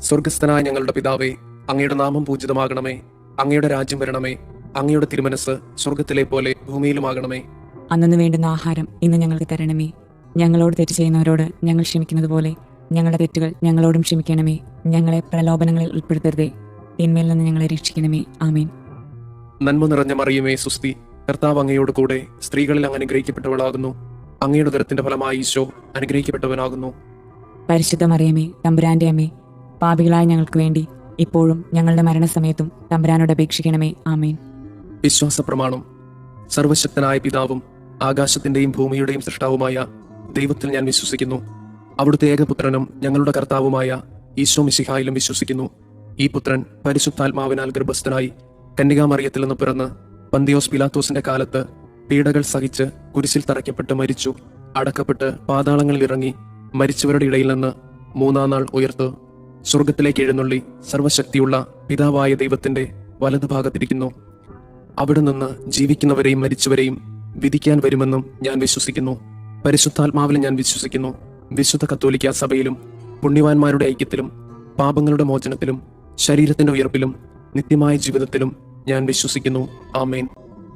സ്വർഗസ്ഥനായ ഞങ്ങളുടെ പിതാവേ, അങ്ങയുടെ നാമം പൂജിതമാകണമേ. അങ്ങയുടെ രാജ്യം വരണമേ. അങ്ങയുടെ തിരുമനസ് സ്വർഗത്തിലെ പോലെ ഭൂമിയിലുമാകണമേ. അന്നു വേണ്ടുന്ന ആഹാരം ഇന്ന് ഞങ്ങൾക്ക് തരണമേ. ഞങ്ങളോട് തെറ്റ് ചെയ്യുന്നവരോട് ഞങ്ങൾ ക്ഷമിക്കുന്നത് പോലെ ഞങ്ങളുടെ തെറ്റുകൾ ഞങ്ങളോടും ക്ഷമിക്കണമേ. ഞങ്ങളെ പ്രലോഭനങ്ങളിൽ ഉൾപ്പെടുത്തരുതേ, തിന്മയിൽ നിന്ന് ഞങ്ങളെ രക്ഷിക്കണമേ. ആമേൻ. നന്മ നിറഞ്ഞ മറിയമേ, സുസ്തി. കർത്താവ് അങ്ങയോട് കൂടെ സ്ത്രീകളിൽ അങ്ങ് അനുഗ്രഹിക്കപ്പെട്ടവളാകുന്നു. അങ്ങയുടെ ഉദരത്തിന്റെ ഫലമായി ഈശോ അനുഗ്രഹിക്കപ്പെട്ടവനാകുന്നു. പരിശുദ്ധ മറിയമേ, തമ്പുരാന്റെ അമ്മേ, പാപികളായ ഞങ്ങൾക്ക് വേണ്ടി ഇപ്പോഴും ഞങ്ങളുടെ മരണസമയത്തും തമ്പുരാനോട് അപേക്ഷിക്കണമേ. ആമേൻ. വിശ്വാസ പ്രമാണം. സർവശക്തനായ പിതാവും ആകാശത്തിന്റെയും ഭൂമിയുടെയും സൃഷ്ടാവുമായ ദൈവത്തിൽ ഞാൻ വിശ്വസിക്കുന്നു. അവിടുത്തെ ഏകപുത്രനും ഞങ്ങളുടെ കർത്താവുമായ ഈശോ മിശിഹായിലും വിശ്വസിക്കുന്നു. ഈ പുത്രൻ പരിശുദ്ധാത്മാവിനാൽ ഗർഭസ്ഥനായി കന്യകാമറിയത്തിൽ നിന്ന് പിറന്ന് പന്തിയോസ് പിലാത്തോസിന്റെ കാലത്ത് പീഡകൾ സഹിച്ച് കുരിശിൽ തറയ്ക്കപ്പെട്ട് മരിച്ചു, അടക്കപ്പെട്ട് പാതാളങ്ങളിൽ ഇറങ്ങി, മരിച്ചവരുടെ ഇടയിൽ നിന്ന് മൂന്നാം നാൾ ഉയർത്തു, സ്വർഗത്തിലേക്ക് എഴുന്നള്ളി സർവശക്തിയുള്ള പിതാവായ ദൈവത്തിന്റെ വലതുഭാഗത്തിരിക്കുന്നു. അവിടെ നിന്ന് ജീവിക്കുന്നവരെയും മരിച്ചവരെയും വിധിക്കാൻ വരുമെന്നും ഞാൻ വിശ്വസിക്കുന്നു. പരിശുദ്ധാത്മാവിൽ ഞാൻ വിശ്വസിക്കുന്നു. വിശുദ്ധ കത്തോലിക്ക സഭയിലും പുണ്യവാന്മാരുടെ ഐക്യത്തിലും പാപങ്ങളുടെ മോചനത്തിലും ശരീരത്തിന്റെ ഉയർപ്പിലും നിത്യമായ ജീവിതത്തിലും ഞാൻ വിശ്വസിക്കുന്നു. ആമേൻ.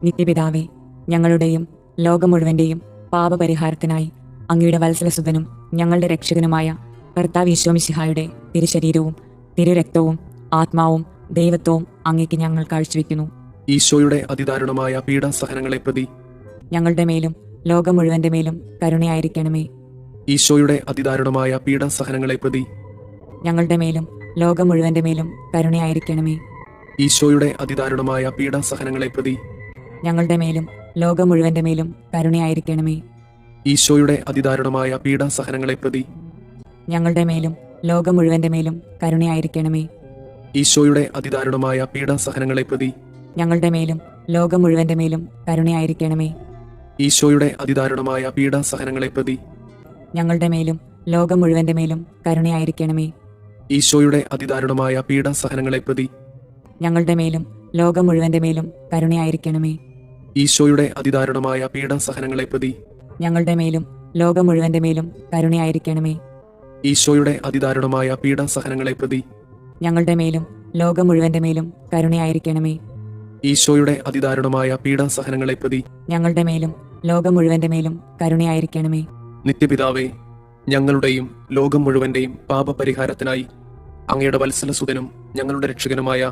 നിത്യപിതാവേ, ഞങ്ങളുടെയും ലോകം മുഴുവന്റെയും പാപപരിഹാരത്തിനായി അങ്ങയുടെ വത്സലസുതനും ഞങ്ങളുടെ രക്ഷകനുമായ കർത്താവ് ഈശോ മിശിഹായുടെ തിരുശരീരവും തിരുരക്തവും ആത്മാവും ദൈവത്വവും അങ്ങേക്ക് ഞങ്ങൾ കാഴ്ചവെക്കുന്നു. ഈശോയുടെ അതിദാരുണമായ പീഡാസഹനങ്ങളെ പ്രതി ഞങ്ങളുടെ മേലും ലോകം മുഴുവന്റെ മേലും കരുണയായിരിക്കണമേ. ഈശോയുടെ അതിദാരുണമായ പീഡാസഹനങ്ങളെ പ്രതി ഞങ്ങളുടെ മേലും ലോകം മുഴുവന്റെ മേലും കരുണയായിരിക്കണമേ. ഈശോയുടെ അതിദാരുണമായ പീഡാസഹനങ്ങളെ പ്രതി ഞങ്ങളുടെ മേലും ലോകം മുഴുവന്റെ മേലും കരുണയായിരിക്കണമേ. ഈശോയുടെ അതിദാരുണമായ പീഡാസഹനങ്ങളെ പ്രതി ഞങ്ങളുടെ മേലും ലോകം മുഴുവന്റെ മേലും കരുണയായിരിക്കണമേ. ഈശോയുടെ അതിദാരുണമായ പീഡാസഹനങ്ങളെ പ്രതി ഞങ്ങളുടെ മേലും ലോകം മുഴുവന്റെ മേലും കരുണയായിരിക്കണമേ. ഈശോയുടെ അതിദാരുണമായ പീഡാസഹനങ്ങളെ പ്രതി ഞങ്ങളുടെ മേലും ലോകം മുഴുവന്റെ മേലും കരുണയായിരിക്കണമേ. ഈശോയുടെ അതിദാരുണമായ പീഡാസഹനങ്ങളെ പ്രതി ഞങ്ങളുടെ മേലും ലോകം മുഴുവന്റെ മേലും കരുണയായിരിക്കണമേ. ഈശോയുടെ അതിദാരുണമായ പീഡാസഹനങ്ങളെ പ്രതി ഞങ്ങളുടെ മേലും ലോകം മുഴുവന്റെ മേലും കരുണയായിരിക്കണമേ. ഈശോയുടെ അതിദാരുണമായ പീഡാസഹനങ്ങളെ പ്രതി ഞങ്ങളുടെ മേലും ലോകം മുഴുവന്റെ മേലും കരുണയായിരിക്കണമേ. ഈശോയുടെ അതിദാരുണമായ പീഡാസഹനങ്ങളെ പ്രതി ഞങ്ങളുടെ മേലും ലോകം മുഴുവന്റെ മേലും കരുണയായിരിക്കണമേ. നിത്യപിതാവേ, ഞങ്ങളുടെയും ലോകം മുഴുവന്റെയും പാപപരിഹാരത്തിനായി അങ്ങയുടെ വത്സലസുതനും ഞങ്ങളുടെ രക്ഷകനുമായ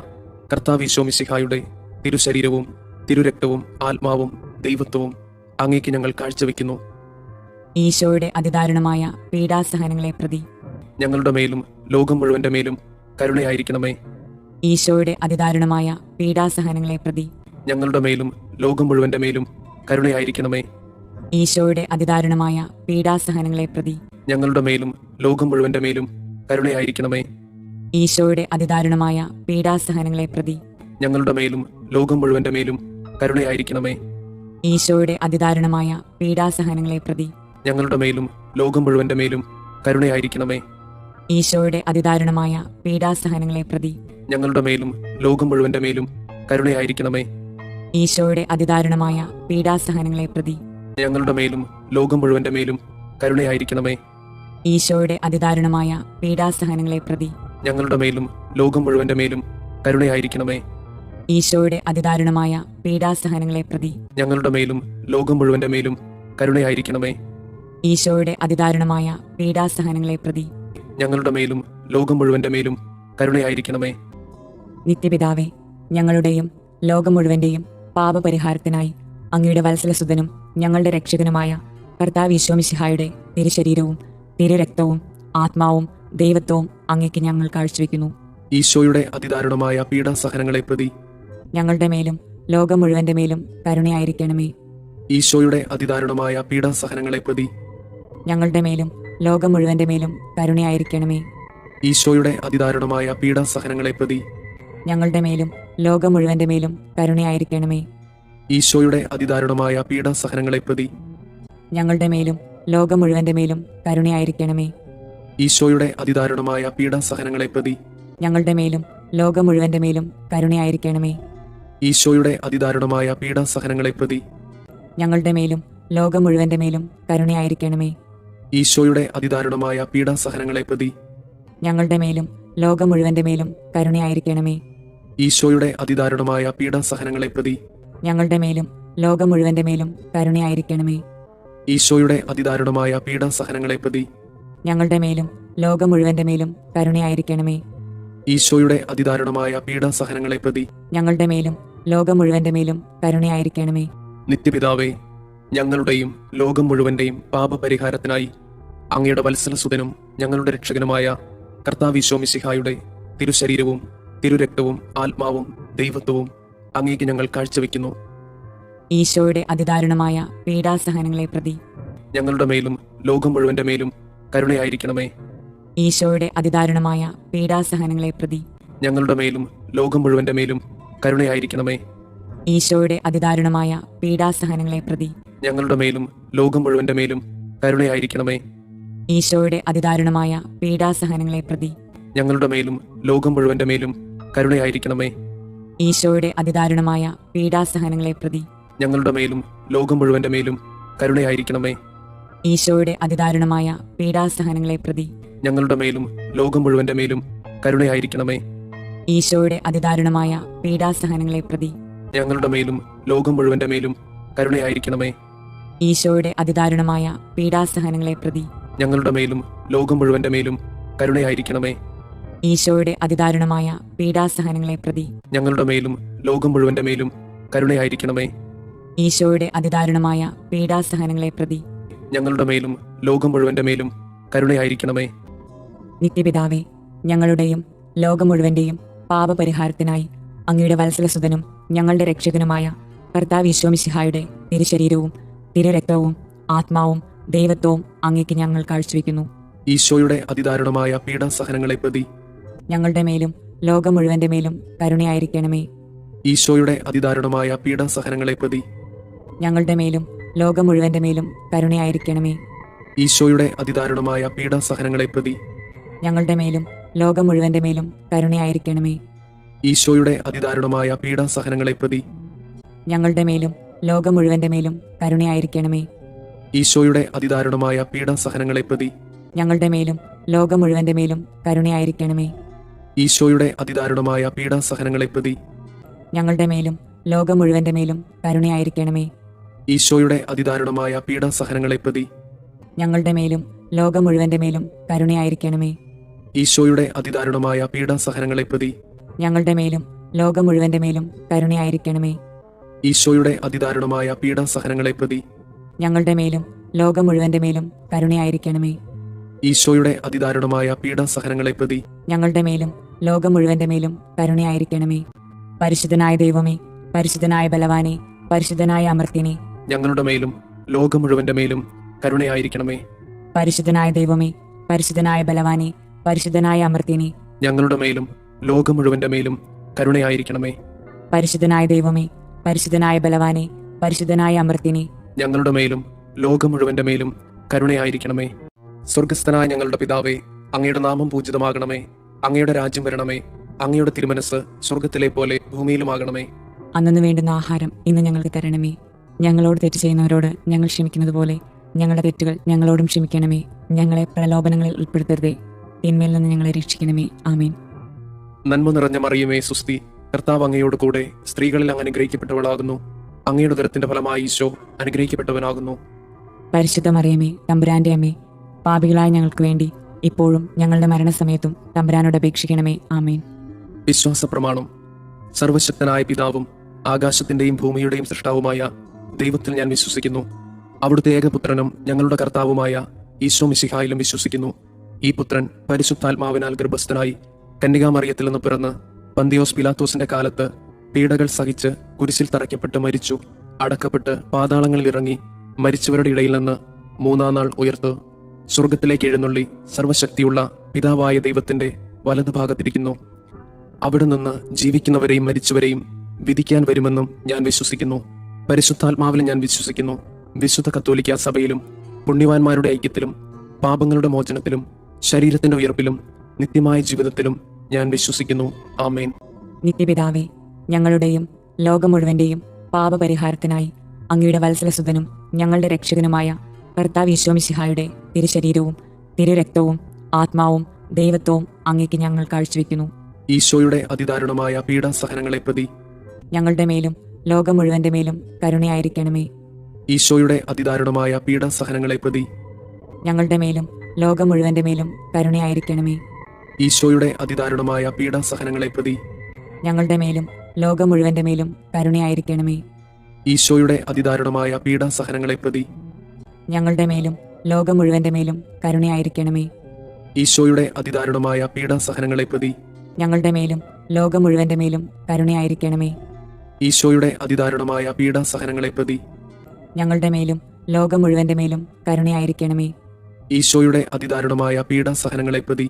കർത്താവ് ഈശോ മിശിഹായുടെ തിരുശരീരവും തിരുരക്തവും ആത്മാവും ദൈവത്വവും അങ്ങേക്ക് ഞങ്ങൾ കാഴ്ചവെക്കുന്നു. ഈശോയുടെ അതിദാരുണമായ പീഡാസഹനങ്ങളെ പ്രതി ഞങ്ങളുടെ മേലും ലോകം മുഴുവന്റെ മേലും കരുണയായിരിക്കണമേ. ഈശോയുടെ അതിദാരുണമായ പീഡാസഹനങ്ങളെ പ്രതി ഞങ്ങളുടെ മേലും ലോകം മുഴുവന്റെ മേലും കരുണയായിരിക്കണമേ. ഈശോയുടെ അതിദാരുണമായ പീഡാസഹനങ്ങളെ പ്രതി ഞങ്ങളുടെ മേലും ലോകം മുഴുവന്റെ മേലും കരുണയായിരിക്കണമേ. ഈശോയുടെ അതിദാരുണമായ പീഡാസഹനങ്ങളെ പ്രതി ഞങ്ങളുടെ മേലും ലോകം മുഴുവന്റെ മേലും കരുണയായിരിക്കണമേ. ഈശോയുടെ അതിദാരുണമായ പീഡാസഹനങ്ങളെ പ്രതി ഞങ്ങളുടെ മേലും ലോകം മുഴുവന്റെ മേലും കരുണയായിരിക്കണമേ. ഈശോയുടെ അതിദാരുണമായ പീഡാസഹനങ്ങളെ പ്രതി ഞങ്ങളുടെ മേലും ലോകം മുഴുവന്റെ മേലും കരുണയായിരിക്കണമേ. ഈശോയുടെ അതിദാരുണമായ പീഡാസഹനങ്ങളെ പ്രതി ഞങ്ങളുടെ മേലും ലോകം മുഴുവന്റെ മേലും കരുണയായിരിക്കണമേ. ഈശോയുടെ അതിദാരുണമായ പീഡാസഹനങ്ങളെ പ്രതി ഞങ്ങളുടെ മേലും ലോകം മുഴുവന്റെ മേലും കരുണയായിരിക്കണമേ. ഈശോയുടെ അതിദാരുണമായ പീഡാസഹനങ്ങളെ പ്രതി ഞങ്ങളുടെ മേലും ലോകം മുഴുവന്റെ മേലും കരുണയായിരിക്കണമേ. ഈശോയുടെ അതിദാരുണമായ പീഡാസഹനങ്ങളെ പ്രതി ഞങ്ങളുടെ മേലും ലോകം മുഴുവന്റെ മേലും കരുണയായിരിക്കണമേ. നിത്യപിതാവേ, ഞങ്ങളുടെയും ലോകം മുഴുവന്റെയും പാപപരിഹാരത്തിനായി അങ്ങയുടെ വത്സലസുതനും ഞങ്ങളുടെ രക്ഷകനുമായ കർത്താവ് ഈശോ മിശിഹായുടെ തിരുശരീരവും തിരുരക്തവും ആത്മാവും ദൈവത്വവും അങ്ങേക്ക് ഞങ്ങൾ കാഴ്ചവെക്കുന്നു. ഈശോയുടെ അതിദാരുണമായ പീഡാസഹനങ്ങളെ പ്രതി ഞങ്ങളുടെ മേലും ലോകം മുഴുവന്റെ മേലും കരുണയായിരിക്കണമേ. ഈശോയുടെ അതിദാരുണമായ പീഡാസഹനങ്ങളെ പ്രതി ഞങ്ങളുടെ മേലും ലോകം മുഴുവന്റെ മേലും കരുണയായിരിക്കണമേ. ഈശോയുടെ അതിദാരുണമായ പീഡാസഹനങ്ങളെ പ്രതി ഞങ്ങളുടെ മേലും ലോകം മുഴുവന്റെ മേലും കരുണയായിരിക്കണമേ. ഈശോയുടെ അതിദാരുണമായ പീഡാസഹനങ്ങളെ പ്രതി ഞങ്ങളുടെ മേലും ലോകം മുഴുവന്റെ മേലും കരുണയായിരിക്കണമേ. ഈശോയുടെ അതിദാരുണമായ പീഡാസഹനങ്ങളെ പ്രതി ഞങ്ങളുടെ മേലും ലോകം മുഴുവന്റെ മേലും കരുണയായിരിക്കണമേ. ഈശോയുടെ അതിദാരുണമായ പീഡാസഹനങ്ങളെ പ്രതി ഞങ്ങളുടെ മേലും ലോകം മുഴുവന്റെ മേലും കരുണയായിരിക്കണമേ. ഈശോയുടെ അതിദാരുണമായ പീഡാസഹനങ്ങളെ പ്രതി ഞങ്ങളുടെ മേലും ലോകം മുഴുവന്റെ മേലും കരുണയായിരിക്കണമേ. ഈശോയുടെ അതിദാരുണമായ പീഡാസഹനങ്ങളെ പ്രതി ഞങ്ങളുടെ മേലും ലോകം മുഴുവന്റെ മേലും കരുണയായിരിക്കണമേ. ഈശോയുടെ അതിദാരുണമായ പീഡാസഹനങ്ങളെ പ്രതി ഞങ്ങളുടെ മേലും ലോകം മുഴുവന്റെ മേലും കരുണയായിരിക്കണമേ. ഈശോയുടെ അതിദാരുണമായ പീഡാസഹനങ്ങളെ പ്രതി ഞങ്ങളുടെ മേലും ലോകം മുഴുവന്റെ മേലും കരുണയായിരിക്കണമേ. നിത്യപിതാവേ, ഞങ്ങളുടെയും ലോകം മുഴുവന്റെയും പാപപരിഹാരത്തിനായി അങ്ങയുടെ വത്സലസുതനും ഞങ്ങളുടെ രക്ഷകനുമായ കർത്താവ് ഈശോ മിശിഹായുടെ തിരുശരീരവും തിരുരക്തവും ആത്മാവും ദൈവത്വവും അങ്ങേക്ക് ഞങ്ങൾ കാഴ്ചവെക്കുന്നു. ഈശോയുടെ അതിദാരുണമായ പീഡാസഹനങ്ങളെ പ്രതി ഞങ്ങളുടെ മേലും ലോകം മുഴുവന്റെ മേലും കരുണയായിരിക്കണമേ. ഈശോയുടെ അതിദാരുണമായ പീഡാസഹനങ്ങളെ പ്രതി ഞങ്ങളുടെ മേലും ലോകം മുഴുവന്റെ മേലും കരുണയായിരിക്കണമേ. ഈശോയുടെ അതിദാരുണമായ പീഡാസഹനങ്ങളെ പ്രതി ഞങ്ങളുടെ മേലും ലോകം മുഴുവന്റെ മേലും കരുണയായിരിക്കണമേ. ഈശോയുടെ അതിദാരുണമായ പീഡാസഹനങ്ങളെ പ്രതി ഞങ്ങളുടെ മേലും ലോകം മുഴുവന്റെ മേലും കരുണയായിരിക്കണമേ. ഈശോയുടെ അതിദാരുണമായ പീഡാസഹനങ്ങളെ പ്രതി ഞങ്ങളുടെ മേലും ലോകം മുഴുവന്റെ മേലും കരുണയായിരിക്കണമേ. ഈശോയുടെ അതിദാരുണമായ പീഡാസഹനങ്ങളെ പ്രതി ഞങ്ങളുടെ മേലും ലോകം മുഴുവന്റെ മേലും കരുണയായിരിക്കണമേ. ഈശോയുടെ അതിദാരുണമായ പീഡാസഹനങ്ങളെ പ്രതി ഞങ്ങളുടെ മേലും ലോകം മുഴുവന്റെ മേലും കരുണയായിരിക്കണമേ. ഈശോയുടെ അതിദാരുണമായ പീഡാസഹനങ്ങളെ പ്രതി ഞങ്ങളുടെ മേലും ലോകം മുഴുവന്റെ മേലും കരുണയായിരിക്കണമേ. ഈശോയുടെ അതിദാരുണമായ പീഡാസഹനങ്ങളെ പ്രതി ഞങ്ങളുടെ മേലും ലോകം മുഴുവന്റെ മേലും കരുണയായിരിക്കണമേ. ഈശോയുടെ അതിദാരുണമായ പീഡാസഹനങ്ങളെ പ്രതി ഞങ്ങളുടെ മേലും ലോകം മുഴുവന്റെ മേലും കരുണയായിരിക്കണമേ. നിത്യപിതാവേ, ഞങ്ങളുടെയും ലോകം മുഴുവന്റെയും പാപപരിഹാരത്തിനായി അങ്ങയുടെ വത്സലസുതനും ഞങ്ങളുടെ രക്ഷകനുമായ കർത്താവ് ഈശോ മിശിഹായുടെ തിരുശരീരവും തിരുരക്തവും ആത്മാവും ദൈവത്വവും അങ്ങേക്ക് ഞങ്ങൾ കാഴ്ചവെക്കുന്നു. ഈശോയുടെ അതിദാരുണമായ പീഡാസഹനങ്ങളെ പ്രതി ഞങ്ങളുടെ മേലും ലോകം മുഴുവന്റെ മേലും കരുണയായിരിക്കണമേ. ഈശോയുടെ അതിദാരുണമായ പീഡാസഹനങ്ങളെ പ്രതി ഞങ്ങളുടെ മേലും ലോകം മുഴുവന്റെ മേലും കരുണയായിരിക്കണമേ. ഈശോയുടെ അതിദാരുണമായ പീഡാസഹനങ്ങളെ പ്രതി ഞങ്ങളുടെ മേലും ലോകം മുഴുവന്റെ മേലും കരുണയായിരിക്കണമേ. ഈശോയുടെ അതിദാരുണമായ പീഡാസഹനങ്ങളെ പ്രതി ഞങ്ങളുടെ മേലും ലോകം മുഴുവന്റെ മേലും കരുണയായിരിക്കണമേ. ഈശോയുടെ അതിദാരുണമായ പീഡാസഹനങ്ങളെ പ്രതി ഞങ്ങളുടെ മേലും ലോകം മുഴുവന്റെ മേലും കരുണയായിരിക്കണമേ. ഈശോയുടെ അതിദാരുണമായ പീഡാസഹനങ്ങളെ പ്രതി ഞങ്ങളുടെ മേലും ലോകം മുഴുവന്റെ മേലും കരുണയായിരിക്കണമേ. ഈശോയുടെ അതിദാരുണമായ പീഡാസഹനങ്ങളെ പ്രതി ഞങ്ങളുടെ മേലും ലോകം മുഴുവന്റെ മേലും കരുണയായിരിക്കണമേ. ഈശോയുടെ അതിദാരുണമായ പീഡാസഹനങ്ങളെ പ്രതി ഞങ്ങളുടെ മേലും ലോകം മുഴുവന്റെ മേലും കരുണയായിരിക്കണമേ. ഈശോയുടെ അതിദാരുണമായ പീഡാസഹനങ്ങളെ പ്രതി ഞങ്ങളുടെ മേലും ലോകം മുഴുവന്റെ മേലും കരുണയായിരിക്കണമേ. ഈശോയുടെ അതിദാരുണമായ പീഡാസഹനങ്ങളെ പ്രതി ഞങ്ങളുടെ മേലും ലോകം മുഴുവന്റെ മേലും കരുണയായിരിക്കണമേ. പരിശുദ്ധനായ ദൈവമേ, പരിശുദ്ധനായ ബലവാനെ, പരിശുദ്ധനായ അമർത്യനെ, ഞങ്ങളുടെ മേലും ലോകം മുഴുവന്റെ മേലും കരുണയായിരിക്കണമേ. പരിശുദ്ധനായ ദൈവമേ, പരിശുദ്ധനായ ബലവാനെ, പരിശുദ്ധനായ അമർത്യനെ, ഞങ്ങളുടെ മേലും ലോകം മുഴുവന്റെ മേലും കരുണയായിരിക്കണമേ. പരിശുദ്ധനായ ദൈവമേ, പരിശുദ്ധനായ ബലവാനെ, പരിശുദ്ധനായ അമർത്യനെ, ഞങ്ങളുടെ മേലും ലോകം മുഴുവന്റെ മേലും കരുണയായിരിക്കണമേ. സ്വർഗസ്ഥനായ ഞങ്ങളുടെ പിതാവേ, അങ്ങയുടെ നാമം പൂജിതമാകണമേ. അങ്ങയുടെ രാജ്യം വരണമേ. അങ്ങയുടെ തിരുമനസ് സ്വർഗത്തിലെ പോലെ ഭൂമിയിലുമാകണമേ. അന്നു വേണ്ടുന്ന ആഹാരം ഇന്ന് ഞങ്ങൾക്ക് തരണമേ. ഞങ്ങളോട് തെറ്റ് ചെയ്യുന്നവരോട് ഞങ്ങൾ ക്ഷമിക്കുന്നത് പോലെ ഞങ്ങളുടെ തെറ്റുകൾ ഞങ്ങളോടും ക്ഷമിക്കണമേ. ഞങ്ങളെ പ്രലോഭനങ്ങളിൽ ഉൾപ്പെടുത്തരുതേ, തിന്മയിൽ നിന്ന് ഞങ്ങളെ രക്ഷിക്കണമേ. ആമേൻ. നന്മ നിറഞ്ഞ മറിയമേ, സുസ്തി, കർത്താവ് അങ്ങയോട് കൂടെ സ്ത്രീകളിൽ അങ്ങ് അനുഗ്രഹിക്കപ്പെട്ടവളാകുന്നു. അങ്ങയുടെ ഉദരത്തിന്റെ ഫലമായി ഈശോ അനുഗ്രഹിക്കപ്പെട്ടവനാകുന്നു. പരിശുദ്ധ മറിയമേ, തമ്പുരാന്റെ അമ്മേ, പാപികളായ ഞങ്ങൾക്ക് വേണ്ടി ഇപ്പോഴും ഞങ്ങളുടെ മരണസമയത്തും തമ്പുരാനോട് അപേക്ഷിക്കണമേ. ആമേൻ. വിശ്വാസ പ്രമാണം. സർവശക്തനായ പിതാവും ആകാശത്തിന്റെയും ഭൂമിയുടെയും സൃഷ്ടാവുമായ ദൈവത്തിൽ ഞാൻ വിശ്വസിക്കുന്നു. അവിടുത്തെ ഏകപുത്രനും ഞങ്ങളുടെ കർത്താവുമായ ഈശോ മിശിഹായിലും വിശ്വസിക്കുന്നു. ഈ പുത്രൻ പരിശുദ്ധാത്മാവിനാൽ ഗർഭസ്ഥനായി കന്യകാമറിയത്തിൽ നിന്ന് പിറന്ന് പന്തിയോസ് പിലാത്തോസിന്റെ കാലത്ത് പീഡകൾ സഹിച്ച് കുരിശിൽ തറയ്ക്കപ്പെട്ട് മരിച്ചു, അടക്കപ്പെട്ട് പാതാളങ്ങളിൽ ഇറങ്ങി, മരിച്ചവരുടെ ഇടയിൽ നിന്ന് മൂന്നാം നാൾ ഉയർത്ത് സ്വർഗത്തിലേക്ക് എഴുന്നള്ളി സർവശക്തിയുള്ള പിതാവായ ദൈവത്തിന്റെ വലതുഭാഗത്തിരിക്കുന്നു. അവിടെ നിന്ന് ജീവിക്കുന്നവരെയും മരിച്ചവരെയും വിധിക്കാൻ വരുമെന്നും ഞാൻ വിശ്വസിക്കുന്നു. പരിശുദ്ധാത്മാവിൽ ഞാൻ വിശ്വസിക്കുന്നു. വിശുദ്ധ കത്തോലിക്ക സഭയിലും പുണ്യവാന്മാരുടെ ഐക്യത്തിലും പാപങ്ങളുടെ മോചനത്തിലും ശരീരത്തിന്റെ ഉയർപ്പിലും നിത്യമായ ജീവിതത്തിലും ഞാൻ വിശ്വസിക്കുന്നു. ആമേൻ. നിത്യപിതാവേ, ഞങ്ങളുടെയും ലോകം മുഴുവന്റെയും പാപപരിഹാരത്തിനായി അങ്ങയുടെ വത്സലസുതനും ഞങ്ങളുടെ രക്ഷകനുമായ കർത്താവ് ഈശോ മിശിഹായുടെ തിരുശരീരവും തിരുരക്തവും ആത്മാവും ദൈവത്വവും അങ്ങേക്ക് ഞങ്ങൾ കാഴ്ചവെക്കുന്നു. ഈശോയുടെ അതിദാരുണമായ പീഡാസഹനങ്ങളെ പ്രതി ഞങ്ങളുടെ മേലും ലോകം മുഴുവന്റെ മേലും കരുണയായിരിക്കണമേ. ഈശോയുടെ അതിദാരുണമായ പീഡാസഹനങ്ങളെ പ്രതി ഞങ്ങളുടെ മേലും ലോകം മുഴുവന്റെ മേലും കരുണയായിരിക്കണമേ. ഈശോയുടെ അതിദാരുണമായ പീഡാസഹനങ്ങളെ പ്രതി ഞങ്ങളുടെ മേലും ലോകം മുഴുവന്റെ മേലും കരുണയായിരിക്കണമേ. ഈശോയുടെ അതിദാരുണമായ പീഡാസഹനങ്ങളെ പ്രതി ഞങ്ങളുടെ മേലും ലോകം മുഴുവന്റെ മേലും കരുണയായിരിക്കണമേ. ഈശോയുടെ അതിദാരുണമായ പീഡാസഹനങ്ങളെ പ്രതി ഞങ്ങളുടെ മേലും ലോകം മുഴുവന്റെ മേലും കരുണയായിരിക്കണമേ. ഈശോയുടെ അതിദാരുണമായ പീഡാസഹനങ്ങളെ പ്രതി ഞങ്ങളുടെ മേലും ലോകം മുഴുവന്റെ മേലും കരുണയായിരിക്കണമേ. ഈശോയുടെ അതിദാരുണമായ പീഡാസഹനങ്ങളെ പ്രതി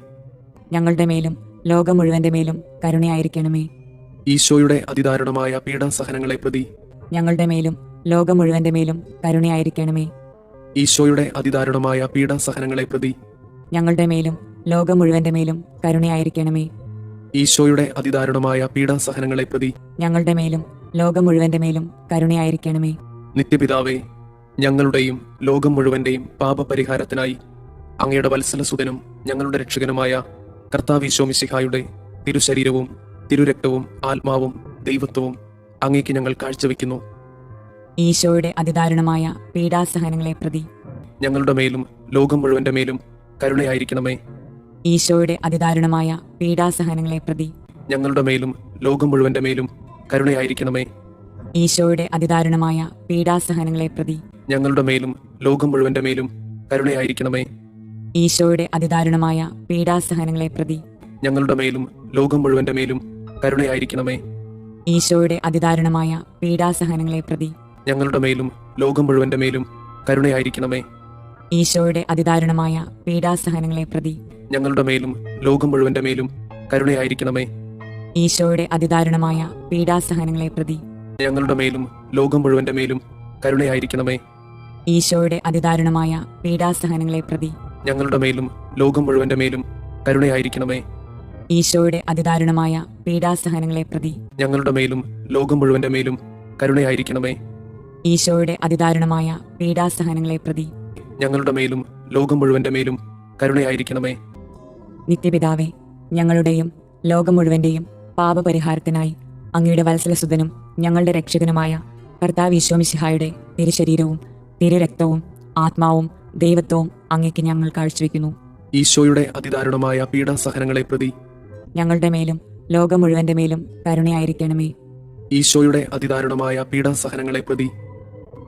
ഞങ്ങളുടെ മേലും ലോകം മുഴുവന്റെ മേലും കരുണയായിരിക്കണമേ. ഈശോയുടെ അതിദാരുണമായ പീഡാസഹനങ്ങളെ പ്രതി ഞങ്ങളുടെ മേലും ലോകം മുഴുവന്റെ മേലും കരുണയായിരിക്കണമേ. ഈശോയുടെ അതിദാരുണമായ പീഡാസഹനങ്ങളെ പ്രതി ഞങ്ങളുടെ മേലും ലോകം മുഴുവന്റെ മേലും കരുണയായിരിക്കണമേ. ഈശോയുടെ അതിദാരുണമായ പീഡാസഹനങ്ങളെ പ്രതി ഞങ്ങളുടെ മേലും ലോകം മുഴുവന്റെ മേലും കരുണയായിരിക്കണമേ. നിത്യപിതാവേ, ഞങ്ങളുടെയും ലോകം മുഴുവന്റെയും പാപപരിഹാരത്തിനായി അങ്ങയുടെ വത്സലസുതനും ഞങ്ങളുടെ രക്ഷകനുമായ കർത്താവ് മിശിഹായുടെ തിരുശരീരവും തിരുരക്തവും ആത്മാവും ദൈവത്വവും അങ്ങേക്ക് ഞങ്ങൾ കാഴ്ചവെക്കുന്നു. ഈശോയുടെ അതിദാരുണമായ പീഡാസഹനങ്ങളെ പ്രതി ഞങ്ങളുടെ മേലും ലോകം മുഴുവന്റെ മേലും കരുണയായിരിക്കണമേ. ഈശോയുടെ അതിദാരുണമായ പീഡാസഹനങ്ങളെ പ്രതി ഞങ്ങളുടെ മേലും ലോകം മുഴുവന്റെ മേലും കരുണയായിരിക്കണമേ. ഈശോയുടെ അതിദാരുണമായ പീഡാസഹനങ്ങളെ പ്രതി ഞങ്ങളുടെ മേലും ലോകം മുഴുവന്റെ മേലും കരുണയായിരിക്കണമേ. ഈശോയുടെ അതിദാരുണമായ പീഡാസഹനങ്ങളെ പ്രതി ഞങ്ങളുടെ മേലും ലോകം മുഴുവന്റെ മേലും കരുണയായിരിക്കണമേ. ഈശോയുടെ അതിദാരുണമായ പീഡാസഹനങ്ങളെ പ്രതി ഞങ്ങളുടെ മേലും ലോകം മുഴുവന്റെ മേലും കരുണയായിരിക്കണമേ. ഈശോയുടെ അതിദാരുണമായ പീഡാസഹനങ്ങളെ പ്രതി ഞങ്ങളുടെ മേലും ലോകം മുഴുവന്റെ മേലും കരുണയായിരിക്കണമേ. ഈശോയുടെ അതിദാരുണമായ പീഡാസഹനങ്ങളെ പ്രതി ഞങ്ങളുടെ മേലും ലോകം മുഴുവന്റെ മേലും കരുണയായിരിക്കണമേ. ഈശോയുടെ അതിദാരുണമായ പീഡാസഹനങ്ങളെ പ്രതി ഞങ്ങളുടെ മേലും ലോകം മുഴുവന്റെ മേലും കരുണയായിരിക്കണമേ. ഈശോയുടെ അതിദാരുണമായ പീഡാസഹനങ്ങളെ പ്രതി ഞങ്ങളുടെ മേലും ലോകം മുഴുവന്റെ മേലും കരുണയായിരിക്കണമേ. ഈശോയുടെ അതിദാരുണമായ പീഡാസഹനങ്ങളെ പ്രതി ഞങ്ങളുടെ മേലും ലോകം മുഴുവന്റെ മേലും കരുണയായിരിക്കണമേ. നിത്യപിതാവേ, ഞങ്ങളുടെയും ലോകം മുഴുവന്റെയും പാപപരിഹാരത്തിനായി അങ്ങയുടെ വത്സലസുതനും ഞങ്ങളുടെ രക്ഷകനുമായ കർത്താവ് മിശിഹായുടെ തിരുശരീരവും തിരുരക്തവും ആത്മാവും ദൈവത്വവും അങ്ങേക്ക് ഞങ്ങൾ കാഴ്ചവെക്കുന്നു. ഈശോയുടെ അതിദാരുണമായ പീഡാസഹനങ്ങളെ പ്രതി ഞങ്ങളുടെ മേലും ലോകം മുഴുവന്റെ മേലും കരുണയായിരിക്കണമേ. ഈശോയുടെ അതിദാരുണമായ പീഡാസഹനങ്ങളെ പ്രതി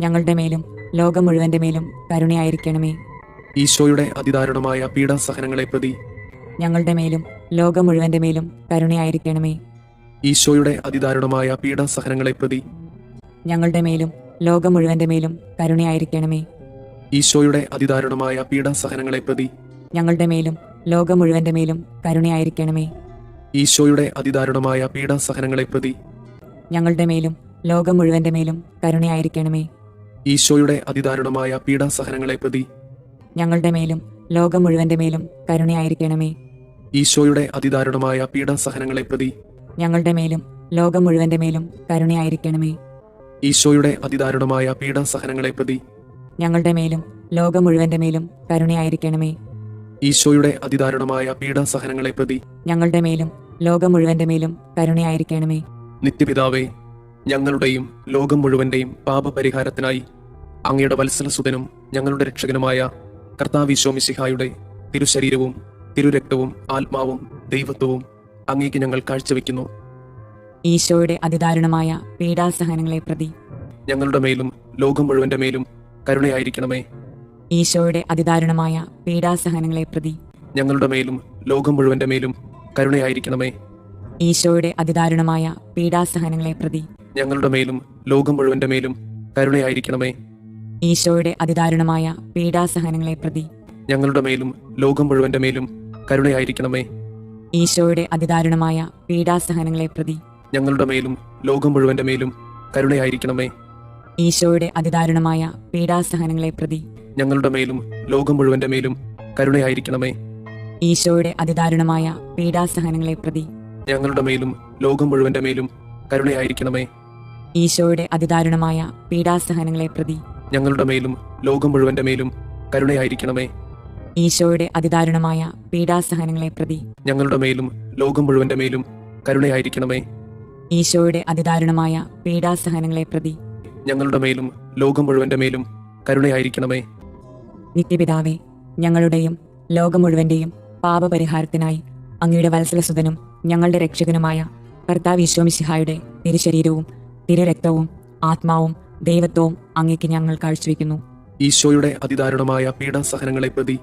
ഞങ്ങളുടെ മേലും ലോകം മുഴുവന്റെ മേലും കരുണയായിരിക്കണമേ. ഈശോയുടെ അതിദാരുണമായ പീഡാസഹനങ്ങളെ പ്രതി ഞങ്ങളുടെ മേലും ലോകം മുഴുവന്റെ മേലും കരുണയായിരിക്കണമേ. ഈശോയുടെ അതിദാരുണമായ പീഡാസഹനങ്ങളെ പ്രതി ഞങ്ങളുടെ മേലും ലോകം മുഴുവന്റെ മേലും കരുണയായിരിക്കണമേ. ഈശോയുടെ അതിദാരുണമായ പീഡാസഹനങ്ങളെ പ്രതി ഞങ്ങളുടെ മേലും ലോകം മുഴുവന്റെ മേലും കരുണയായിരിക്കണമേ. ഈശോയുടെ അതിദാരുണമായ പീഡാസഹനങ്ങളെ പ്രതി ഞങ്ങളുടെ മേലും ലോകം മുഴുവന്റെ മേലും കരുണയായിരിക്കണമേ. ഈശോയുടെ അതിദാരുണമായ പീഡാസഹനങ്ങളെ പ്രതി ഞങ്ങളുടെ മേലും ലോകം മുഴുവന്റെ മേലും കരുണയായിരിക്കണമേ. ഈശോയുടെ അതിദാരുണമായ പീഡാസഹനങ്ങളെ പ്രതി ഞങ്ങളുടെ മേലും ലോകം മുഴുവന്റെ മേലും കരുണയായിരിക്കണമേ. ഈശോയുടെ അതിദാരുണമായ പീഡാസഹനങ്ങളെ പ്രതി ഞങ്ങളുടെ മേലും ലോകം മുഴുവന്റെ മേലും കരുണയായിരിക്കണമേ. ഈശോയുടെ അതിദാരുണമായ പീഡാസഹനങ്ങളെ പ്രതി ഞങ്ങളുടെ മേലും ലോകം മുഴുവന്റെ മേലും കരുണയായിരിക്കണമേ. നിത്യപിതാവേ, ഞങ്ങളുടെയും ലോകം മുഴുവന്റെയും പാപപരിഹാരത്തിനായി അങ്ങയുടെ വത്സലസുതനും ഞങ്ങളുടെ രക്ഷകനുമായ കർത്താവ് മിശിഹായുടെ തിരുശരീരവും തിരുരക്തവും ആത്മാവും ദൈവത്വവും അങ്ങേക്ക് ഞങ്ങൾ കാഴ്ചവെക്കുന്നു. ഈശോയുടെ അതിദാരുണമായ പീഡാസഹനങ്ങളെ പ്രതി ഞങ്ങളുടെ മേലും ലോകം മുഴുവന്റെ മേലും കരുണയായിരിക്കണമേ. ഈശോയുടെ അതിദാരുണമായ പീഡാസഹനങ്ങളെ പ്രതി ഞങ്ങളുടെ മേലും ലോകം മുഴുവന്റെ മേലും കരുണയായിരിക്കണമേ. ഈശോയുടെ അതിദാരുണമായ പീഡാസഹനങ്ങളെ പ്രതി ഞങ്ങളുടെ മേലും ലോകം മുഴുവന്റെ മേലും കരുണയായിരിക്കണമേ. ഈശോയുടെ അതിദാരുണമായ പീഡാസഹനങ്ങളെ പ്രതി ഞങ്ങളുടെ മേലും ലോകം മുഴുവന്റെ മേലും കരുണയായിരിക്കണമേ. ഈശോയുടെ അതിദാരുണമായ പീഡാസഹനങ്ങളെ പ്രതി ഞങ്ങളുടെ മേലും ലോകം മുഴുവന്റെ മേലും കരുണയായിരിക്കണമേ. ഈശോയുടെ അതിദാരുണമായ പീഡാസഹനങ്ങളെ പ്രതി ഞങ്ങളുടെ മേലും ലോകം മുഴുവന്റെ മേലും കരുണയായിരിക്കണമേ. ഈശോയുടെ അതിദാരുണമായ പീഡാസഹനങ്ങളെ പ്രതി ഞങ്ങളുടെ മേലും ലോകം മുഴുവന്റെ മേലും കരുണയായിരിക്കണമേ. ഈശോയുടെ അതിദാരുണമായ പീഡാസഹനങ്ങളെ പ്രതി ഞങ്ങളുടെ മേലും ലോകം മുഴുവന്റെ മേലും കരുണയായിരിക്കണമേ. ഈശോയുടെ അതിദാരുണമായ പീഡാസഹനങ്ങളെ പ്രതി ഞങ്ങളുടെ മേലും ലോകം മുഴുവന്റെ മേലും കരുണയായിരിക്കണമേ. ഈശോയുടെ അതിദാരുണമായ പീഡാസഹനങ്ങളെ പ്രതി ഞങ്ങളുടെ മേലും ലോകം മുഴുവന്റെ മേലും കരുണയായിരിക്കണമേ. നിത്യപിതാവേ, ഞങ്ങളുടെയും ലോകം മുഴുവന്റെയും പാപപരിഹാരത്തിനായി അങ്ങയുടെ വത്സലസുതനും ഞങ്ങളുടെ രക്ഷകനുമായ കർത്താവ് ഈശോമിശിഹായുടെ തിരുശരീരവും തിരുരക്തവും ആത്മാവും ദൈവത്വവും അങ്ങേക്ക് ഞങ്ങൾ കാഴ്ചവെക്കുന്നു. ഈശോയുടെ അതിദാരുണമായ പീഡാസഹനങ്ങളെ പ്രതി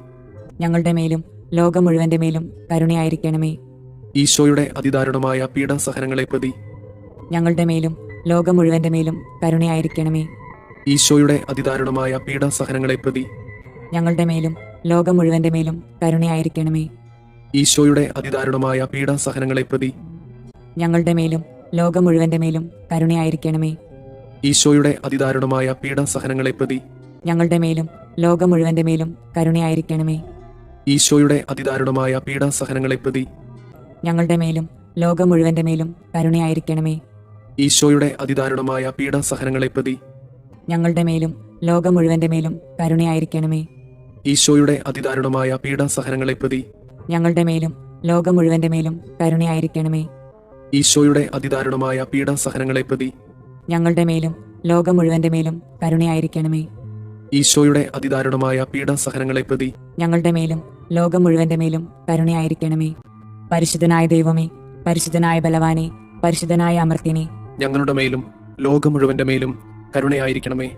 ഞങ്ങളുടെ മേലും ലോകം മുഴുവന്റെ മേലും കരുണയായിരിക്കണമേ. ഈശോയുടെ അതിദാരുണമായ പീഡാസഹനങ്ങളെ പ്രതി ഞങ്ങളുടെ മേലും ലോകം മുഴുവന്റെ മേലും കരുണയായിരിക്കണമേ. ഈശോയുടെ അതിദാരുണമായ പീഡാസഹനങ്ങളെ പ്രതി ഞങ്ങളുടെ മേലും ലോകം മുഴുവന്റെ മേലും കരുണയായിരിക്കണമേ. ഈശോയുടെ അതിദാരുണമായ പീഡാസഹനങ്ങളെ പ്രതി ഞങ്ങളുടെ മേലും ലോകം മുഴുവന്റെ മേലും കരുണയായിരിക്കണമേ. ഈശോയുടെ അതിദാരുണമായ പീഡാസഹനങ്ങളെ പ്രതി ഞങ്ങളുടെ മേലും ലോകം മുഴുവന്റെ മേലും കരുണയായിരിക്കണമേ. ഈശോയുടെ അതിദാരുണമായ പീഡാസഹനങ്ങളെ പ്രതി ഞങ്ങളുടെ മേലും ലോകം മുഴുവന്റെ മേലും കരുണയായിരിക്കണമേ. ഈശോയുടെ അതിദാരുണമായ പീഡാസഹനങ്ങളെ പ്രതി ഞങ്ങളുടെ മേലും ലോകം മുഴുവന്റെ മേലും കരുണയായിരിക്കണമേ. ഈശോയുടെ അതിദാരുണമായ പീഡാസഹനങ്ങളെ പ്രതി ഞങ്ങളുടെ മേലും ലോകം മുഴുവന്റെ മേലും കരുണയായിരിക്കണമേ. ഈശോയുടെ അതിദാരുണമായ പീഡാസഹനങ്ങളെ പ്രതി ഞങ്ങളുടെ മേലും ലോകം മുഴുവന്റെ മേലും കരുണയായിരിക്കണമേ. ഈശോയുടെ അതിദാരുണമായ പീഡാസഹനങ്ങളെ പ്രതി ഞങ്ങളുടെ മേലും ലോകം മുഴുവന്റെ മേലും കരുണയായിരിക്കണമേ. പരിശുദ്ധനായ ദൈവമേ, പരിശുദ്ധനായ ബലവാനെ, പരിശുദ്ധനായ അമർത്യനെ, ഞങ്ങളുടെ മേലും ലോകം മുഴുവന്റെ മേലും കരുണയായിരിക്കണമേ.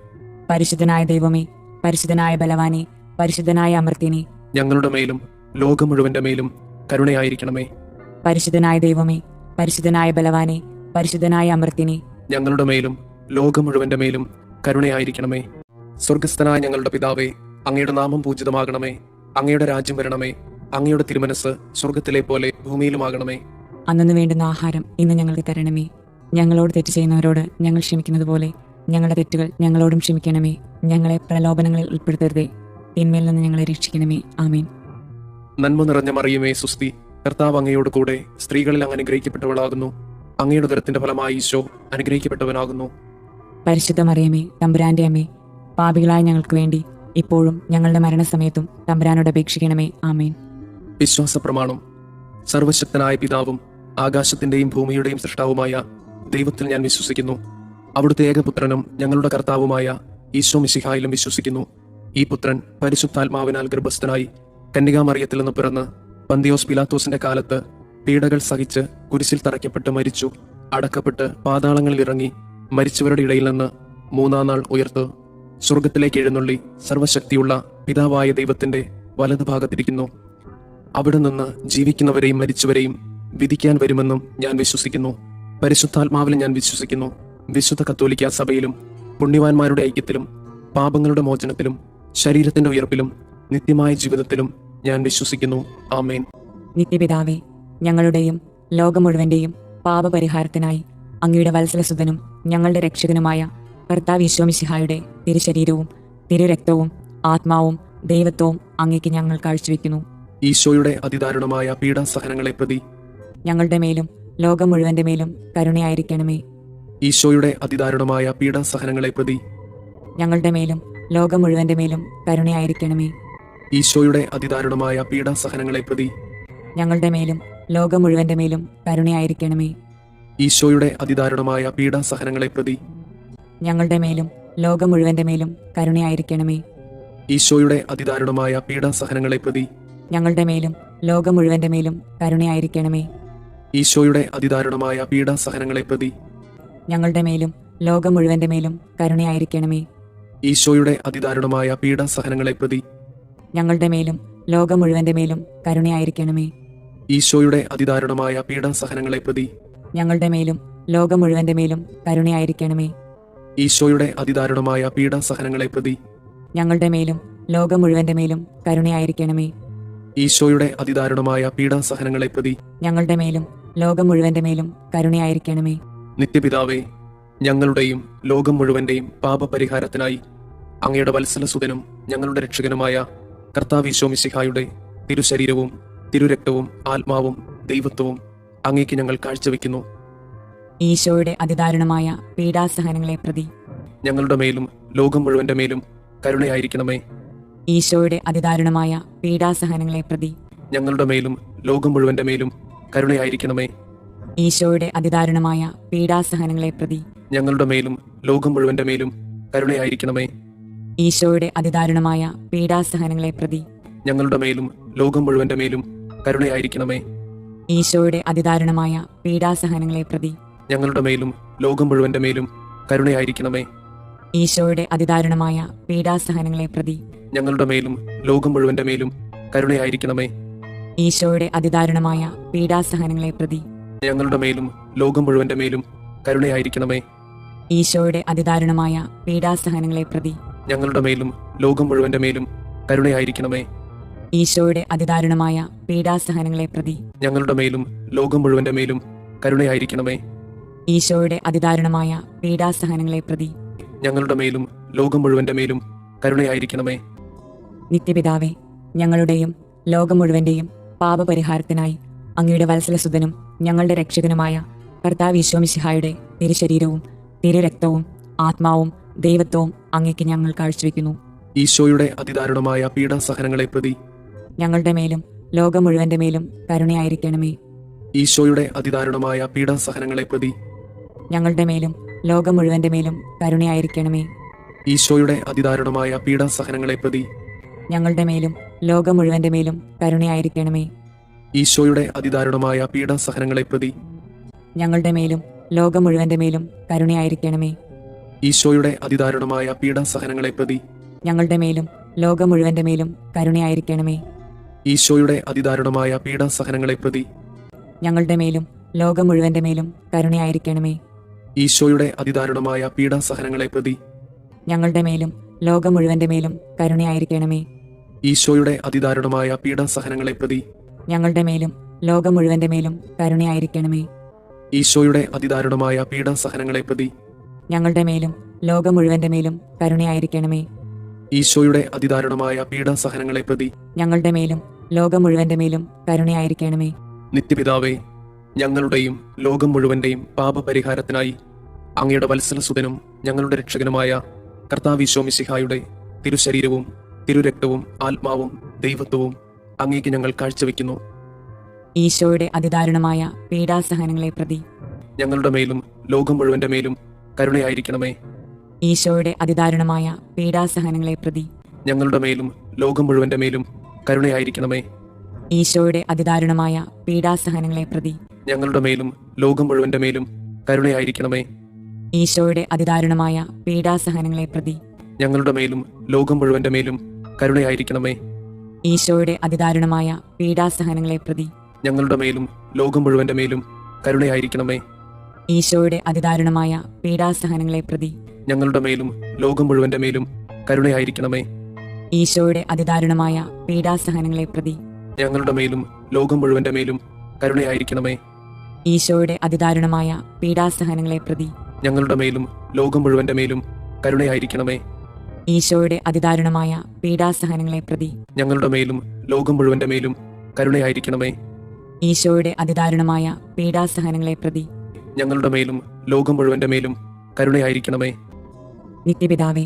പരിശുദ്ധനായ ദൈവമേ, പരിശുദ്ധനായ ബലവാനെ, പരിശുദ്ധനായ അമർത്യനെ, ഞങ്ങളുടെ മേലും ലോകം മുഴുവന്റെ മേലും കരുണയായിരിക്കണമേ. പരിശുദ്ധനായ ദൈവമേ, പരിശുദ്ധനായ ബലവാനെ, പരിശുദ്ധനായ അമർത്യനെ, ഞങ്ങളുടെ മേലും ലോകം മുഴുവന്റെ മേലും കരുണയായിരിക്കണമേ. സ്വർഗസ്ഥനായ ഞങ്ങളുടെ പിതാവേ, അങ്ങയുടെ നാമം പൂജിതമാകണമേ. അങ്ങയുടെ രാജ്യം വരണമേ. അങ്ങയുടെ തിരുമനസ് സ്വർഗത്തിലെ പോലെ ഭൂമിയിലുമാകണമേ. അന്നു വേണ്ടുന്ന ആഹാരം ഇന്ന് ഞങ്ങൾക്ക് തരണമേ. ഞങ്ങളോട് തെറ്റ് ചെയ്യുന്നവരോട് ഞങ്ങൾ ക്ഷമിക്കുന്നത് പോലെ ഞങ്ങളുടെ തെറ്റുകൾ ഞങ്ങളോടും ക്ഷമിക്കണമേ. ഞങ്ങളെ പ്രലോഭനങ്ങളിൽ ഉൾപ്പെടുത്തരുതേ, തിന്മയിൽ നിന്ന് ഞങ്ങളെ രക്ഷിക്കണമേ. ആമേൻ. നന്മ നിറഞ്ഞ മറിയമേ, സുസ്തി, കർത്താവ് അങ്ങയോട് കൂടെ സ്ത്രീകളിൽ അങ്ങ് അനുഗ്രഹിക്കപ്പെട്ടവളാകുന്നു. അങ്ങയുടെ ഉദരത്തിന്റെ ഫലമായി ഈശോ അനുഗ്രഹിക്കപ്പെട്ടവനാകുന്നു. പരിശുദ്ധ മറിയമേ, തമ്പുരാന്റെ അമ്മേ, പാപികളായ ഞങ്ങൾക്ക് വേണ്ടി ഇപ്പോഴും ഞങ്ങളുടെ മരണസമയത്തും തമ്പുരാനോട് അപേക്ഷിക്കണമേ. ആമേൻ. വിശ്വാസ പ്രമാണം. സർവശക്തനായ പിതാവും ആകാശത്തിന്റെയും ഭൂമിയുടെയും സൃഷ്ടാവുമായ ദൈവത്തിൽ ഞാൻ വിശ്വസിക്കുന്നു. അവിടുത്തെ ഏകപുത്രനും ഞങ്ങളുടെ കർത്താവുമായ ഈശോ മിശിഹായിലും വിശ്വസിക്കുന്നു. ഈ പുത്രൻ പരിശുദ്ധാത്മാവിനാൽ ഗർഭസ്ഥനായി കന്യകാമറിയത്തിൽ നിന്ന് പിറന്ന് പന്തിയോസ് പിലാത്തോസിന്റെ കാലത്ത് പീഡകൾ സഹിച്ച് കുരിശിൽ തറയ്ക്കപ്പെട്ട് മരിച്ചു, അടക്കപ്പെട്ട് പാതാളങ്ങളിൽ ഇറങ്ങി മരിച്ചവരുടെ ഇടയിൽ നിന്ന് മൂന്നാം നാൾ ഉയർത്ത് സ്വർഗത്തിലേക്ക് എഴുന്നള്ളി സർവശക്തിയുള്ള പിതാവായ ദൈവത്തിന്റെ വലതുഭാഗത്തിരിക്കുന്നു. അവിടെ നിന്ന് ജീവിക്കുന്നവരെയും മരിച്ചവരെയും വിധിക്കാൻ വരുമെന്നും ഞാൻ വിശ്വസിക്കുന്നു. പരിശുദ്ധാത്മാവിലും ഞാൻ വിശ്വസിക്കുന്നു. വിശുദ്ധ കത്തോലിക്ക സഭയിലും പുണ്യവാന്മാരുടെ ഐക്യത്തിലും പാപങ്ങളുടെ മോചനത്തിലും ശരീരത്തിന്റെ ഉയർപ്പിലും നിത്യമായ ജീവിതത്തിലും ഞാൻ വിശ്വസിക്കുന്നു. ആമേൻ. നിത്യപിതാവേ, ഞങ്ങളുടെയും ലോകം മുഴുവന്റെയും പാപപരിഹാരത്തിനായി അങ്ങയുടെ വത്സലസുതനും ഞങ്ങളുടെ രക്ഷകനുമായ കർത്താവ് ഈശോമിശിഹായുടെ തിരുശരീരവും തിരുരക്തവും ആത്മാവും ദൈവത്വവും അങ്ങേക്ക് ഞങ്ങൾ കാഴ്ചവെക്കുന്നു. ഈശോയുടെ അതിദാരുണമായ പീഡാസഹനങ്ങളെ പ്രതി ഞങ്ങളുടെ മേലും ലോകം മുഴുവന്റെ മേലും കരുണയായിരിക്കണമേ. ഈശോയുടെ അതിദാരുണമായ പീഡാസഹനങ്ങളെ പ്രതി ഞങ്ങളുടെ മേലും ലോകം മുഴുവന്റെ മേലും കരുണയായിരിക്കണമേ. ഈശോയുടെ അതിദാരുണമായ പീഡാസഹനങ്ങളെ പ്രതി ഞങ്ങളുടെ മേലും ലോകം മുഴുവന്റെ മേലും കരുണയായിരിക്കണമേ. ഈശോയുടെ അതിദാരുണമായ പീഡാസഹനങ്ങളെ പ്രതി ഞങ്ങളുടെ മേലും ലോകം മുഴുവന്റെ മേലും കരുണയായിരിക്കണമേ. ഈശോയുടെ അതിദാരുണമായ പീഡാസഹനങ്ങളെ പ്രതി ഞങ്ങളുടെ മേലും ലോകം മുഴുവന്റെ മേലും കരുണയായിരിക്കണമേ. ഈശോയുടെ അതിദാരുണമായ പീഡാസഹനങ്ങളെ പ്രതി ഞങ്ങളുടെ മേലും ലോകം മുഴുവന്റെ മേലും കരുണയായിരിക്കണമേ. ഈശോയുടെ അതിദാരുണമായ പീഡാസഹനങ്ങളെ പ്രതി ഞങ്ങളുടെ മേലും ലോകം മുഴുവന്റെ മേലും കരുണയായിരിക്കണമേ. ഈശോയുടെ അതിദാരുണമായ പീഡാസഹനങ്ങളെ പ്രതി ഞങ്ങളുടെ മേലും ലോകം മുഴുവന്റെ മേലും കരുണയായിരിക്കണമേ. ഈശോയുടെ അതിദാരുണമായ പീഡാസഹനങ്ങളെ പ്രതി ഞങ്ങളുടെ മേലും ലോകം മുഴുവന്റെ മേലും കരുണയായിരിക്കണമേ. ഈശോയുടെ അതിദാരുണമായ പീഡാസഹനങ്ങളെ പ്രതി ഞങ്ങളുടെ മേലും ലോകം മുഴുവന്റെ മേലും കരുണയായിരിക്കണമേ. നിത്യപിതാവേ, ഞങ്ങളുടെയും ലോകം മുഴുവന്റെയും പാപപരിഹാരത്തിനായി അങ്ങയുടെ വത്സലസുതനും ഞങ്ങളുടെ രക്ഷകനുമായ കർത്താവ് ഈശോ മിശിഹായുടെ തിരുശരീരവും തിരുരക്തവും ആത്മാവും ദൈവത്വവും അങ്ങേക്ക് ഞങ്ങൾ കാഴ്ചവെക്കുന്നു. ഈശോയുടെ അതിദാരുണമായ പീഡാസഹനങ്ങളെ പ്രതി ഞങ്ങളുടെ മേലും ലോകം മുഴുവന്റെ മേലും കരുണയായിരിക്കണമേ. ഈശോയുടെ അതിദാരുണമായ പീഡാസഹനങ്ങളെ പ്രതി ഞങ്ങളുടെ മേലും ലോകം മുഴുവന്റെ മേലും കരുണയായിരിക്കണമേ. ഈശോയുടെ അതിദാരുണമായ പീഡാസഹനങ്ങളെ പ്രതി ഞങ്ങളുടെ മേലും ലോകം മുഴുവന്റെ മേലും കരുണയായിരിക്കണമേ. ഈശോയുടെ അതിദാരുണമായ പീഡാസഹനങ്ങളെ പ്രതി ഞങ്ങളുടെ മേലും ലോകം മുഴുവന്റെ മേലും കരുണയായിരിക്കണമേ. ഈശോയുടെ അതിദാരുണമായ പീഡാസഹനങ്ങളെ പ്രതി ഞങ്ങളുടെ മേലും ലോകം മുഴുവന്റെ മേലും കരുണയായിരിക്കണമേ. ഈശോയുടെ അതിദാരുണമായ പീഡാസഹനങ്ങളെ പ്രതി ഞങ്ങളുടെ മേലും ലോകം മുഴുവന്റെ മേലും കരുണയായിരിക്കണമേ. ഈശോയുടെ അതിദാരുണമായ പീഡാസഹനങ്ങളെ പ്രതി ഞങ്ങളുടെ മേലും ലോകം മുഴുവന്റെ മേലും കരുണയായിരിക്കണമേ. ഈശോയുടെ അതിദാരുണമായ പീഡാസഹനങ്ങളെ പ്രതി ഞങ്ങളുടെ മേലും ലോകം മുഴുവന്റെ മേലും കരുണയായിരിക്കണമേ. ഈശോയുടെ അതിദാരുണമായ പീഡാസഹനങ്ങളെ പ്രതി ഞങ്ങളുടെ മേലും ലോകം മുഴുവന്റെ മേലും കരുണയായിരിക്കണമേ. ഈശോയുടെ അതിദാരുണമായ പീഡാസഹനങ്ങളെ പ്രതി ഞങ്ങളുടെ മേലും ലോകം മുഴുവന്റെ മേലും കരുണയായിരിക്കണമേ. നിത്യപിതാവേ, ഞങ്ങളുടെയും ലോകം മുഴുവന്റെയും പാപപരിഹാരത്തിനായി അങ്ങയുടെ വത്സലസുതനും ഞങ്ങളുടെ രക്ഷകനുമായ കർത്താവ് ഈശോമിശിഹായുടെ തിരുശരീരവും തിരുരക്തവും ആത്മാവും ദൈവത്വവും അങ്ങേക്ക് ഞങ്ങൾ കാഴ്ചവെക്കുന്നു. ഈശോയുടെ അതിദാരുണമായ പീഡാസഹനങ്ങളെ പ്രതി ഞങ്ങളുടെ മേലും ലോകം മുഴുവന്റെ മേലും കരുണയായിരിക്കണമേ. ഈശോയുടെ അതിദാരുണമായ പീഡാസഹനങ്ങളെ പ്രതി ഞങ്ങളുടെ മേലും ലോകം മുഴുവന്റെ മേലും കരുണയായിരിക്കണമേ. ഈശോയുടെ അതിദാരുണമായ പീഡാസഹനങ്ങളെ പ്രതി ഞങ്ങളുടെ മേലും ലോകം മുഴുവന്റെ മേലും കരുണയായിരിക്കണമേ. ഈശോയുടെ അതിദാരുണമായ പീഡാസഹനങ്ങളെ പ്രതി ഞങ്ങളുടെ മേലും ലോകം മുഴുവന്റെ മേലും കരുണയായിരിക്കണമേ. ഈശോയുടെ അതിദാരുണമായ പീഡാസഹനങ്ങളെ പ്രതി ഞങ്ങളുടെ മേലും ലോകം മുഴുവന്റെ മേലും കരുണയായിരിക്കണമേ. ഈശോയുടെ അതിദാരുണമായ പീഡാസഹനങ്ങളെ പ്രതി ഞങ്ങളുടെ മേലും ലോകം മുഴുവന്റെ മേലും കരുണയായിരിക്കണമേ. ഈശോയുടെ അതിദാരുണമായ പീഡാസഹനങ്ങളെ പ്രതി ഞങ്ങളുടെ മേലും ലോകം മുഴുവന്റെ മേലും കരുണയായിരിക്കണമേ. ഈശോയുടെ അതിദാരുണമായ പീഡാസഹനങ്ങളെ പ്രതി ഞങ്ങളുടെ മേലും ലോകം മുഴുവന്റെ മേലും കരുണയായിരിക്കണമേ. ഈശോയുടെ അതിദാരുണമായ പീഡാസഹനങ്ങളെ പ്രതി ഞങ്ങളുടെ മേലും ലോകം മുഴുവന്റെ മേലും കരുണയായിരിക്കണമേ. ഈശോയുടെ അതിദാരുണമായ പീഡാസഹനങ്ങളെ പ്രതി ഞങ്ങളുടെ മേലും ലോകം മുഴുവന്റെ മേലും കരുണയായിരിക്കണമേ. നിത്യപിതാവേ, ഞങ്ങളുടെയും ലോകം മുഴുവന്റെയും പാപപരിഹാരത്തിനായി അങ്ങയുടെ വത്സലസുതനും ഞങ്ങളുടെ രക്ഷകനുമായ കർത്താവ് ഈശോമിശിഹായുടെ തിരുശരീരവും തിരുരക്തവും ആത്മാവും ദൈവത്വവും അങ്ങേക്ക് ഞങ്ങൾ കാഴ്ചവെക്കുന്നു. ഈശോയുടെ അതിദാരുണമായ പീഡാസഹനങ്ങളെ പ്രതി ഞങ്ങളുടെ മേലും ലോകം മുഴുവന്റെ മേലും കരുണയായിരിക്കണമേ. ഈശോയുടെ അതിദാരുണമായ പീഡാസഹനങ്ങളെ പ്രതി ഞങ്ങളുടെ മേലും ലോകം മുഴുവന്റെ മേലും കരുണയായിരിക്കണമേ. ഈശോയുടെ അതിദാരുണമായ പീഡാസഹനങ്ങളെ പ്രതി ഞങ്ങളുടെ മേലും ലോകം മുഴുവന്റെ മേലും കരുണയായിരിക്കണമേ. ഈശോയുടെ അതിദാരുണമായ പീഡാസഹനങ്ങളെ പ്രതി ഞങ്ങളുടെ മേലും ലോകം മുഴുവന്റെ മേലും കരുണയായിരിക്കണമേ. ഈശോയുടെ അതിദാരുണമായ പീഡാസഹനങ്ങളെ പ്രതി ഞങ്ങളുടെ മേലും ലോകം മുഴുവന്റെ മേലും കരുണയായിരിക്കണമേ. ഈശോയുടെ അതിദാരുണമായ പീഡാസഹനങ്ങളെ പ്രതി ഞങ്ങളുടെ മേലും ലോകം മുഴുവന്റെ മേലും കരുണയായിരിക്കണമേ. ഈശോയുടെ അതിദാരുണമായ പീഡാസഹനങ്ങളെ പ്രതി ഞങ്ങളുടെ മേലും ലോകം മുഴുവന്റെ മേലും കരുണയായിരിക്കണമേ. ഈശോയുടെ അതിദാരുണമായ പീഡാസഹനങ്ങളെ പ്രതി ഞങ്ങളുടെ മേലും ലോകം മുഴുവന്റെ മേലും കരുണയായിരിക്കണമേ. ഈശോയുടെ അതിദാരുണമായ പീഡാസഹനങ്ങളെ പ്രതി ഞങ്ങളുടെ മേലും ലോകം മുഴുവന്റെ മേലും കരുണയായിരിക്കണമേ. ഈശോയുടെ അതിദാരുണമായ പീഡാസഹനങ്ങളെ പ്രതി ഞങ്ങളുടെ മേലും ലോകം മുഴുവന്റെ മേലും കരുണയായിരിക്കണമേ. നിത്യപിതാവേ,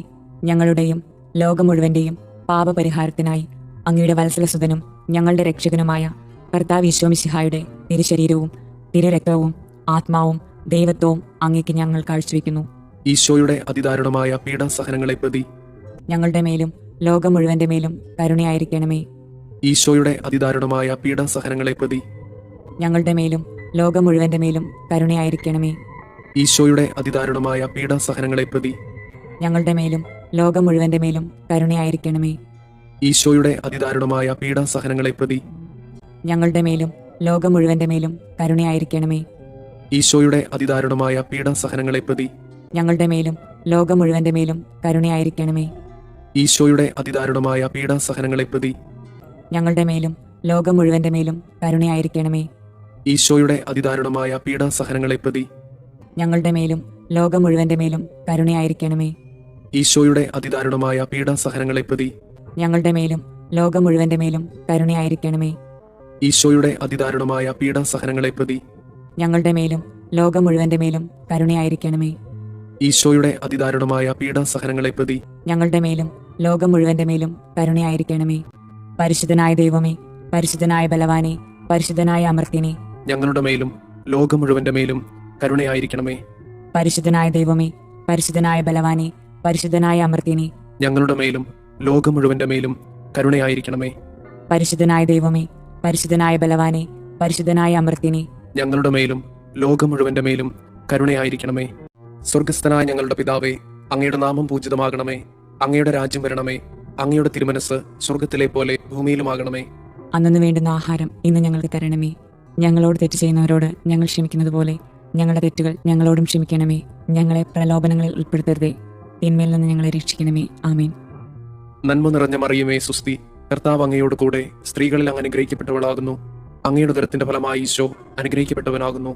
ഞങ്ങളുടെയും ലോകം മുഴുവന്റെയും പാപപരിഹാരത്തിനായി അങ്ങയുടെ വത്സലസുതനും ഞങ്ങളുടെ രക്ഷകനുമായ കർത്താവ് ഈശോമിശിഹായുടെ തിരുശരീരവും തിരുരക്തവും ആത്മാവും ദൈവത്വവും അങ്ങേക്ക് ഞങ്ങൾ കാഴ്ചവെക്കുന്നു. ഈശോയുടെ അതിദാരുണമായ പീഡാസഹനങ്ങളെ പ്രതി ഞങ്ങളുടെ മേലും ലോകം മുഴുവന്റെ മേലും കരുണയായിരിക്കണമേ. ഈശോയുടെ അതിദാരുണമായ പീഡാസഹനങ്ങളെ പ്രതി ഞങ്ങളുടെ മേലും ലോകം മുഴുവന്റെ മേലും കരുണയായിരിക്കണമേ. ഈശോയുടെ അതിദാരുണമായ പീഡാസഹനങ്ങളെ പ്രതി ഞങ്ങളുടെ മേലും ലോകം മുഴുവന്റെ മേലും കരുണയായിരിക്കണമേ. ഈശോയുടെ അതിദാരുണമായ പീഡാസഹനങ്ങളെ പ്രതി ഞങ്ങളുടെ മേലും ലോകം മുഴുവന്റെ മേലും കരുണയായിരിക്കണമേ. ഈശോയുടെ അതിദാരുണമായ പീഡാസഹനങ്ങളെ പ്രതി ഞങ്ങളുടെ മേലും ലോകം മുഴുവന്റെ മേലും കരുണയായിരിക്കണമേ. ഈശോയുടെ അതിദാരുണമായ പീഡാസഹനങ്ങളെ പ്രതി ഞങ്ങളുടെ മേലും ലോകം മുഴുവന്റെ മേലും കരുണയായിരിക്കണമേ. ഈശോയുടെ അതിദാരുണമായ പീഡാസഹനങ്ങളെ പ്രതി ഞങ്ങളുടെ മേലും ലോകം മുഴുവന്റെ മേലും കരുണയായിരിക്കണമേ. ഈശോയുടെ അതിദാരുണമായ പീഡാസഹനങ്ങളെ പ്രതി ഞങ്ങളുടെ മേലും ലോകം മുഴുവന്റെ മേലും കരുണയായിരിക്കണമേ. ഈശോയുടെ അതിദാരുണമായ പീഡാസഹനങ്ങളെ പ്രതി ഞങ്ങളുടെ മേലും ലോകം മുഴുവന്റെ മേലും കരുണയായിരിക്കണമേ. ഈശോയുടെ അതിദാരുണമായ പീഡാസഹനങ്ങളെ പ്രതി ഞങ്ങളുടെ മേലും ലോകം മുഴുവന്റെ മേലും കരുണയായിരിക്കണമേ. പരിശുദ്ധനായ ദൈവമേ, പരിശുദ്ധനായ ബലവാനെ, പരിശുദ്ധനായ അമർത്യനെ, ഞങ്ങളുടെ മേലും ലോകം മുഴുവന്റെ മേലും കരുണയായിരിക്കണമേ. പരിശുദ്ധനായ ദൈവമേ, പരിശുദ്ധനായ ബലവാനെ, പരിശുദ്ധനായ അമർത്യനെ, ഞങ്ങളുടെ മേലും ലോകം മുഴുവന്റെ മേലും കരുണയായിരിക്കണമേ. പരിശുദ്ധനായ ദൈവമേ, പരിശുദ്ധനായ ബലവാനെ, പരിശുദ്ധനായ അമർത്യനെ, ഞങ്ങളുടെ മേലും ലോകം മുഴുവന്റെ മേലും കരുണയായിരിക്കണമേ. സ്വർഗസ്ഥനായ ഞങ്ങളുടെ പിതാവേ, അങ്ങയുടെ നാമം പൂജിതമാകണമേ. അങ്ങയുടെ രാജ്യം വരണമേ. അങ്ങയുടെ തിരുമനസ് സ്വർഗത്തിലെ പോലെ ഭൂമിയിലുമാകണമേ. അന്നു വേണ്ടുന്ന ആഹാരം ഇന്ന് ഞങ്ങൾക്ക് തരണമേ. ഞങ്ങളോട് തെറ്റ് ചെയ്യുന്നവരോട് ഞങ്ങൾ ക്ഷമിക്കുന്നത് പോലെ ഞങ്ങളുടെ തെറ്റുകൾ ഞങ്ങളോടും ക്ഷമിക്കണമേ. ഞങ്ങളെ പ്രലോഭനങ്ങളിൽ ഉൾപ്പെടുത്തരുതേ, തിന്മയിൽ നിന്ന് ഞങ്ങളെ രക്ഷിക്കണമേ. ആമേൻ. നന്മ നിറഞ്ഞ മറിയമേ, സുസ്തി, കർത്താവ് അങ്ങയോട് കൂടെ സ്ത്രീകളിൽ അങ്ങ് അനുഗ്രഹിക്കപ്പെട്ടവളാകുന്നു. അങ്ങയുടെ ഉദരത്തിന്റെ ഫലമായി ഈശോ അനുഗ്രഹിക്കപ്പെട്ടവനാകുന്നു.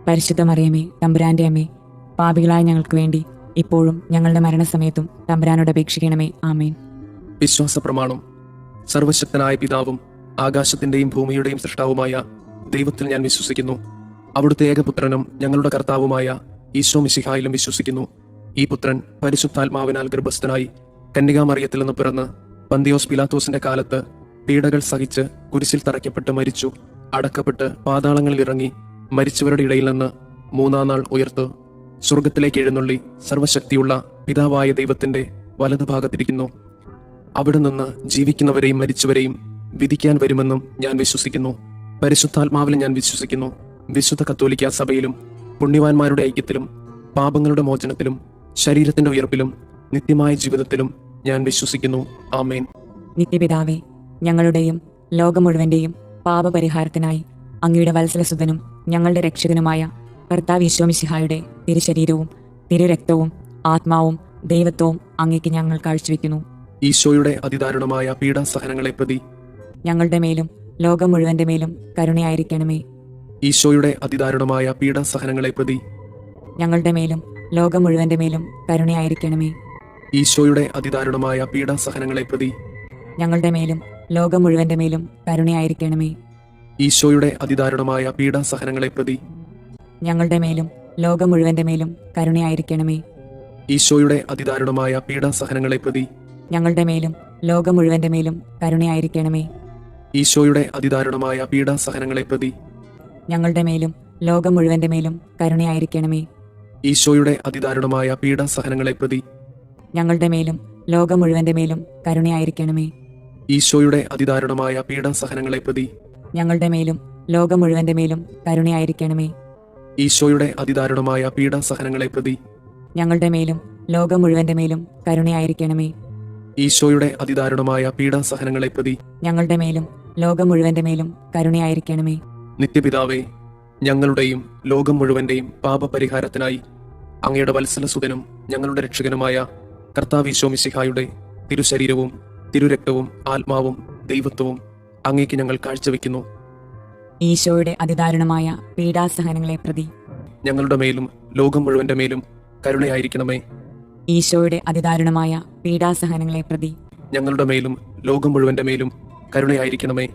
പരിശുദ്ധ മറിയമേ, തമ്പുരാന്റെ അമ്മേ, പാപികളായ ഞങ്ങൾക്ക് വേണ്ടി ഇപ്പോഴും ഞങ്ങളുടെ മരണസമയത്തും തമ്പുരാനോട് അപേക്ഷിക്കണമേ. ആമേൻ. വിശ്വാസ പ്രമാണം. സർവശക്തനായ പിതാവും ആകാശത്തിന്റെയും ഭൂമിയുടെയും സൃഷ്ടാവുമായ ദൈവത്തിൽ ഞാൻ വിശ്വസിക്കുന്നു. അവിടുത്തെ ഏകപുത്രനും ഞങ്ങളുടെ കർത്താവുമായ ഈശോ മിശിഹായിലും വിശ്വസിക്കുന്നു. ഈ പുത്രൻ പരിശുദ്ധാത്മാവിനാൽ ഗർഭസ്ഥനായി കന്യകാമറിയത്തിൽ നിന്ന് പിറന്ന് പന്തിയോസ് പിലാത്തോസിന്റെ കാലത്ത് പീഡകൾ സഹിച്ച് കുരിശിൽ തറയ്ക്കപ്പെട്ട് മരിച്ചു, അടക്കപ്പെട്ട് പാതാളങ്ങളിൽ ഇറങ്ങി, മരിച്ചവരുടെ ഇടയിൽ നിന്ന് മൂന്നാം നാൾ ഉയർത്ത് സ്വർഗത്തിലേക്ക് എഴുന്നള്ളി സർവശക്തിയുള്ള പിതാവായ ദൈവത്തിന്റെ വലതുഭാഗത്തിരിക്കുന്നു. അവിടെ നിന്ന് ജീവിക്കുന്നവരെയും മരിച്ചവരെയും വിധിക്കാൻ വരുമെന്നും ഞാൻ വിശ്വസിക്കുന്നു. പരിശുദ്ധാത്മാവിലും ഞാൻ വിശ്വസിക്കുന്നു. വിശുദ്ധ കത്തോലിക്കാ സഭയിലും പുണ്യവാന്മാരുടെ ഐക്യത്തിലും പാപങ്ങളുടെ മോചനത്തിലും ശരീരത്തിന്റെ ഉയർപ്പിലും നിത്യമായ ജീവിതത്തിലും ഞാൻ വിശ്വസിക്കുന്നു. ആമേൻ. നിത്യപിതാവേ, ഞങ്ങളുടെയും ലോകം മുഴുവന്റെയും പാപപരിഹാരത്തിനായി അങ്ങയുടെ വത്സലസുതനും ഞങ്ങളുടെ രക്ഷകനുമായ കർത്താവ് ഈശോ മിശിഹായുടെ തിരുശരീരവും തിരുരക്തവും ആത്മാവും ദൈവത്വവും അങ്ങേക്ക് ഞങ്ങൾ കാഴ്ചവെക്കുന്നു. ഈശോയുടെ അതിദാരുണമായ പീഡാസഹനങ്ങളെ പ്രതി ഞങ്ങളുടെ മേലും ലോകം മുഴുവന്റെ മേലും കരുണയായിരിക്കണമേ. ഈശോയുടെ അതിദാരുണമായ പീഡാസഹനങ്ങളെ പ്രതി ഞങ്ങളുടെ മേലും ലോകം മുഴുവന്റെ മേലും കരുണയായിരിക്കണമേ. ഈശോയുടെ അതിദാരുണമായ പീഡാസഹനങ്ങളെ പ്രതി ഞങ്ങളുടെ മേലും ലോകം മുഴുവന്റെ മേലും കരുണയായിരിക്കണമേ. ഈശോയുടെ അതിദാരുണമായ പീഡാസഹനങ്ങളെ പ്രതി ഞങ്ങളുടെ മേലും ലോകം മുഴുവന്റെ മേലും കരുണയായിരിക്കണമേ. ഈശോയുടെ അതിദാരുണമായ പീഡാസഹനങ്ങളെ പ്രതി ഞങ്ങളുടെ മേലും ലോകം മുഴുവന്റെ മേലും കരുണയായിരിക്കണമേ. ഈശോയുടെ അതിദാരുണമായ പീഡാസഹനങ്ങളെ പ്രതി ഞങ്ങളുടെ മേലും ലോകം മുഴുവന്റെ മേലും കരുണയായിരിക്കണമേ. ഈശോയുടെ അതിദാരുണമായ പീഡാസഹനങ്ങളെ പ്രതി ഞങ്ങളുടെ മേലും ലോകം മുഴുവന്റെ മേലും കരുണയായിരിക്കണമേ. ഈശോയുടെ അതിദാരുണമായ പീഡാസഹനങ്ങളെ പ്രതി ഞങ്ങളുടെ മേലും ലോകം മുഴുവന്റെ മേലും കരുണയായിരിക്കണമേ. ഈശോയുടെ അതിദാരുണമായ പീഡാസഹനങ്ങളെ പ്രതി ഞങ്ങളുടെ മേലും ലോകം മുഴുവന്റെ മേലും കരുണയായിരിക്കണമേ. ഈശോയുടെ അതിദാരുണമായ പീഡാസഹനങ്ങളെ പ്രതി ഞങ്ങളുടെ മേലും ലോകം മുഴുവന്റെ മേലും കരുണയായിരിക്കണമേ. നിത്യപിതാവേ, ഞങ്ങളുടെയും ലോകം മുഴുവന്റെയും പാപപരിഹാരത്തിനായി അങ്ങയുടെ വത്സലസുതനും ഞങ്ങളുടെ രക്ഷകനുമായ കർത്താവ് ഈശോ മിശിഹായുടെ തിരുശരീരവും തിരുരക്തവും ആത്മാവും ദൈവത്വവും അങ്ങേക്ക് ഞങ്ങൾ കാഴ്ചവെക്കുന്നു. ഈശോയുടെ അതിദാരുണമായ പീഡാസഹനങ്ങളെ പ്രതി ഞങ്ങളുടെ മേലും ലോകം മുഴുവന്റെ മേലും കരുണയായിരിക്കണമേ. ഈശോയുടെ അതിദാരുണമായ പീഡാസഹനങ്ങളെ പ്രതി ഞങ്ങളുടെ മേലും ലോകം മുഴുവന്റെ മേലും കരുണയായിരിക്കണമേ.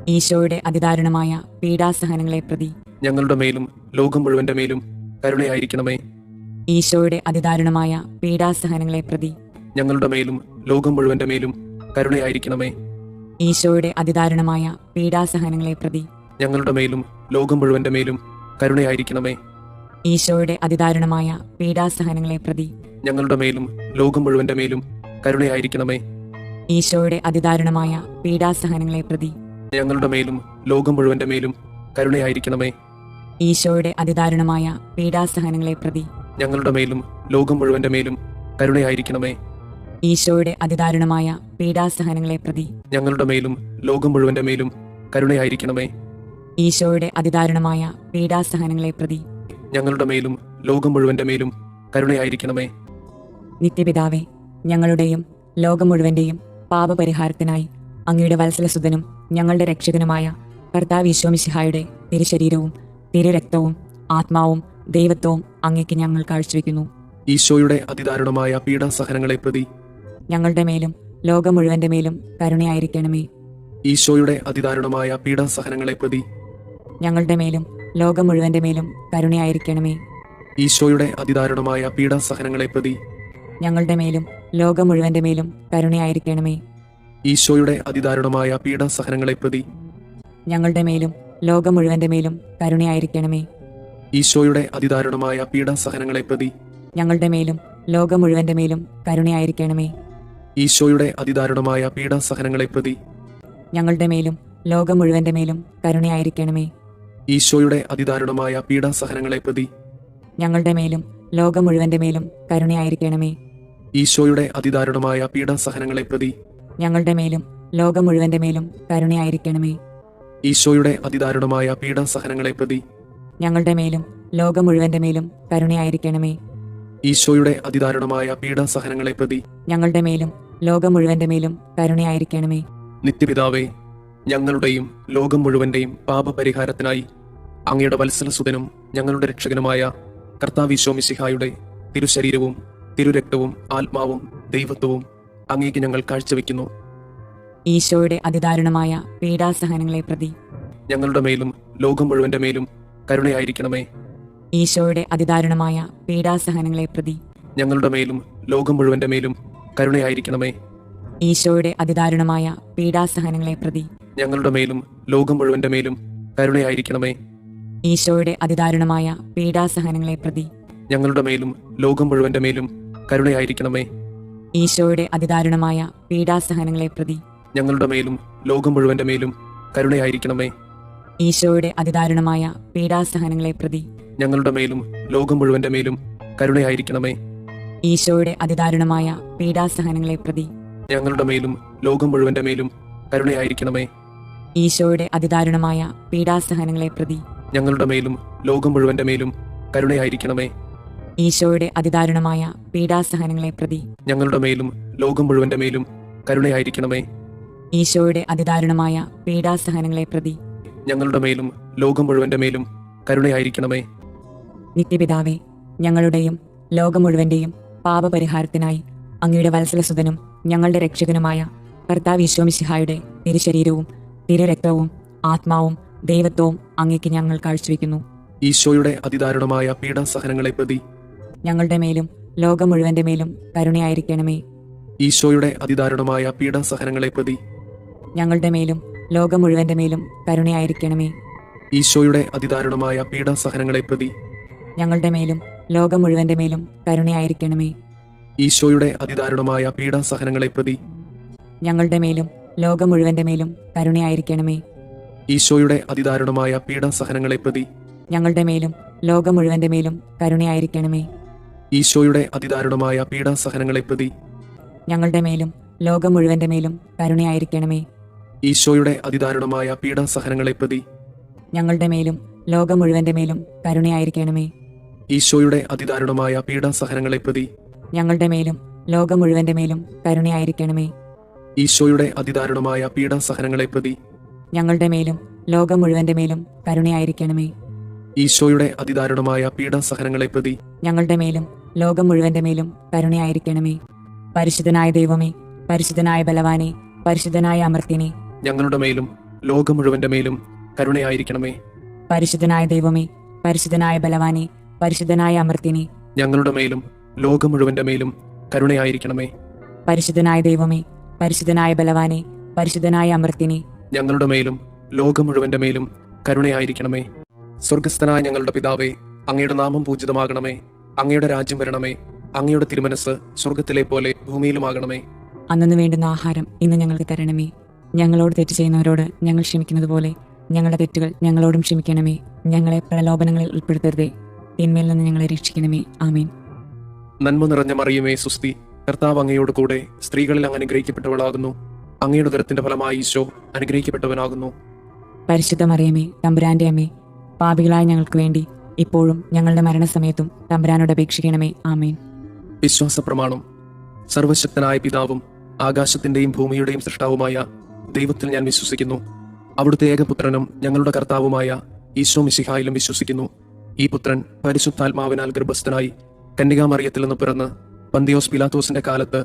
ഈശോയുടെ അതിദാരുണമായ പീഡാസഹനങ്ങളെ പ്രതി ഞങ്ങളുടെ മേലും ലോകം മുഴുവന്റെ മേലും കരുണയായിരിക്കണമേ. ഈശോയുടെ അതിദാരുണമായ പീഡാസഹനങ്ങളെ പ്രതി ഞങ്ങളുടെ മേലും ലോകം മുഴുവന്റെ മേലും കരുണയായിരിക്കണമേ. ഈശോയുടെ അതിദാരുണമായ പീഡാസഹനങ്ങളെ പ്രതി ഞങ്ങളുടെ മേലും ലോകം മുഴുവന്റെ മേലും കരുണയായിരിക്കണമേ. ഈശോയുടെ അതിദാരുണമായ പീഡാസഹനങ്ങളെ പ്രതി ഞങ്ങളുടെ മേലും ലോകം മുഴുവന്റെ മേലും കരുണയായിരിക്കണമേ. ഈശോയുടെ അതിദാരുണമായ പീഡാസഹനങ്ങളെ പ്രതി ഞങ്ങളുടെ മേലും ലോകം മുഴുവന്റെ മേലും കരുണയായിരിക്കണമേ. ഈശോയുടെ അതിദാരുണമായ പീഡാസഹനങ്ങളെ പ്രതി ഞങ്ങളുടെ മേലും ലോകം മുഴുവന്റെ മേലും കരുണയായിരിക്കണമേ. ഈശോയുടെ അതിദാരുണമായ പീഡാസഹനങ്ങളെ പ്രതി ഞങ്ങളുടെ മേലും ലോകം മുഴുവന്റെ മേലും കരുണയായിരിക്കണമേ. ഈശോയുടെ അതിദാരുണമായ പീഡാസഹനങ്ങളെ പ്രതി ഞങ്ങളുടെ മേലും ലോകം മുഴുവന്റെ മേലും കരുണയായിരിക്കണമേ. നിത്യപിതാവേ, ഞങ്ങളുടെയും ലോകം മുഴുവന്റെയും പാപപരിഹാരത്തിനായി അങ്ങയുടെ വത്സലസുതനും ഞങ്ങളുടെ രക്ഷകനുമായ കർത്താവ് ഈശോ മിശിഹായുടെ തിരുശരീരവും തിരുരക്തവും ആത്മാവും ദൈവത്വവും അങ്ങേക്ക് ഞങ്ങൾ കാഴ്ചവെക്കുന്നു. ഈശോയുടെ അതിദാരുണമായ പീഡാസഹനങ്ങളെ പ്രതി ഞങ്ങളുടെ മേലും ലോകം മുഴുവന്റെ മേലും കരുണയായിരിക്കണമേ. ഈശോയുടെ അതിദാരുണമായ പീഡാസഹനങ്ങളെ പ്രതി ഞങ്ങളുടെ മേലും ലോകം മുഴുവന്റെ മേലും കരുണയായിരിക്കണമേ. ഈശോയുടെ അതിദാരുണമായ പീഡാസഹനങ്ങളെ പ്രതി ഞങ്ങളുടെ മേലും ലോകം മുഴുവന്റെ മേലും കരുണയായിരിക്കണമേ. ഈശോയുടെ അതിദാരുണമായ പീഡാസഹനങ്ങളെ പ്രതി ഞങ്ങളുടെ മേലും ലോകം മുഴുവന്റെ മേലും കരുണയായിരിക്കണമേ. ഈശോയുടെ അതിദാരുണമായ പീഡാസഹനങ്ങളെ പ്രതി ഞങ്ങളുടെ മേലും ലോകം മുഴുവന്റെ മേലും കരുണയായിരിക്കണമേ. ഈശോയുടെ അതിദാരുണമായ പീഡാസഹനങ്ങളെ പ്രതി ഞങ്ങളുടെ മേലും ലോകം മുഴുവന്റെ മേലും കരുണയായിരിക്കണമേ. ഈശോയുടെ അതിദാരുണമായ പീഡാസഹനങ്ങളെ പ്രതി ഞങ്ങളുടെ മേലും ലോകം മുഴുവന്റെ മേലും കരുണയായിരിക്കണമേ. ഈശോയുടെ അതിദാരുണമായ പീഡാസഹനങ്ങളെ പ്രതി ഞങ്ങളുടെ മേലും ലോകം മുഴുവന്റെ മേലും കരുണയായിരിക്കണമേ. ഈശോയുടെ അതിദാരുണമായ പീഡാസഹനങ്ങളെ പ്രതി ഞങ്ങളുടെ മേലും ലോകം മുഴുവന്റെ മേലും കരുണയായിരിക്കണമേ. ഈശോയുടെ അതിദാരുണമായ പീഡാസഹനങ്ങളെ പ്രതി ഞങ്ങളുടെ മേലും ലോകം മുഴുവന്റെ മേലും കരുണയായിരിക്കണമേ. നിത്യപിതാവേ, ഞങ്ങളുടെയും ലോകം മുഴുവന്റെയും പാപപരിഹാരത്തിനായി അങ്ങയുടെ വത്സലസുതനും ഞങ്ങളുടെ രക്ഷകനുമായ കർത്താവ് മിശിഹായുടെ തിരുശരീരവും തിരുരക്തവും ആത്മാവും ദൈവത്വവും അങ്ങേക്ക് ഞങ്ങൾ കാഴ്ചവെക്കുന്നു. ഈശോയുടെ അതിദാരുണമായ പീഡാസഹനങ്ങളെ പ്രതി ഞങ്ങളുടെ മേലും ലോകം മുഴുവന്റെ മേലും കരുണയായിരിക്കണമേ. ഈശോയുടെ അതിദാരുണമായ പീഡാസഹനങ്ങളെ പ്രതി ഞങ്ങളുടെ മേലും ലോകം മുഴുവന്റെ മേലും കരുണയായിരിക്കണമേ. ഈശോയുടെ അതിദാരുണമായ പീഡാസഹനങ്ങളെ പ്രതി ഞങ്ങളുടെ മേലും ലോകം മുഴുവന്റെ മേലും കരുണയായിരിക്കണമേ. ഈശോയുടെ അതിദാരുണമായ പീഡാസഹനങ്ങളെ പ്രതി ഞങ്ങളുടെ മേലും ലോകം മുഴുവന്റെ മേലും കരുണയായിരിക്കണമേ. ഈശോയുടെ അതിദാരുണമായ പീഡാസഹനങ്ങളെ പ്രതി ഞങ്ങളുടെ മേലും ലോകം മുഴുവന്റെ മേലും കരുണയായിരിക്കണമേ. ഈശോയുടെ അതിദാരുണമായ പീഡാസഹനങ്ങളെ പ്രതി ഞങ്ങളുടെ മേലും ലോകം മുഴുവന്റെ മേലും കരുണയായിരിക്കണമേ. ഈശോയുടെ അതിദാരുണമായ പീഡാസഹനങ്ങളെ പ്രതി ഞങ്ങളുടെ മേലും ലോകം മുഴുവന്റെ മേലും കരുണയായിരിക്കണമേ. ഈശോയുടെ അതിദാരുണമായ പീഡാസഹനങ്ങളെ പ്രതി ഞങ്ങളുടെ മേലും ലോകം മുഴുവന്റെ മേലും കരുണയായിരിക്കണമേ. ഈശോയുടെ അതിദാരുണമായ പീഡാസഹനങ്ങളെ പ്രതി ഞങ്ങളുടെ മേലും ലോകം മുഴുവന്റെ മേലും കരുണയായിരിക്കണമേ. ഈശോയുടെ അതിദാരുണമായ പീഡാസഹനങ്ങളെ പ്രതി ഞങ്ങളുടെ മേലും ലോകം മുഴുവന്റെ മേലും കരുണയായിരിക്കണമേ. നിത്യപിതാവേ, ഞങ്ങളുടെയും ലോകം മുഴുവന്റെയും പാപപരിഹാരത്തിനായി അങ്ങയുടെ വത്സലസുതനും ഞങ്ങളുടെ രക്ഷകനുമായ കർത്താവ് മിശിഹായുടെ തിരുശരീരവും തിരുരക്തവും ആത്മാവും ദൈവത്വവും അങ്ങേക്ക് ഞങ്ങൾ കാഴ്ചവെക്കുന്നു. ഈശോയുടെ അതിദാരുണമായ പീഡാസഹനങ്ങളെ പ്രതി ഞങ്ങളുടെ മേലും ലോകം മുഴുവന്റെ മേലും കരുണയായിരിക്കണമേ. ഈശോയുടെ അതിദാരുണമായ പീഡാസഹനങ്ങളെ പ്രതി ഞങ്ങളുടെ മേലും ലോകം മുഴുവന്റെ മേലും കരുണയായിരിക്കണമേ. ഈശോയുടെ അതിദാരുണമായ പീഡാസഹനങ്ങളെ പ്രതി ഞങ്ങളുടെ മേലും ലോകം മുഴുവന്റെ മേലും കരുണയായിരിക്കണമേ. ഈശോയുടെ അതിദാരുണമായ പീഡാസഹനങ്ങളെ പ്രതി ഞങ്ങളുടെ മേലും ലോകം മുഴുവന്റെ മേലും കരുണയായിരിക്കണമേ. ഈശോയുടെ അതിദാരുണമായ പീഡാസഹനങ്ങളെ പ്രതി ഞങ്ങളുടെ മേലും ലോകം മുഴുവന്റെ മേലും കരുണയായിരിക്കണമേ. ഈശോയുടെ അതിദാരുണമായ പീഡാസഹനങ്ങളെ പ്രതി ഞങ്ങളുടെ മേലും ലോകം മുഴുവന്റെ മേലും കരുണയായിരിക്കണമേ. ഈശോയുടെ അതിദാരുണമായ പീഡാസഹനങ്ങളെ പ്രതി ഞങ്ങളുടെ മേലും ലോകം മുഴുവന്റെ മേലും കരുണയായിരിക്കണമേ. ഈശോയുടെ അതിദാരുണമായ പീഡാസഹനങ്ങളെ പ്രതി ഞങ്ങളുടെ മേലും ലോകം മുഴുവന്റെ മേലും കരുണയായിരിക്കണമേ. ഈശോയുടെ അതിദാരുണമായ പീഡാസഹനങ്ങളെ പ്രതി ഞങ്ങളുടെ മേലും ലോകം മുഴുവന്റെ മേലും കരുണയായിരിക്കണമേ. ഈശോയുടെ അതിദാരുണമായ പീഡാസഹനങ്ങളെ പ്രതി ഞങ്ങളുടെ മേലും ലോകം മുഴുവന്റെ മേലും കരുണയായിരിക്കണമേ. പരിശുദ്ധനായ ദൈവമേ, പരിശുദ്ധനായ ബലവാനെ, പരിശുദ്ധനായ അമർത്യനെ, ഞങ്ങളുടെ മേലും ലോകം മുഴുവന്റെ മേലും കരുണയായിരിക്കണമേ. പരിശുദ്ധനായ ദൈവമേ, പരിശുദ്ധനായ ബലവാനെ, പരിശുദ്ധനായ അമർത്യനെ, ഞങ്ങളുടെ മേലും ലോകം മുഴുവന്റെ മേലും കരുണയായിരിക്കണമേ. പരിശുദ്ധനായ ദൈവമേ, പരിശുദ്ധനായ ബലവാനെ, പരിശുദ്ധനായ അമർത്യനെ, ഞങ്ങളുടെ മേലും ലോകം മുഴുവന്റെ മേലും കരുണയായിരിക്കണമേ. സ്വർഗസ്ഥനായ ഞങ്ങളുടെ പിതാവേ, അങ്ങയുടെ നാമം പൂജിതമാകണമേ. അങ്ങയുടെ രാജ്യം വരണമേ. അങ്ങയുടെ തിരുമനസ് സ്വർഗത്തിലെ പോലെ ഭൂമിയിലുമാകണമേ. അന്നു വേണ്ടുന്ന ആഹാരം ഇന്ന് ഞങ്ങൾക്ക് തരണമേ. ഞങ്ങളോട് തെറ്റ് ചെയ്യുന്നവരോട് ഞങ്ങൾ ക്ഷമിക്കുന്നത് പോലെ ഞങ്ങളുടെ തെറ്റുകൾ ഞങ്ങളോടും ക്ഷമിക്കണമേ. ഞങ്ങളെ പ്രലോഭനങ്ങളിൽ ഉൾപ്പെടുത്തരുതേ, തിന്മയിൽ നിന്ന് ഞങ്ങളെ രക്ഷിക്കണമേ. ആമേൻ. നന്മ നിറഞ്ഞ മറിയമേ, സുസ്തി, കർത്താവ് അങ്ങയോട് കൂടെ സ്ത്രീകളിൽ അങ്ങ് അനുഗ്രഹിക്കപ്പെട്ടവളാകുന്നു. അങ്ങയുടെ ഉദരത്തിന്റെ ഫലമായി ഈശോ അനുഗ്രഹിക്കപ്പെട്ടവനാകുന്നു. പരിശുദ്ധ മറിയമേ, തമ്പുരാന്റെ അമ്മേ, പാപികളായ ഞങ്ങൾക്ക് വേണ്ടി ഇപ്പോഴും ഞങ്ങളുടെ മരണസമയത്തും തമ്പുരാനോട് അപേക്ഷിക്കണമേ. ആമേൻ. വിശ്വാസ പ്രമാണം. സർവശക്തനായ പിതാവും ആകാശത്തിന്റെയും ഭൂമിയുടെയും സൃഷ്ടാവുമായ ദൈവത്തിൽ ഞാൻ വിശ്വസിക്കുന്നു. അവിടുത്തെ ഏകപുത്രനും ഞങ്ങളുടെ കർത്താവുമായ ഈശോ മിശിഹായിലും വിശ്വസിക്കുന്നു. ഈ പുത്രൻ പരിശുദ്ധാത്മാവിനാൽ ഗർഭസ്ഥനായി കന്യകാമറിയത്തിൽ നിന്ന് പിറന്ന് പന്തിയോസ് പിലാത്തോസിന്റെ കാലത്ത്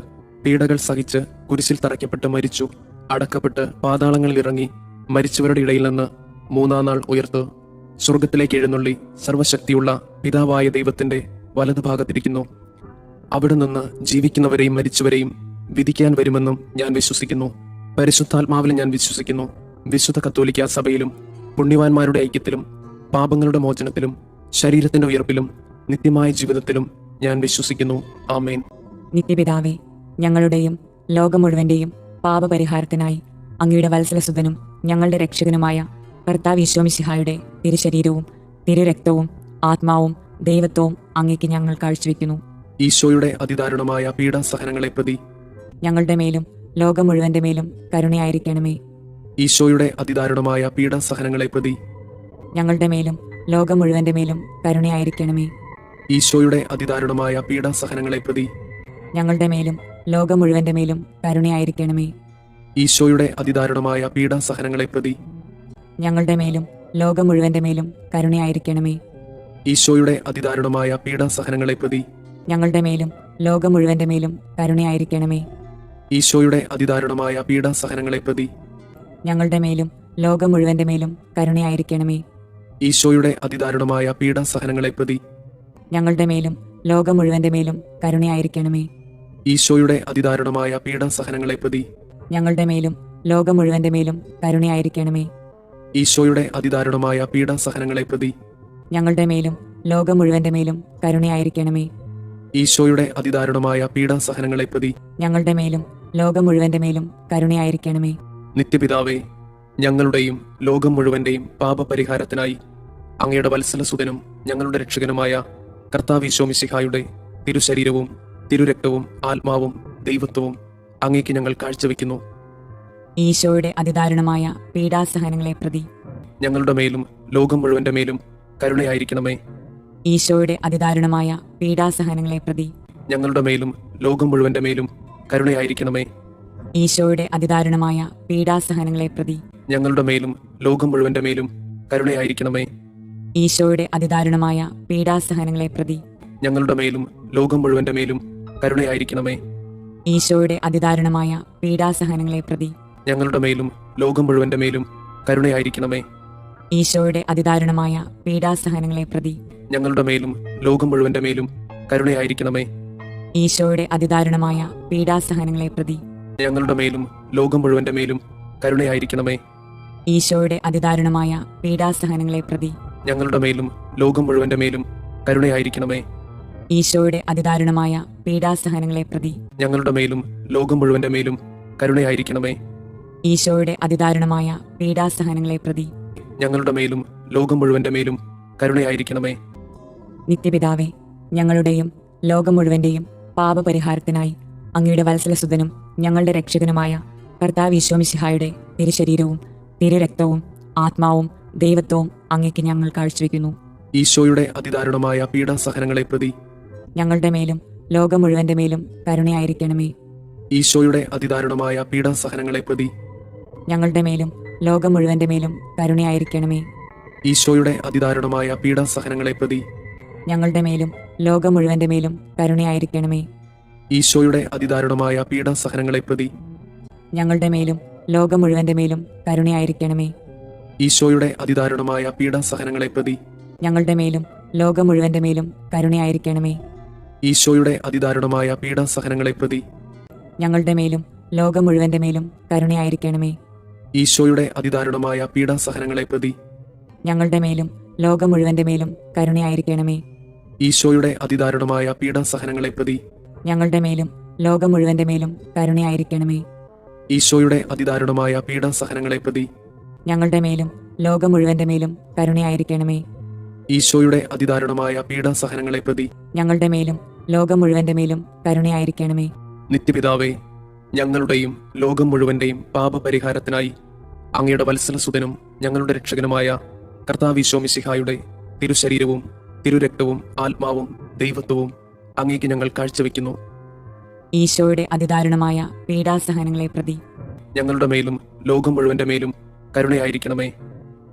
പീഡകൾ സഹിച്ച് കുരിശിൽ തറയ്ക്കപ്പെട്ട് മരിച്ചു, അടക്കപ്പെട്ട് പാതാളങ്ങളിൽ ഇറങ്ങി മരിച്ചവരുടെ ഇടയിൽ നിന്ന് മൂന്നാം നാൾ ഉയർത്ത് സ്വർഗത്തിലേക്ക് എഴുന്നള്ളി സർവശക്തിയുള്ള പിതാവായ ദൈവത്തിന്റെ വലതുഭാഗത്തിരിക്കുന്നു. അവിടെ നിന്ന് ജീവിക്കുന്നവരെയും മരിച്ചവരെയും വിധിക്കാൻ വരുമെന്നും ഞാൻ വിശ്വസിക്കുന്നു. പരിശുദ്ധാത്മാവിലും ഞാൻ വിശ്വസിക്കുന്നു. വിശുദ്ധ കത്തോലിക്കാ സഭയിലും പുണ്യവാന്മാരുടെ ഐക്യത്തിലും പാപങ്ങളുടെ മോചനത്തിലും ശരീരത്തിന്റെ ഉയർപ്പിലും നിത്യമായ ജീവിതത്തിലും ഞാൻ വിശ്വസിക്കുന്നു. ആമേൻ. നിത്യപിതാവേ, ഞങ്ങളുടെയും ലോകം മുഴുവന്റെയും പാപപരിഹാരത്തിനായി അങ്ങയുടെ വത്സലസുതനും ഞങ്ങളുടെ രക്ഷകനുമായ കർത്താവ് ഈശോ മിശിഹായുടെ തിരുശരീരവും തിരുരക്തവും ആത്മാവും ദൈവത്വവും അങ്ങേക്ക് ഞങ്ങൾ കാഴ്ചവെക്കുന്നു. ഈശോയുടെ അതിദാരുണമായ പീഡാസഹനങ്ങളെ പ്രതി ഞങ്ങളുടെ മേലും ലോകം മുഴുവന്റെ മേലും കരുണയായിരിക്കണമേ. ഈശോയുടെ അതിദാരുണമായ പീഡാസഹനങ്ങളെ പ്രതി ഞങ്ങളുടെ മേലും ലോകം മുഴുവന്റെ മേലും കരുണയായിരിക്കണമേ. ഈശോയുടെ അതിദാരുണമായ പീഡാസഹനങ്ങളെ പ്രതി ഞങ്ങളുടെ മേലും ലോകം മുഴുവന്റെ മേലും കരുണയായിരിക്കണമേ. ഈശോയുടെ അതിദാരുണമായ പീഡാസഹനങ്ങളെ പ്രതി ഞങ്ങളുടെ മേലും ലോകം മുഴുവന്റെ മേലും കരുണയായിരിക്കണമേ. ഈശോയുടെ അതിദാരുണമായ പീഡാസഹനങ്ങളെ പ്രതി ഞങ്ങളുടെ മേലും ലോകം മുഴുവന്റെ മേലും കരുണയായിരിക്കണമേ. ഈശോയുടെ അതിദാരുണമായ പീഡാസഹനങ്ങളെ പ്രതി ഞങ്ങളുടെ മേലും ലോകം മുഴുവന്റെ മേലും കരുണയായിരിക്കണമേ. ഈശോയുടെ അതിദാരുണമായ പീഡാസഹനങ്ങളെ പ്രതി ഞങ്ങളുടെ മേലും ലോകം മുഴുവന്റെ മേലും കരുണയായിരിക്കണമേ. ഈശോയുടെ അതിദാരുണമായ പീഡാസഹനങ്ങളെ പ്രതി ഞങ്ങളുടെ മേലും ലോകം മുഴുവന്റെ മേലും കരുണയായിരിക്കണമേ. ഈശോയുടെ അതിദാരുണമായ പീഡാസഹനങ്ങളെ പ്രതി ഞങ്ങളുടെ മേലും ലോകം മുഴുവന്റെ മേലും കരുണയായിരിക്കണമേ. ഈശോയുടെ അതിദാരുണമായ പീഡാസഹനങ്ങളെ പ്രതി ഞങ്ങളുടെ മേലും ലോകം മുഴുവന്റെ മേലും കരുണയായിരിക്കണമേ. നിത്യപിതാവേ, ഞങ്ങളുടെയും ലോകം മുഴുവന്റെയും പാപപരിഹാരത്തിനായി അങ്ങയുടെ വത്സലസുതനും ഞങ്ങളുടെ രക്ഷകനുമായ കർത്താവ് ഈശോ മിശിഹായുടെ തിരുശരീരവും തിരുരക്തവും ആത്മാവും ദൈവത്വവും അങ്ങേക്ക് ഞങ്ങൾ കാഴ്ചവെക്കുന്നു. ഈശോയുടെ അതിദാരുണമായ പീഡാസഹനങ്ങളെ പ്രതി ഞങ്ങളുടെ മേലും ലോകം മുഴുവന്റെ മേലും കരുണയായിരിക്കണമേ. ഈശോയുടെ അതിദാരുണമായ പീഡാസഹനങ്ങളെ പ്രതി ഞങ്ങളുടെ മേലും ലോകം മുഴുവന്റെ മേലും കരുണയായിരിക്കണമേ. ഈശോയുടെ അതിദാരുണമായ പീഡാസഹനങ്ങളെ പ്രതി ഞങ്ങളുടെ മേലും ലോകം മുഴുവന്റെ മേലും കരുണയായിരിക്കണമേ. ഈശോയുടെ അതിദാരുണമായ പീഡാസഹനങ്ങളെ പ്രതി ഞങ്ങളുടെ മേലും ലോകം മുഴുവന്റെ മേലും കരുണയായിരിക്കണമേ. ഈശോയുടെ അതിദാരുണമായ പീഡാസഹനങ്ങളെ പ്രതി ഞങ്ങളുടെ മേലും ലോകം മുഴുവന്റെ മേലും കരുണയായിരിക്കണമേ. ഈശോയുടെ അതിദാരുണമായ പീഡാസഹനങ്ങളെ പ്രതി ഞങ്ങളുടെ മേലും ലോകം മുഴുവന്റെ മേലും കരുണയായിരിക്കണമേ. ഈശോയുടെ അതിദാരുണമായ പീഡാസഹനങ്ങളെ പ്രതി ഞങ്ങളുടെ മേലും ലോകം മുഴുവന്റെ മേലും കരുണയായിരിക്കണമേ. ഈശോയുടെ അതിദാരുണമായ പീഡാസഹനങ്ങളെ പ്രതി ഞങ്ങളുടെ മേലും ലോകം മുഴുവന്റെ മേലും കരുണയായിരിക്കണമേ. ഈശോയുടെ അതിദാരുണമായ പീഡാസഹനങ്ങളെ പ്രതി ഞങ്ങളുടെ മേലും ലോകം മുഴുവന്റെ മേലും കരുണയായിരിക്കണമേ. ഈശോയുടെ അതിദാരുണമായ പീഡാസഹനങ്ങളെ പ്രതി ഞങ്ങളുടെ മേലും ലോകം മുഴുവന്റെ മേലും കരുണയായിരിക്കണമേ. നിത്യപിതാവേ, ഞങ്ങളുടെയും ലോകം മുഴുവന്റെയും പാപപരിഹാരത്തിനായി അങ്ങയുടെ വത്സലസുതനും ഞങ്ങളുടെ രക്ഷകനുമായ കർത്താവ് ഈശോ മിശിഹായുടെ തിരുശരീരവും തിരുരക്തവും ആത്മാവും ദൈവത്വവും അങ്ങേക്ക് ഞങ്ങൾ കാഴ്ചവെക്കുന്നു. ഈശോയുടെ അതിദാരുണമായ പീഡാസഹനങ്ങളെ പ്രതി ഞങ്ങളുടെ മേലും ലോകം മുഴുവന്റെ മേലും കരുണയായിരിക്കണമേ. ഈശോയുടെ അതിദാരുണമായ പീഡാസഹനങ്ങളെ പ്രതി ഞങ്ങളുടെ മേലും ലോകം മുഴുവന്റെ മേലും കരുണയായിരിക്കണമേ. ഈശോയുടെ അതിദാരുണമായ പീഡാസഹനങ്ങളെ പ്രതി ഞങ്ങളുടെ മേലും ലോകം മുഴുവന്റെ മേലും കരുണയായിരിക്കണമേ. ഈശോയുടെ അതിദാരുണമായ പീഡാസഹനങ്ങളെ പ്രതി ഞങ്ങളുടെ മേലും ലോകം മുഴുവന്റെ മേലും കരുണയായിരിക്കണമേ. ഈശോയുടെ അതിദാരുണമായ പീഡാസഹനങ്ങളെ പ്രതി ഞങ്ങളുടെ മേലും ലോകം മുഴുവന്റെ മേലും കരുണയായിരിക്കണമേ. ഈശോയുടെ അതിദാരുണമായ പീഡാസഹനങ്ങളെ പ്രതി ഞങ്ങളുടെ മേലും ലോകം മുഴുവന്റെ മേലും കരുണയായിരിക്കണമേ. ഈശോയുടെ അതിദാരുണമായ പീഡാസഹനങ്ങളെ പ്രതി ഞങ്ങളുടെ മേലും ലോകം മുഴുവന്റെ മേലും കരുണയായിരിക്കണമേ. ഈശോയുടെ അതിദാരുണമായ പീഡാസഹനങ്ങളെ പ്രതി ഞങ്ങളുടെ മേലും ലോകം മുഴുവന്റെ മേലും കരുണയായിരിക്കണമേ. ഈശോയുടെ അതിദാരുണമായ പീഡാസഹനങ്ങളെ പ്രതി ഞങ്ങളുടെ മേലും ലോകം മുഴുവന്റെ മേലും കരുണയായിരിക്കണമേ. ഈശോയുടെ അതിദാരുണമായ പീഡാസഹനങ്ങളെ പ്രതി ഞങ്ങളുടെ മേലും ലോകം മുഴുവന്റെ മേലും കരുണയായിരിക്കണമേ. നിത്യപിതാവേ, ഞങ്ങളുടെയും ലോകം മുഴുവന്റെയും പാപപരിഹാരത്തിനായി അങ്ങയുടെ വത്സലസുതനും ഞങ്ങളുടെ രക്ഷകനുമായ കർത്താവ് ഈശോ മിശിഹായുടെ തിരുശരീരവും തിരുരക്തവും ആത്മാവും ദൈവത്വവും അങ്ങേക്ക് ഞങ്ങൾ കാഴ്ചവെക്കുന്നു. ഈശോയുടെ അതിദാരുണമായ പീഡാസഹനങ്ങളെ പ്രതി ഞങ്ങളുടെ മേലും ലോകം മുഴുവന്റെ മേലും കരുണയായിരിക്കണമേ.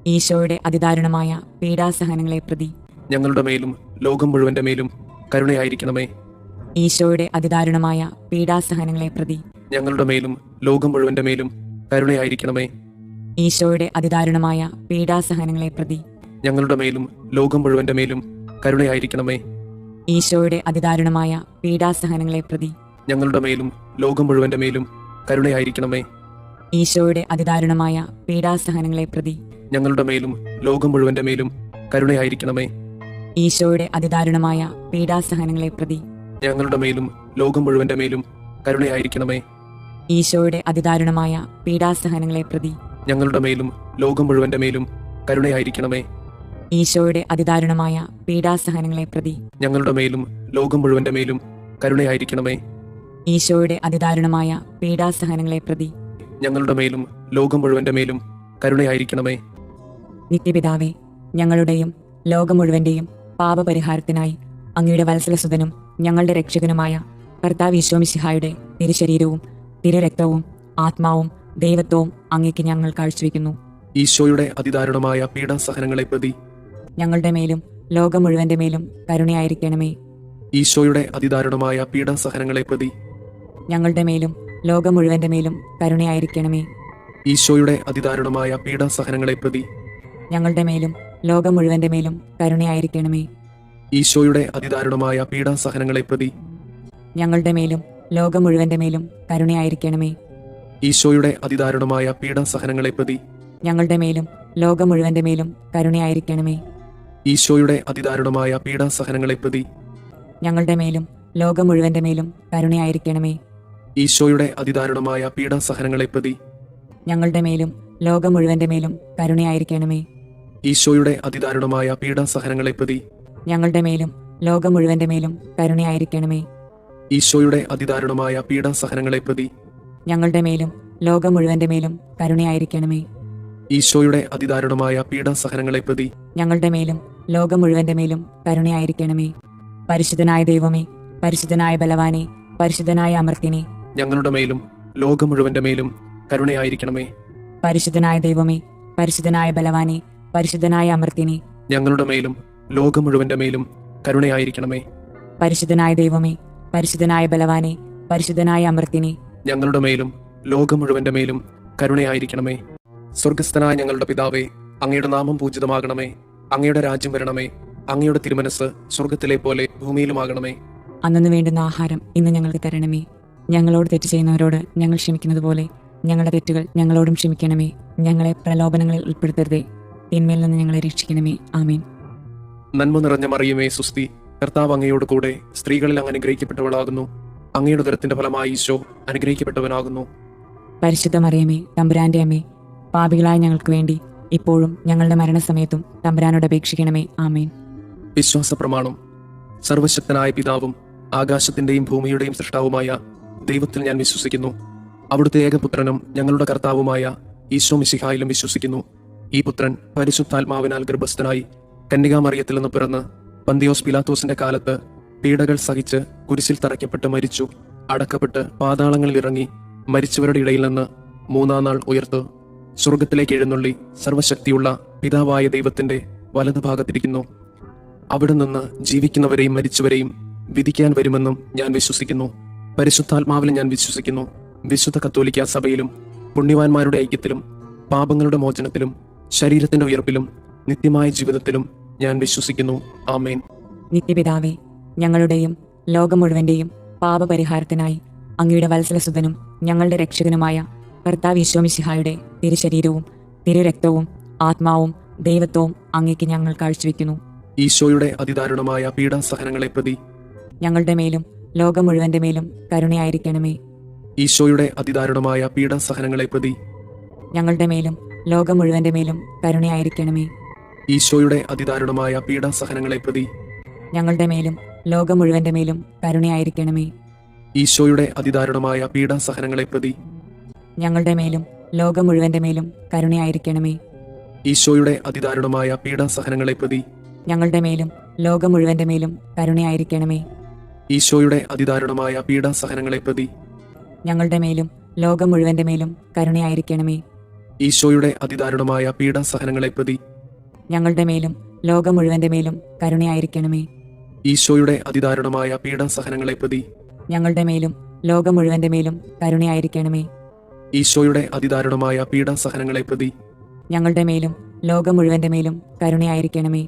ഈശോയുടെ അതിദാരുണമായ പീഡാസഹനങ്ങളെ പ്രതി ഞങ്ങളുടെ മേലും ലോകം മുഴുവന്റെ മേലും കരുണയായിരിക്കണമേ. ഈശോയുടെ അതിദാരുണമായ പീഡാസഹനങ്ങളെ പ്രതി ഞങ്ങളുടെ മേലും ലോകം മുഴുവന്റെ മേലും കരുണയായിരിക്കണമേ. ഈശോയുടെ അതിദാരുണമായ പീഡാസഹനങ്ങളെ പ്രതി ഞങ്ങളുടെ മേലും ലോകം മുഴുവന്റെ മേലും കരുണയായിരിക്കണമേ. ഈശോയുടെ അതിദാരുണമായ പീഡാസഹനങ്ങളെ പ്രതി ഞങ്ങളുടെ മേലും ലോകം മുഴുവന്റെ മേലും കരുണയായിരിക്കണമേ. ഈശോയുടെ അതിദാരുണമായ പീഡാസഹനങ്ങളെ പ്രതി ഞങ്ങളുടെ മേലും ലോകം മുഴുവന്റെ മേലും കരുണയായിരിക്കണമേ. ഈശോയുടെ അതിദാരുണമായ പീഡാസഹനങ്ങളെ പ്രതി ഞങ്ങളുടെ മേലും ലോകം മുഴുവന്റെ മേലും കരുണയായിരിക്കണമേ. ഈശോയുടെ അതിദാരുണമായ പീഡാസഹനങ്ങളെ പ്രതി ഞങ്ങളുടെ മേലും ലോകം മുഴുവന്റെ മേലും കരുണയായിരിക്കണമേ. ഈശോയുടെ അതിദാരുണമായ പീഡാസഹനങ്ങളെ പ്രതി ഞങ്ങളുടെ മേലും ലോകം മുഴുവന്റെ മേലും കരുണയായിരിക്കണമേ. ഈശോയുടെ അതിദാരുണമായ പീഡാസഹനങ്ങളെ പ്രതി ഞങ്ങളുടെ മേലും ലോകം മുഴുവന്റെ മേലും കരുണയായിരിക്കണമേ. നിത്യപിതാവേ, ഞങ്ങളുടെയും ലോകം മുഴുവന്റെയും പാപപരിഹാരത്തിനായി അങ്ങയുടെ വത്സലസുതനും ഞങ്ങളുടെ രക്ഷകനുമായ കർത്താവ് ഈശോ മിശിഹായുടെ തിരുശരീരവും തിരുരക്തവും ആത്മാവും ദൈവത്വവും അങ്ങേക്ക് ഞങ്ങൾ കാഴ്ചവെക്കുന്നു. ഈശോയുടെ അതിദാരുണമായ പീഡാസഹനങ്ങളെ പ്രതി ഞങ്ങളുടെ മേലും ലോകം മുഴുവന്റെ മേലും കരുണയായിരിക്കണമേ. ഈശോയുടെ അതിദാരുണമായ പീഡാസഹനങ്ങളെ പ്രതി ഞങ്ങളുടെ മേലും ലോകം മുഴുവന്റെ മേലും കരുണയായിരിക്കണമേ. ഈശോയുടെ അതിദാരുണമായ പീഡാസഹനങ്ങളെ പ്രതി ഞങ്ങളുടെ മേലും ലോകം മുഴുവന്റെ മേലും കരുണയായിരിക്കണമേ. ഈശോയുടെ അതിദാരുണമായ പീഡാസഹനങ്ങളെ പ്രതി ഞങ്ങളുടെ മേലും ലോകം മുഴുവന്റെ മേലും കരുണയായിരിക്കണമേ. ഈശോയുടെ അതിദാരുണമായ പീഡാസഹനങ്ങളെ പ്രതി ഞങ്ങളുടെ മേലും ലോകം മുഴുവന്റെ മേലും കരുണയായിരിക്കണമേ. ഈശോയുടെ അതിദാരുണമായ പീഡാസഹനങ്ങളെ പ്രതി ഞങ്ങളുടെ മേലും ലോകം മുഴുവന്റെ മേലും കരുണയായിരിക്കണമേ. ഈശോയുടെ അതിദാരുണമായ പീഡാസഹനങ്ങളെ പ്രതി ഞങ്ങളുടെ മേലും ലോകം മുഴുവന്റെ മേലും കരുണയായിരിക്കണമേ. ഈശോയുടെ അതിദാരുണമായ പീഡാസഹനങ്ങളെ പ്രതി ഞങ്ങളുടെ മേലും ലോകം മുഴുവന്റെ മേലും കരുണയായിരിക്കണമേ. ഈശോയുടെ അതിദാരുണമായ പീഡാസഹനങ്ങളെ പ്രതി ഞങ്ങളുടെ മേലും ലോകം മുഴുവന്റെ മേലും കരുണയായിരിക്കണമേ. ഈശോയുടെ അതിദാരുണമായ പീഡാസഹനങ്ങളെ പ്രതി ഞങ്ങളുടെ മേലും ലോകം മുഴുവന്റെ മേലും കരുണയായിരിക്കണമേ. പരിശുദ്ധനായ ദൈവമേ, പരിശുദ്ധനായ ബലവാനെ, പരിശുദ്ധനായ അമർത്തിനെ, ഞങ്ങളുടെ മേലും ലോകം മുഴുവന്റെ മേലും കരുണയായിരിക്കണമേ. പരിശുദ്ധനായ ദൈവമേ, പരിശുദ്ധനായ ബലവാനെ, പരിശുദ്ധനായ അമർത്തിനെ, ഞങ്ങളുടെ മേലും ലോകം മുഴുവന്റെ മേലും കരുണയായിരിക്കണമേ. പരിശുദ്ധനായ ദൈവമേ, പരിശുദ്ധനായ ബലവാനെ, പരിശുദ്ധനായ അമർത്തിനെ, ഞങ്ങളുടെ മേലും ലോകം മുഴുവന്റെ മേലും കരുണയായിരിക്കണമേ. സ്വർഗസ്ഥനായ ഞങ്ങളുടെ പിതാവേ, അങ്ങയുടെ നാമം പൂജിതമാകണമേ. അങ്ങയുടെ രാജ്യം വരണമേ. അങ്ങയുടെ തിരുമനസ് സ്വർഗത്തിലെ പോലെ ഭൂമിയിലുമാകണമേ. അന്നു വേണ്ടുന്ന ആഹാരം ഇന്ന് ഞങ്ങൾക്ക് തരണമേ. ഞങ്ങളോട് തെറ്റ് ചെയ്യുന്നവരോട് ഞങ്ങൾ ക്ഷമിക്കുന്നത് പോലെ ഞങ്ങളുടെ തെറ്റുകൾ ഞങ്ങളോടും ക്ഷമിക്കണമേ. ഞങ്ങളെ പ്രലോഭനങ്ങളിൽ ഉൾപ്പെടുത്തരുതേ, തിന്മയിൽ നിന്ന് ഞങ്ങളെ രക്ഷിക്കണമേ. ആമേൻ. നന്മ നിറഞ്ഞ മറിയമേ സുസ്തി, കർത്താവ് അങ്ങയോട് കൂടെ സ്ത്രീകളിൽ അങ്ങ് അനുഗ്രഹിക്കപ്പെട്ടവളാകുന്നു. അങ്ങയുടെ ഉദരത്തിന്റെ ഫലമായി ഈശോ അനുഗ്രഹിക്കപ്പെട്ടവനാകുന്നു. പരിശുദ്ധ മറിയമേ, തമ്പുരാന്റെ അമ്മേ, പാപികളായ ഞങ്ങൾക്ക് വേണ്ടി ഇപ്പോഴും ഞങ്ങളുടെ മരണസമയത്തും തമ്പുരാനോട് അപേക്ഷിക്കണമേ. ആമേൻ. വിശ്വാസ പ്രമാണം. സർവശക്തനായ പിതാവും ആകാശത്തിന്റെയും ഭൂമിയുടെയും സൃഷ്ടാവുമായ ദൈവത്തിൽ ഞാൻ വിശ്വസിക്കുന്നു. അവിടുത്തെ ഏകപുത്രനും ഞങ്ങളുടെ കർത്താവുമായ ഈശോ മിശിഹായിലും വിശ്വസിക്കുന്നു. ഈ പുത്രൻ പരിശുദ്ധാത്മാവിനാൽ ഗർഭസ്ഥനായി കന്യകാമറിയത്തിൽ നിന്ന് പിറന്ന് പന്തിയോസ് പിലാത്തോസിന്റെ കാലത്ത് പീഡകൾ സഹിച്ച് കുരിശിൽ തറയ്ക്കപ്പെട്ട് മരിച്ചു, അടക്കപ്പെട്ട് പാതാളങ്ങളിൽ ഇറങ്ങി മരിച്ചവരുടെ ഇടയിൽ നിന്ന് മൂന്നാം നാൾ ഉയർത്ത് സ്വർഗത്തിലേക്ക് എഴുന്നള്ളി സർവശക്തിയുള്ള പിതാവായ ദൈവത്തിന്റെ വലതുഭാഗത്തിരിക്കുന്നു. അവിടെ നിന്ന് ജീവിക്കുന്നവരെയും മരിച്ചവരെയും വിധിക്കാൻ വരുമെന്നും ഞാൻ വിശ്വസിക്കുന്നു. പരിശുദ്ധാത്മാവിലും ഞാൻ വിശ്വസിക്കുന്നു. വിശുദ്ധ കത്തോലിക്ക സഭയിലും പുണ്യവാന്മാരുടെ ഐക്യത്തിലും പാപങ്ങളുടെ മോചനത്തിലും ശരീരത്തിന്റെ ഉയർപ്പിലും നിത്യമായ ജീവിതത്തിലും ഞാൻ വിശ്വസിക്കുന്നു. ആമേൻ. നിത്യപിതാവേ, ഞങ്ങളുടെയും ലോകം മുഴുവന്റെയും പാപപരിഹാരത്തിനായി അങ്ങയുടെ വത്സലസുതനും ഞങ്ങളുടെ രക്ഷകനുമായ കർത്താവ് ഈശോ മിശിഹായുടെ തിരുശരീരവും തിരുരക്തവും ആത്മാവും ദൈവത്വവും അങ്ങേക്ക് ഞങ്ങൾ കാഴ്ചവെക്കുന്നു. ഈശോയുടെ അതിദാരുണമായ പീഡാസഹനങ്ങളെ പ്രതി ഞങ്ങളുടെ മേലും ലോകം മുഴുവന്റെ മേലും കരുണയായിരിക്കണമേ. ഈശോയുടെ അതിദാരുണമായ പീഡാസഹനങ്ങളെ പ്രതി ഞങ്ങളുടെ മേലും ലോകം മുഴുവന്റെ മേലും കരുണയായിരിക്കണമേ. ഈശോയുടെ അതിദാരുണമായ പീഡാസഹനങ്ങളെ പ്രതി ഞങ്ങളുടെ മേലും ലോകം മുഴുവന്റെ മേലും കരുണയായിരിക്കണമേ. ഈശോയുടെ അതിദാരുണമായ പീഡാസഹനങ്ങളെ പ്രതി ഞങ്ങളുടെ മേലും ലോകം മുഴുവന്റെ മേലും കരുണയായിരിക്കണമേ. ഈശോയുടെ അതിദാരുണമായ പീഡാസഹനങ്ങളെ പ്രതി ഞങ്ങളുടെ മേലും ലോകം മുഴുവന്റെ മേലും കരുണയായിരിക്കണമേ. ഈശോയുടെ അതിദാരുണമായ പീഡാസഹനങ്ങളെ പ്രതി ഞങ്ങളുടെ മേലും ലോകം മുഴുവന്റെ മേലും കരുണയായിരിക്കണമേ. ഈശോയുടെ അതിദാരുണമായ പീഡാസഹനങ്ങളെ പ്രതി ഞങ്ങളുടെ മേലും ലോകം മുഴുവന്റെ മേലും കരുണയായിരിക്കണമേ. ഈശോയുടെ അതിദാരുണമായ പീഡാസഹനങ്ങളെ പ്രതി ഞങ്ങളുടെ മേലും ലോകം മുഴുവന്റെ മേലും കരുണയായിരിക്കണമേ. ഈശോയുടെ അതിദാരുണമായ പീഡാസഹനങ്ങളെ പ്രതി ഞങ്ങളുടെ മേലും ലോകം മുഴുവന്റെ മേലും കരുണയായിരിക്കണമേ.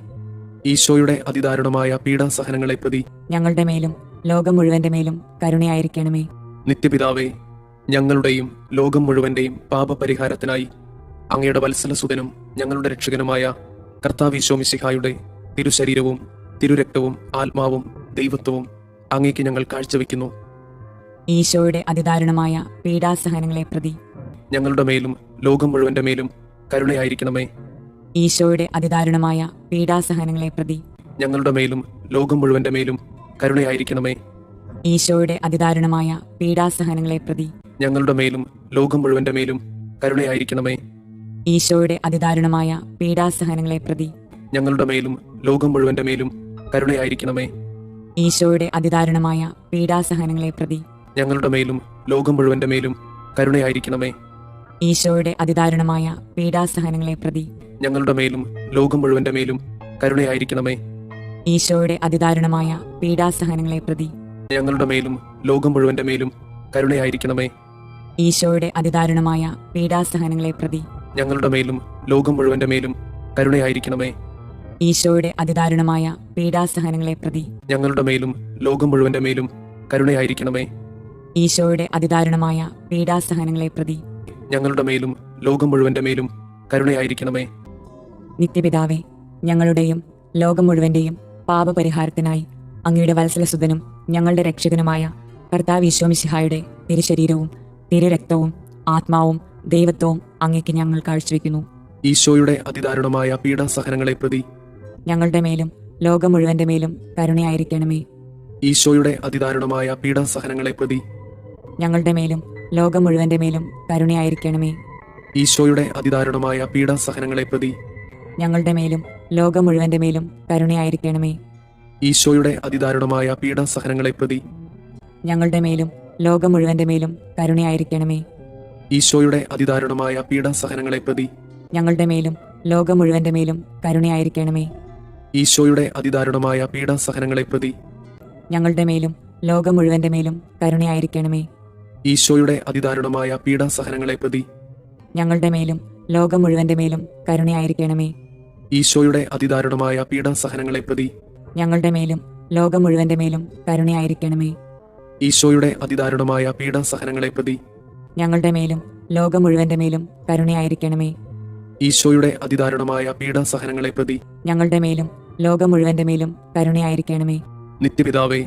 ഈശോയുടെ അതിദാരുണമായ പീഡാസഹനങ്ങളെ പ്രതി ഞങ്ങളുടെ മേലും ലോകം മുഴുവന്റെ മേലും കരുണയായിരിക്കണമേ. നിത്യപിതാവേ, ഞങ്ങളുടെയും ലോകം മുഴുവന്റെയും പാപപരിഹാരത്തിനായി അങ്ങയുടെ വത്സലസുതനും ഞങ്ങളുടെ രക്ഷകനുമായ കർത്താവ് ഈശോ മിശിഹായുടെ തിരുശരീരവും തിരുരക്തവും ആത്മാവും ദൈവത്വവും അങ്ങേക്ക് ഞങ്ങൾ കാഴ്ചവെക്കുന്നു. ഈശോയുടെ അതിദാരുണമായ പീഡാസഹനങ്ങളെ പ്രതി ഞങ്ങളുടെ മേലും ലോകം മുഴുവന്റെ മേലും കരുണയായിരിക്കണമേ. ഈശോയുടെ അതിദാരുണമായ പീഡാസഹനങ്ങളെ പ്രതി ഞങ്ങളുടെ മേലും ലോകം മുഴുവന്റെ മേലും കരുണയായിരിക്കണമേ. ഈശോയുടെ അതിദാരുണമായ പീഡാസഹനങ്ങളെ പ്രതി ഞങ്ങളുടെ മേലും ലോകം മുഴുവന്റെ മേലും കരുണയായിരിക്കണമേ. ഈശോയുടെ അതിദാരുണമായ പീഡാസഹനങ്ങളെ പ്രതി ഞങ്ങളുടെ മേലും ലോകം മുഴുവന്റെ മേലും കരുണയായിരിക്കണമേ. ഈശോയുടെ അതിദാരുണമായ പീഡാസഹനങ്ങളെ പ്രതി ഞങ്ങളുടെ മേലും ലോകം മുഴുവന്റെ മേലും കരുണയായിരിക്കണമേ. ഈശോയുടെ അതിദാരുണമായ പീഡാസഹനങ്ങളെ പ്രതി ഞങ്ങളുടെ മേലും ലോകം മുഴുവന്റെ മേലും കരുണയായിരിക്കണമേ. ഈശോയുടെ അതിദാരുണമായ പീഡാസഹനങ്ങളെ പ്രതി ഞങ്ങളുടെ മേലും ലോകം മുഴുവന്റെ മേലും കരുണയായിരിക്കണമേ. ഈശോയുടെ അതിദാരുണമായ പീഡാസഹനങ്ങളെ പ്രതി ഞങ്ങളുടെ മേലും ലോകം മുഴുവന്റെ മേലും കരുണയായിരിക്കണമേ. ഈശോയുടെ അതിദാരുണമായ പീഡാസഹനങ്ങളെ പ്രതി ഞങ്ങളുടെ മേലും ലോകം മുഴുവന്റെ മേലും കരുണയായിരിക്കണമേ. ഈശോയുടെ അതിദാരുണമായ പീഡാസഹനങ്ങളെ പ്രതി ഞങ്ങളുടെ മേലും ലോകം മുഴുവന്റെ മേലും കരുണയായിരിക്കണമേ. നിത്യപിതാവേ, ഞങ്ങളുടെയും ലോകം മുഴുവന്റെയും പാപപരിഹാരത്തിനായി അങ്ങയുടെ വത്സലസുതനും ഞങ്ങളുടെ രക്ഷകനുമായ കർത്താവ് ഈശോ മിശിഹായുടെ തിരുശരീരവും തിരുരക്തവും ആത്മാവും ദൈവത്വവും അങ്ങേക്ക് ഞങ്ങൾ കാഴ്ചവെക്കുന്നു. ഈശോയുടെ അതിദാരുണമായ പീഡാസഹനങ്ങളെ പ്രതി ഞങ്ങളുടെ മേലും ലോകം മുഴുവന്റെ മേലും കരുണയായിരിക്കണമേ. ഈശോയുടെ അതിദാരുണമായ പീഡാസഹനങ്ങളെ പ്രതി ഞങ്ങളുടെ മേലും ലോകം മുഴുവന്റെ മേലും കരുണയായിരിക്കണമേ. ഈശോയുടെ അതിദാരുണമായ പീഡാസഹനങ്ങളെ പ്രതി ഞങ്ങളുടെ മേലും ലോകം മുഴുവന്റെ മേലും കരുണയായിരിക്കണമേ. ഈശോയുടെ അതിദാരുണമായ പീഡാസഹനങ്ങളെ പ്രതി ഞങ്ങളുടെ മേലും ലോകം മുഴുവന്റെ മേലും കരുണയായിരിക്കണമേ. ഈശോയുടെ അതിദാരുണമായ പീഡാസഹനങ്ങളെ പ്രതി ഞങ്ങളുടെ മേലും ലോകം മുഴുവന്റെ മേലും കരുണയായിരിക്കണമേ. ഈശോയുടെ അതിദാരുണമായ പീഡാസഹനങ്ങളെ പ്രതി ഞങ്ങളുടെ മേലും ലോകം മുഴുവന്റെ മേലും കരുണയായിരിക്കണമേ. ഈശോയുടെ അതിദാരുണമായ പീഡാസഹനങ്ങളെ പ്രതി ഞങ്ങളുടെ മേലും ലോകം മുഴുവന്റെ മേലും കരുണയായിരിക്കണമേ. ഈശോയുടെ അതിദാരുണമായ പീഡാസഹനങ്ങളെ പ്രതി ഞങ്ങളുടെ മേലും ലോകം മുഴുവന്റെ മേലും കരുണയായിരിക്കണമേ. ഈശോയുടെ അതിദാരുണമായ പീഡാസഹനങ്ങളെ പ്രതി ഞങ്ങളുടെ മേലും ലോകം മുഴുവന്റെ മേലും കരുണയായിരിക്കണമേ. ഈശോയുടെ അതിദാരുണമായ പീഡാസഹനങ്ങളെ പ്രതി ഞങ്ങളുടെ മേലും ലോകം മുഴുവന്റെ മേലും കരുണയായിരിക്കണമേ. നിത്യപിതാവേ,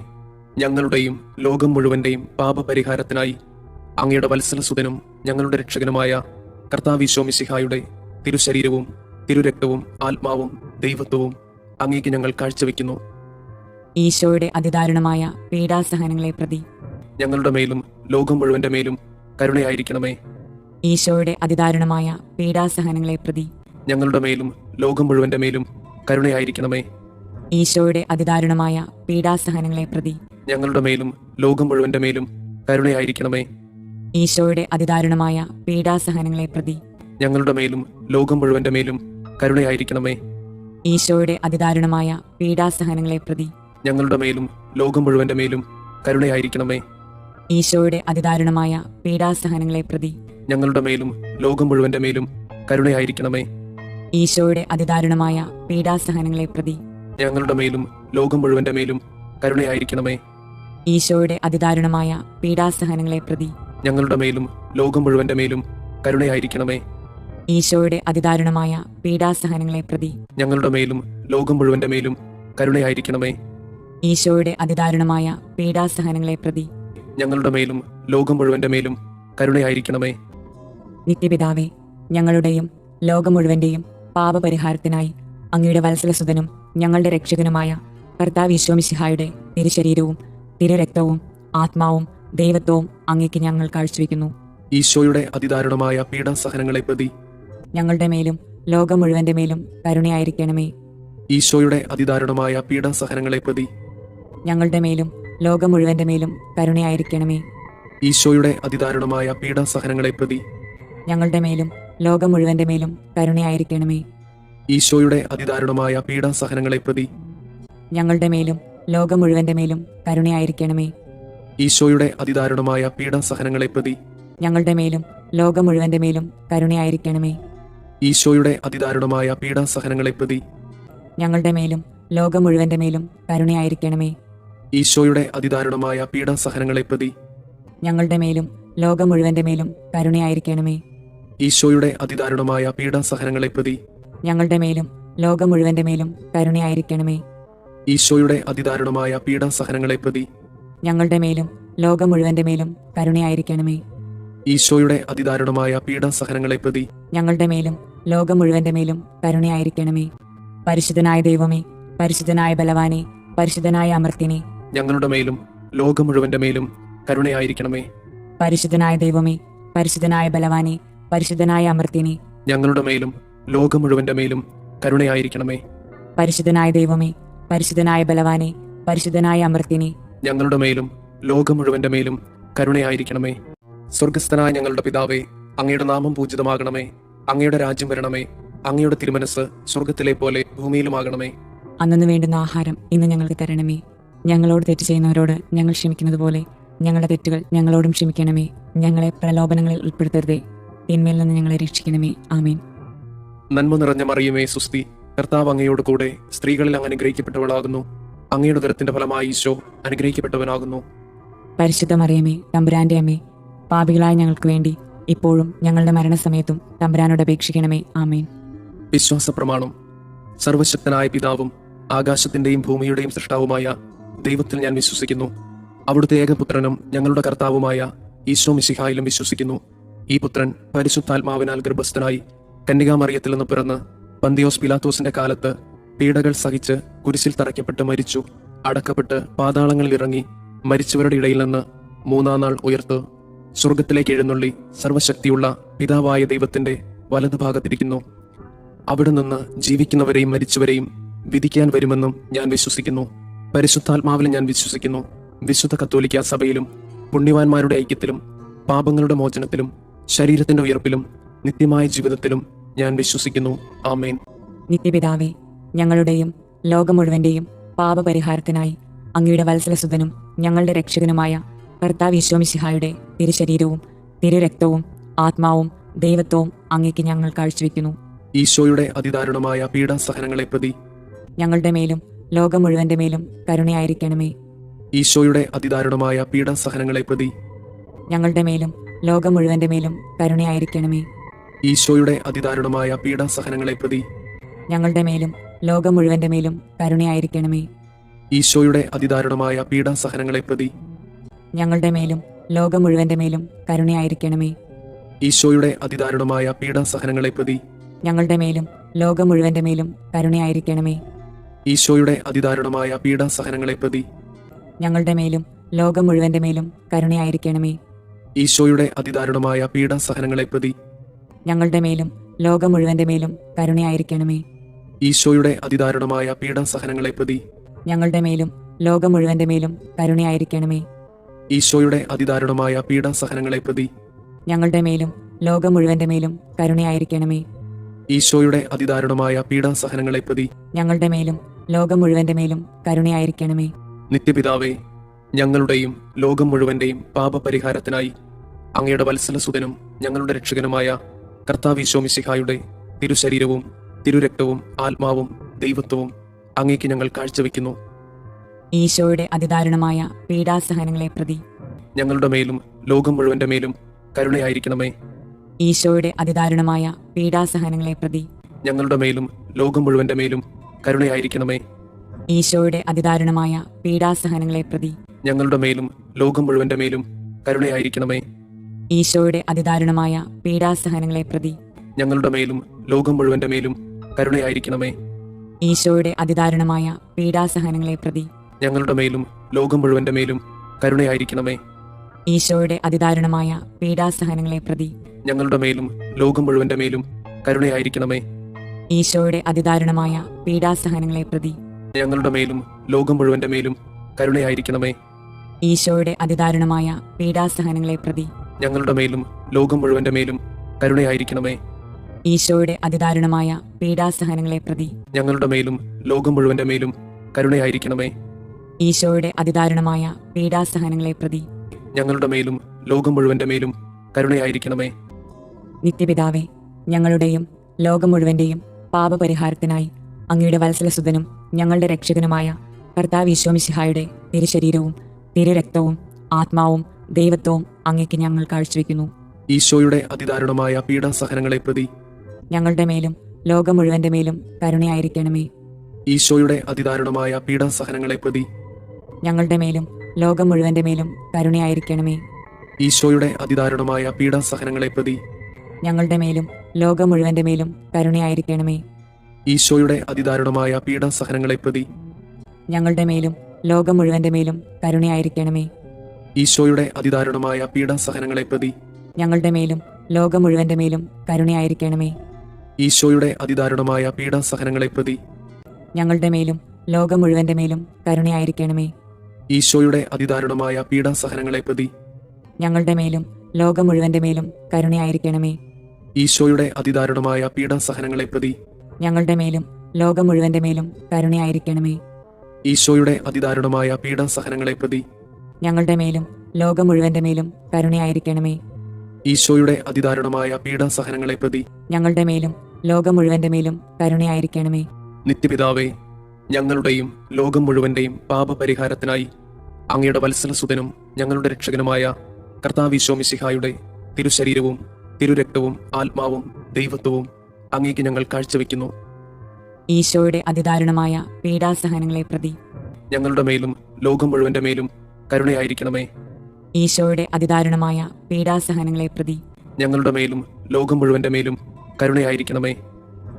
ഞങ്ങളുടെയും ലോകം മുഴുവന്റെയും പാപപരിഹാരത്തിനായി അങ്ങയുടെ വത്സലസുതനും ഞങ്ങളുടെ രക്ഷകനുമായ കർത്താവ് ഈശോ മിശിഹായുടെ തിരുശരീരവും തിരുരക്തവും ആത്മാവും ദൈവത്വവും അങ്ങേക്ക് ഞങ്ങൾ കാഴ്ചവെക്കുന്നു. ഈശോയുടെ അതിദാരുണമായ പീഡാസഹനങ്ങളെ പ്രതി ഞങ്ങളുടെ മേലും ലോകം മുഴുവന്റെ മേലും കരുണയായിരിക്കണമേ. ഈശോയുടെ അതിദാരുണമായ പീഡാസഹനങ്ങളെ പ്രതി ഞങ്ങളുടെ മേലും ലോകം മുഴുവന്റെ മേലും കരുണയായിരിക്കണമേ. ഈശോയുടെ അതിദാരുണമായ പീഡാസഹനങ്ങളെ പ്രതി ഞങ്ങളുടെ മേലും ലോകം മുഴുവന്റെ മേലും കരുണയായിരിക്കണമേ. ഈശോയുടെ അതിദാരുണമായ പീഡാസഹനങ്ങളെ പ്രതി ഞങ്ങളുടെ മേലും ലോകം മുഴുവന്റെ മേലും കരുണയായിരിക്കണമേ. ഈശോയുടെ അതിദാരുണമായ പീഡാസഹനങ്ങളെ പ്രതി ഞങ്ങളുടെ മേലും ലോകം മുഴുവന്റെ മേലും കരുണയായിരിക്കണമേ. ഈശോയുടെ അതിദാരുണമായ പീഡാസഹനങ്ങളെ പ്രതി ഞങ്ങളുടെ മേലും ലോകം മുഴുവന്റെ മേലും കരുണയായിരിക്കണമേ. ഈശോയുടെ അതിദാരുണമായ പീഡാസഹനങ്ങളെ പ്രതി ഞങ്ങളുടെ മേലും ലോകം മുഴുവന്റെ മേലും കരുണയായിരിക്കണമേ. ഈശോയുടെ അതിദാരുണമായ പീഡാസഹനങ്ങളെ പ്രതി ഞങ്ങളുടെ മേലും ലോകം മുഴുവന്റെ മേലും കരുണയായിരിക്കണമേ. ഈശോയുടെ അതിദാരുണമായ പീഡാസഹനങ്ങളെ പ്രതി ഞങ്ങളുടെ മേലും ലോകം മുഴുവന്റെ മേലും കരുണയായിരിക്കണമേ. ഈശോയുടെ അതിദാരുണമായ പീഡാസഹനങ്ങളെ പ്രതി ഞങ്ങളുടെ മേലും ലോകം മുഴുവന്റെ മേലും കരുണയായിരിക്കണമേ. നിത്യപിതാവേ, ഞങ്ങളുടെയും ലോകം മുഴുവന്റെയും പാപപരിഹാരത്തിനായി അങ്ങയുടെ വത്സലസുതനും ഞങ്ങളുടെ രക്ഷകനുമായ കർത്താവ് ഈശോ മിശിഹായുടെ തിരുശരീരവും തിരുരക്തവും ആത്മാവും ദൈവത്വവും അങ്ങേക്ക് ഞങ്ങൾ കാഴ്ചവെക്കുന്നു. ഈശോയുടെ അതിദാരുണമായ പീഡാസഹനങ്ങളെ പ്രതി ഞങ്ങളുടെ മേലും ലോകം മുഴുവന്റെ മേലും കരുണയായിരിക്കണമേ. ഈശോയുടെ അതിദാരുണമായ പീഡാസഹനങ്ങളെ പ്രതി ഞങ്ങളുടെ മേലും ലോകം മുഴുവന്റെ മേലും കരുണയായിരിക്കണമേ. ഈശോയുടെ അതിദാരുണമായ പീഡാസഹനങ്ങളെ പ്രതി ഞങ്ങളുടെ മേലും ലോകം മുഴുവന്റെ മേലും കരുണയായിരിക്കണമേ. ഈശോയുടെ അതിദാരുണമായ പീഡാസഹനങ്ങളെ പ്രതി ഞങ്ങളുടെ മേലും ലോകം മുഴുവന്റെ മേലും കരുണയായിരിക്കണമേ. ഈശോയുടെ അതിദാരുണമായ പീഡാസഹനങ്ങളെ പ്രതി ഞങ്ങളുടെ മേലും ലോകം മുഴുവന്റെ മേലും കരുണയായിരിക്കണമേ. ഈശോയുടെ അതിദാരുണമായ പീഡാസഹനങ്ങളെ പ്രതി ഞങ്ങളുടെ മേലും ലോകം മുഴുവന്റെ മേലും കരുണയായിരിക്കണമേ. ഈശോയുടെ അതിദാരുണമായ പീഡാസഹനങ്ങളെ പ്രതി ഞങ്ങളുടെ മേലും ലോകം മുഴുവന്റെ മേലും കരുണയായിരിക്കണമേ. ഈശോയുടെ അതിദാരുണമായ പീഡാസഹനങ്ങളെ പ്രതി ഞങ്ങളുടെ മേലും ലോകം മുഴുവന്റെ മേലും കരുണയായിരിക്കണമേ. ഈശോയുടെ അതിദാരുണമായ പീഡാസഹനങ്ങളെ പ്രതി ഞങ്ങളുടെ മേലും ലോകം മുഴുവന്റെ മേലും കരുണയായിരിക്കണമേ. ഈശോയുടെ അതിദാരുണമായ പീഡാസഹനങ്ങളെ പ്രതി ഞങ്ങളുടെ മേലും ലോകം മുഴുവന്റെ മേലും കരുണയായിരിക്കണമേ. പരിശുദ്ധനായ ദൈവമേ, പരിശുദ്ധനായ ബലവാനെ, പരിശുദ്ധനായ അമർത്തിനെ, ഞങ്ങളുടെ മേലും ലോകം മുഴുവന്റെ മേലും കരുണയായിരിക്കണമേ. പരിശുദ്ധനായ ദൈവമേ, പരിശുദ്ധനായ ബലവാനെ, പരിശുദ്ധനായ അമർത്തിനെ, ഞങ്ങളുടെ മേലും ലോകം മുഴുവന്റെ മേലും കരുണയായിരിക്കണമേ. പരിശുദ്ധനായ ദൈവമേ, പരിശുദ്ധനായ ബലവാനെ, പരിശുദ്ധനായ അമർത്തിനെ, ഞങ്ങളുടെ മേലും ലോകം മുഴുവന്റെ മേലും കരുണയായിരിക്കണമേ. സ്വർഗസ്ഥനായ ഞങ്ങളുടെ പിതാവേ, അങ്ങയുടെ നാമം പൂജിതമാകണമേ. അങ്ങയുടെ രാജ്യം വരണമേ. അങ്ങയുടെ തിരുമനസ് സ്വർഗത്തിലെ പോലെ ഭൂമിയിലുമാകണമേ. അന്നു വേണ്ടുന്ന ആഹാരം ഇന്ന് ഞങ്ങൾക്ക് തരണമേ. ഞങ്ങളോട് തെറ്റ് ചെയ്യുന്നവരോട് ഞങ്ങൾ ക്ഷമിക്കുന്നത് പോലെ ഞങ്ങളുടെ തെറ്റുകൾ ഞങ്ങളോടും ക്ഷമിക്കണമേ. ഞങ്ങളെ പ്രലോഭനങ്ങളിൽ ഉൾപ്പെടുത്തരുതേ, തിന്മയിൽ നിന്ന് ഞങ്ങളെ രക്ഷിക്കണമേ. ആമേൻ. നന്മ നിറഞ്ഞ മറിയമേ സുസ്തി, കർത്താവ് അങ്ങയോട് കൂടെ സ്ത്രീകളിൽ അങ്ങ് അനുഗ്രഹിക്കപ്പെട്ടവളാകുന്നു. അങ്ങയുടെ ഉദരത്തിന്റെ ഫലമായി ഈശോ അനുഗ്രഹിക്കപ്പെട്ടവനാകുന്നു. പരിശുദ്ധ മറിയമേ, തമ്പുരാന്റെ അമ്മേ, പാപികളായ ഞങ്ങൾക്ക് വേണ്ടി ഇപ്പോഴും ഞങ്ങളുടെ മരണസമയത്തും തമ്പുരാനോട് അപേക്ഷിക്കണമേ. ആമേൻ. വിശ്വാസ പ്രമാണം. സർവശക്തനായ പിതാവും ആകാശത്തിന്റെയും ഭൂമിയുടെയും സൃഷ്ടാവുമായ ദൈവത്തിൽ ഞാൻ വിശ്വസിക്കുന്നു. അവിടുത്തെ ഏകപുത്രനും ഞങ്ങളുടെ കർത്താവുമായ ഈശോ മിശിഹായിലും വിശ്വസിക്കുന്നു. ഈ പുത്രൻ പരിശുദ്ധാത്മാവിനാൽ ഗർഭസ്ഥനായി കന്യകാമറിയത്തിൽ നിന്ന് പിറന്ന് പന്തിയോസ് പിലാത്തോസിന്റെ കാലത്ത് പീഡകൾ സഹിച്ച് കുരിശിൽ തറയ്ക്കപ്പെട്ട് മരിച്ചു, അടക്കപ്പെട്ട് പാതാളങ്ങളിൽ ഇറങ്ങി, മരിച്ചവരുടെ ഇടയിൽ നിന്ന് മൂന്നാം നാൾ ഉയർത്ത് സ്വർഗത്തിലേക്ക് എഴുന്നള്ളി സർവശക്തിയുള്ള പിതാവായ ദൈവത്തിന്റെ വലതുഭാഗത്തിരിക്കുന്നു. അവിടെ നിന്ന് ജീവിക്കുന്നവരെയും മരിച്ചവരെയും വിധിക്കാൻ വരുമെന്നും ഞാൻ വിശ്വസിക്കുന്നു. പരിശുദ്ധാത്മാവിൽ ഞാൻ വിശ്വസിക്കുന്നു. വിശുദ്ധ കത്തോലിക്ക സഭയിലും പുണ്യവാന്മാരുടെ ഐക്യത്തിലും പാപങ്ങളുടെ മോചനത്തിലും ശരീരത്തിന്റെ ഉയർപ്പിലും നിത്യമായ ജീവിതത്തിലും ഞാൻ വിശ്വസിക്കുന്നു. ആമേൻ. നിത്യപിതാവേ, ഞങ്ങളുടെയും ലോകം മുഴുവന്റെയും പാപപരിഹാരത്തിനായി അങ്ങയുടെ വത്സലസുതനും ഞങ്ങളുടെ രക്ഷകനുമായ കർത്താവ് ഈശോ മിശിഹായുടെ തിരുശരീരവും തിരുരക്തവും ആത്മാവും ദൈവത്വവും അങ്ങേക്ക് ഞങ്ങൾ കാഴ്ചവെക്കുന്നു. ഈശോയുടെ അതിദാരുണമായ പീഡാസഹനങ്ങളെ പ്രതി ഞങ്ങളുടെ മേലും ലോകം മുഴുവന്റെ മേലും കരുണയായിരിക്കണമേ. ഈശോയുടെ അതിദാരുണമായ പീഡാസഹനങ്ങളെ പ്രതി ഞങ്ങളുടെ മേലും ലോകം മുഴുവന്റെ മേലും കരുണയായിരിക്കണമേ. ഈശോയുടെ അതിദാരുണമായ പീഡാസഹനങ്ങളെ പ്രതി ഞങ്ങളുടെ മേലും ലോകം മുഴുവന്റെ മേലും കരുണയായിരിക്കണമേ. ഈശോയുടെ അതിദാരുണമായ പീഡാസഹനങ്ങളെ പ്രതി ഞങ്ങളുടെ മേലും ലോകം മുഴുവന്റെ മേലും കരുണയായിരിക്കണമേ. ഈശോയുടെ അതിദാരുണമായ പീഡാസഹനങ്ങളെ പ്രതി ഞങ്ങളുടെ മേലും ലോകം മുഴുവന്റെ മേലും കരുണയായിരിക്കണമേ. ഈശോയുടെ അതിദാരുണമായ പീഡാസഹനങ്ങളെ പ്രതി ഞങ്ങളുടെ മേലും ലോകം മുഴുവന്റെ മേലും കരുണയായിരിക്കണമേ. ഈശോയുടെ അതിദാരുണമായ പീഡാസഹനങ്ങളെ പ്രതി ഞങ്ങളുടെ മേലും ലോകം മുഴുവന്റെ മേലും കരുണയായിരിക്കണമേ. ഈശോയുടെ അതിദാരുണമായ പീഡാസഹനങ്ങളെ പ്രതി ഞങ്ങളുടെ മേലും ലോകം മുഴുവന്റെ മേലും കരുണയായിരിക്കണമേ. ഈശോയുടെ അതിദാരുണമായ പീഡാസഹനങ്ങളെ പ്രതി ഞങ്ങളുടെ മേലും ലോകം മുഴുവന്റെ മേലും കരുണയായിരിക്കണമേ. ഈശോയുടെ അതിദാരുണമായ പീഡാസഹനങ്ങളെ പ്രതി ഞങ്ങളുടെ മേലും ലോകം മുഴുവന്റെ മേലും കരുണയായിരിക്കണമേ. നിത്യപിതാവേ, ഞങ്ങളുടെയും ലോകം മുഴുവന്റെയും പാപപരിഹാരത്തിനായി അങ്ങയുടെ വത്സലസുതനും ഞങ്ങളുടെ രക്ഷകനുമായ കർത്താവ് ഈശോ മിശിഹായുടെ തിരുശരീരവും തിരുരക്തവും ആത്മാവും ദൈവത്വവും അങ്ങേക്ക് ഞങ്ങൾ കാഴ്ചവെക്കുന്നു. ഈശോയുടെ അതിദാരുണമായ പീഡാസഹനങ്ങളെ പ്രതി ഞങ്ങളുടെ മേലും ലോകം മുഴുവന്റെ മേലും കരുണയായിരിക്കണമേ. ഈശോയുടെ അതിദാരുണമായ പീഡാസഹനങ്ങളെ പ്രതി ഞങ്ങളുടെ മേലും ലോകം മുഴുവന്റെ മേലും കരുണയായിരിക്കണമേ. ഈശോയുടെ അതിദാരുണമായ പീഡാസഹനങ്ങളെ പ്രതി ഞങ്ങളുടെ മേലും ലോകം മുഴുവന്റെ മേലും കരുണയായിരിക്കണമേ. ഈശോയുടെ അതിദാരുണമായ പീഡാസഹനങ്ങളെ പ്രതി ഞങ്ങളുടെ മേലും ലോകം മുഴുവന്റെ മേലും കരുണയായിരിക്കണമേ. ഈശോയുടെ അതിദാരുണമായ പീഡാസഹനങ്ങളെ പ്രതി ഞങ്ങളുടെ മേലും ലോകം മുഴുവന്റെ മേലും കരുണയായിരിക്കണമേ. ഈശോയുടെ അതിദാരുണമായ പീഡാസഹനങ്ങളെ പ്രതി ഞങ്ങളുടെ മേലും ലോകം മുഴുവന്റെ മേലും കരുണയായിരിക്കണമേ. ഈശോയുടെ അതിദാരുണമായ പീഡാസഹനങ്ങളെ പ്രതി ഞങ്ങളുടെ മേലും ലോകം മുഴുവന്റെ മേലും കരുണയായിരിക്കണമേ. ഈശോയുടെ അതിദാരുണമായ പീഡാസഹനങ്ങളെ പ്രതി ഞങ്ങളുടെ മേലും ലോകം മുഴുവന്റെ മേലും കരുണയായിരിക്കണമേ. ഈശോയുടെ അതിദാരുണമായ പീഡാസഹനങ്ങളെ പ്രതി ഞങ്ങളുടെ മേലും ലോകം മുഴുവന്റെ മേലും കരുണയായിരിക്കണമേ. ഈശോയുടെ അതിദാരുണമായ പീഡാസഹനങ്ങളെ പ്രതി ഞങ്ങളുടെ മേലും ലോകം മുഴുവന്റെ മേലും കരുണയായിരിക്കണമേ. നിത്യപിതാവേ, ഞങ്ങളുടെയും ലോകം മുഴുവന്റെയും പാപപരിഹാരത്തിനായി അങ്ങയുടെ വത്സലസുതനും ഞങ്ങളുടെ രക്ഷകനുമായ കർത്താവ് ഈശോമിശിഹായുടെ തിരുശരീരവും തിരുരക്തവും ആത്മാവും ദൈവത്വവും അങ്ങേക്ക് ഞങ്ങൾ കാഴ്ചവെക്കുന്നു. ഈശോയുടെ അതിദാരുണമായ പീഡാസഹനങ്ങളെ പ്രതി ഞങ്ങളുടെ മേലും ലോകം മുഴുവന്റെ മേലും കരുണയായിരിക്കണമേ. ഈശോയുടെ അതിദാരുണമായ പീഡാസഹനങ്ങളെ പ്രതി ഞങ്ങളുടെ മേലും ലോകം മുഴുവന്റെ മേലും കരുണയായിരിക്കണമേ. ഈശോയുടെ അതിദാരുണമായ പീഡാസഹനങ്ങളെ പ്രതി ഞങ്ങളുടെ മേലും ലോകം മുഴുവന്റെ മേലും കരുണയായിരിക്കണമേ. ഈശോയുടെ അതിദാരുണമായ പീഡാസഹനങ്ങളെ പ്രതി ഞങ്ങളുടെ മേലും ലോകം മുഴുവന്റെ മേലും കരുണയായിരിക്കണമേ. ഈശോയുടെ അതിദാരുണമായ പീഡാസഹനങ്ങളെ പ്രതി ഞങ്ങളുടെ മേലും ലോകം മുഴുവന്റെ മേലും കരുണയായിരിക്കണമേ. ഈശോയുടെ അതിദാരുണമായ പീഡാസഹനങ്ങളെ പ്രതി ഞങ്ങളുടെ മേലും ലോകം മുഴുവന്റെ മേലും കരുണയായിരിക്കണമേ. ഈശോയുടെ അതിദാരുണമായ പീഡാസഹനങ്ങളെ പ്രതി ഞങ്ങളുടെ മേലും ലോകം മുഴുവന്റെ മേലും കരുണയായിരിക്കണമേ. ഈശോയുടെ അതിദാരുണമായ പീഡാസഹനങ്ങളെ പ്രതി ഞങ്ങളുടെ മേലും ലോകം മുഴുവന്റെ മേലും കരുണയായിരിക്കണമേ. ഈശോയുടെ അതിദാരുണമായ പീഡാസഹനങ്ങളെ പ്രതി ഞങ്ങളുടെ മേലും ലോകം മുഴുവന്റെ മേലും കരുണയായിരിക്കണമേ. ഈശോയുടെ അതിദാരുണമായ പീഡാസഹനങ്ങളെ പ്രതി ഞങ്ങളുടെ മേലും ലോകം മുഴുവന്റെ മേലും കരുണയായിരിക്കണമേ. നിത്യപിതാവേ, ഞങ്ങളുടെയും ലോകം മുഴുവന്റെയും പാപപരിഹാരത്തിനായി അങ്ങയുടെ വത്സലസുതനും ഞങ്ങളുടെ രക്ഷകനുമായ കർത്താവ് ഈശോമിശിഹായുടെ തിരുശരീരവും തിരുരക്തവും ആത്മാവും ദൈവത്വവും അങ്ങേക്ക് ഞങ്ങൾ കാഴ്ചവെക്കുന്നു. ഈശോയുടെ അതിദാരുണമായ പീഡാസഹനങ്ങളെ പ്രതി ഞങ്ങളുടെ മേലും ലോകം മുഴുവന്റെ മേലും കരുണയായിരിക്കണമേ. ഈശോയുടെ അതിദാരുണമായ പീഡാസഹനങ്ങളെ പ്രതി ഞങ്ങളുടെ മേലും ലോകം മുഴുവന്റെ മേലും കരുണയായിരിക്കണമേ.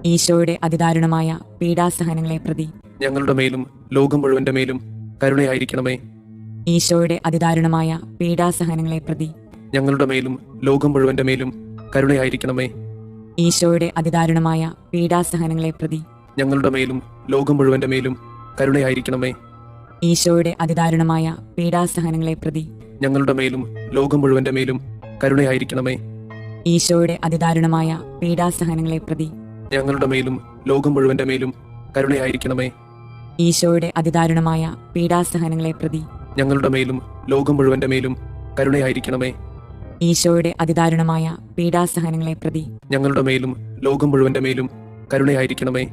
ഈശോയുടെ അതിദാരുണമായ പീഡാസഹനങ്ങളെ പ്രതി ഞങ്ങളുടെ മേലും ലോകം മുഴുവന്റെ മേലും കരുണയായിരിക്കണമേ. ഈശോയുടെ അതിദാരുണമായ പീഡാസഹനങ്ങളെ പ്രതി ഞങ്ങളുടെ മേലും ലോകം മുഴുവന്റെ മേലും കരുണയായിരിക്കണമേ. ഈശോയുടെ അതിദാരുണമായ പീഡാസഹനങ്ങളെ പ്രതി ഞങ്ങളുടെ മേലും ലോകം മുഴുവന്റെ മേലും കരുണയായിരിക്കണമേ. ഈശോയുടെ അതിദാരുണമായ പീഡാസഹനങ്ങളെ പ്രതി ഞങ്ങളുടെ മേലും ലോകം മുഴുവന്റെ മേലും കരുണയായിരിക്കണമേ. ഈശോയുടെ അതിദാരുണമായ പീഡാസഹനങ്ങളെ പ്രതി ഞങ്ങളുടെ മേലും ലോകം മുഴുവന്റെ മേലും കരുണയായിരിക്കണമേ. ഈശോയുടെ അതിദാരുണമായ പീഡാസഹനങ്ങളെ പ്രതി ഞങ്ങളുടെ മേലും ലോകം മുഴുവന്റെ മേലും കരുണയായിരിക്കണമേ. ഈശോയുടെ അതിദാരുണമായ പീഡാസഹനങ്ങളെ പ്രതി ഞങ്ങളുടെ മേലും ലോകം മുഴുവന്റെ മേലും കരുണയായിരിക്കണമേ.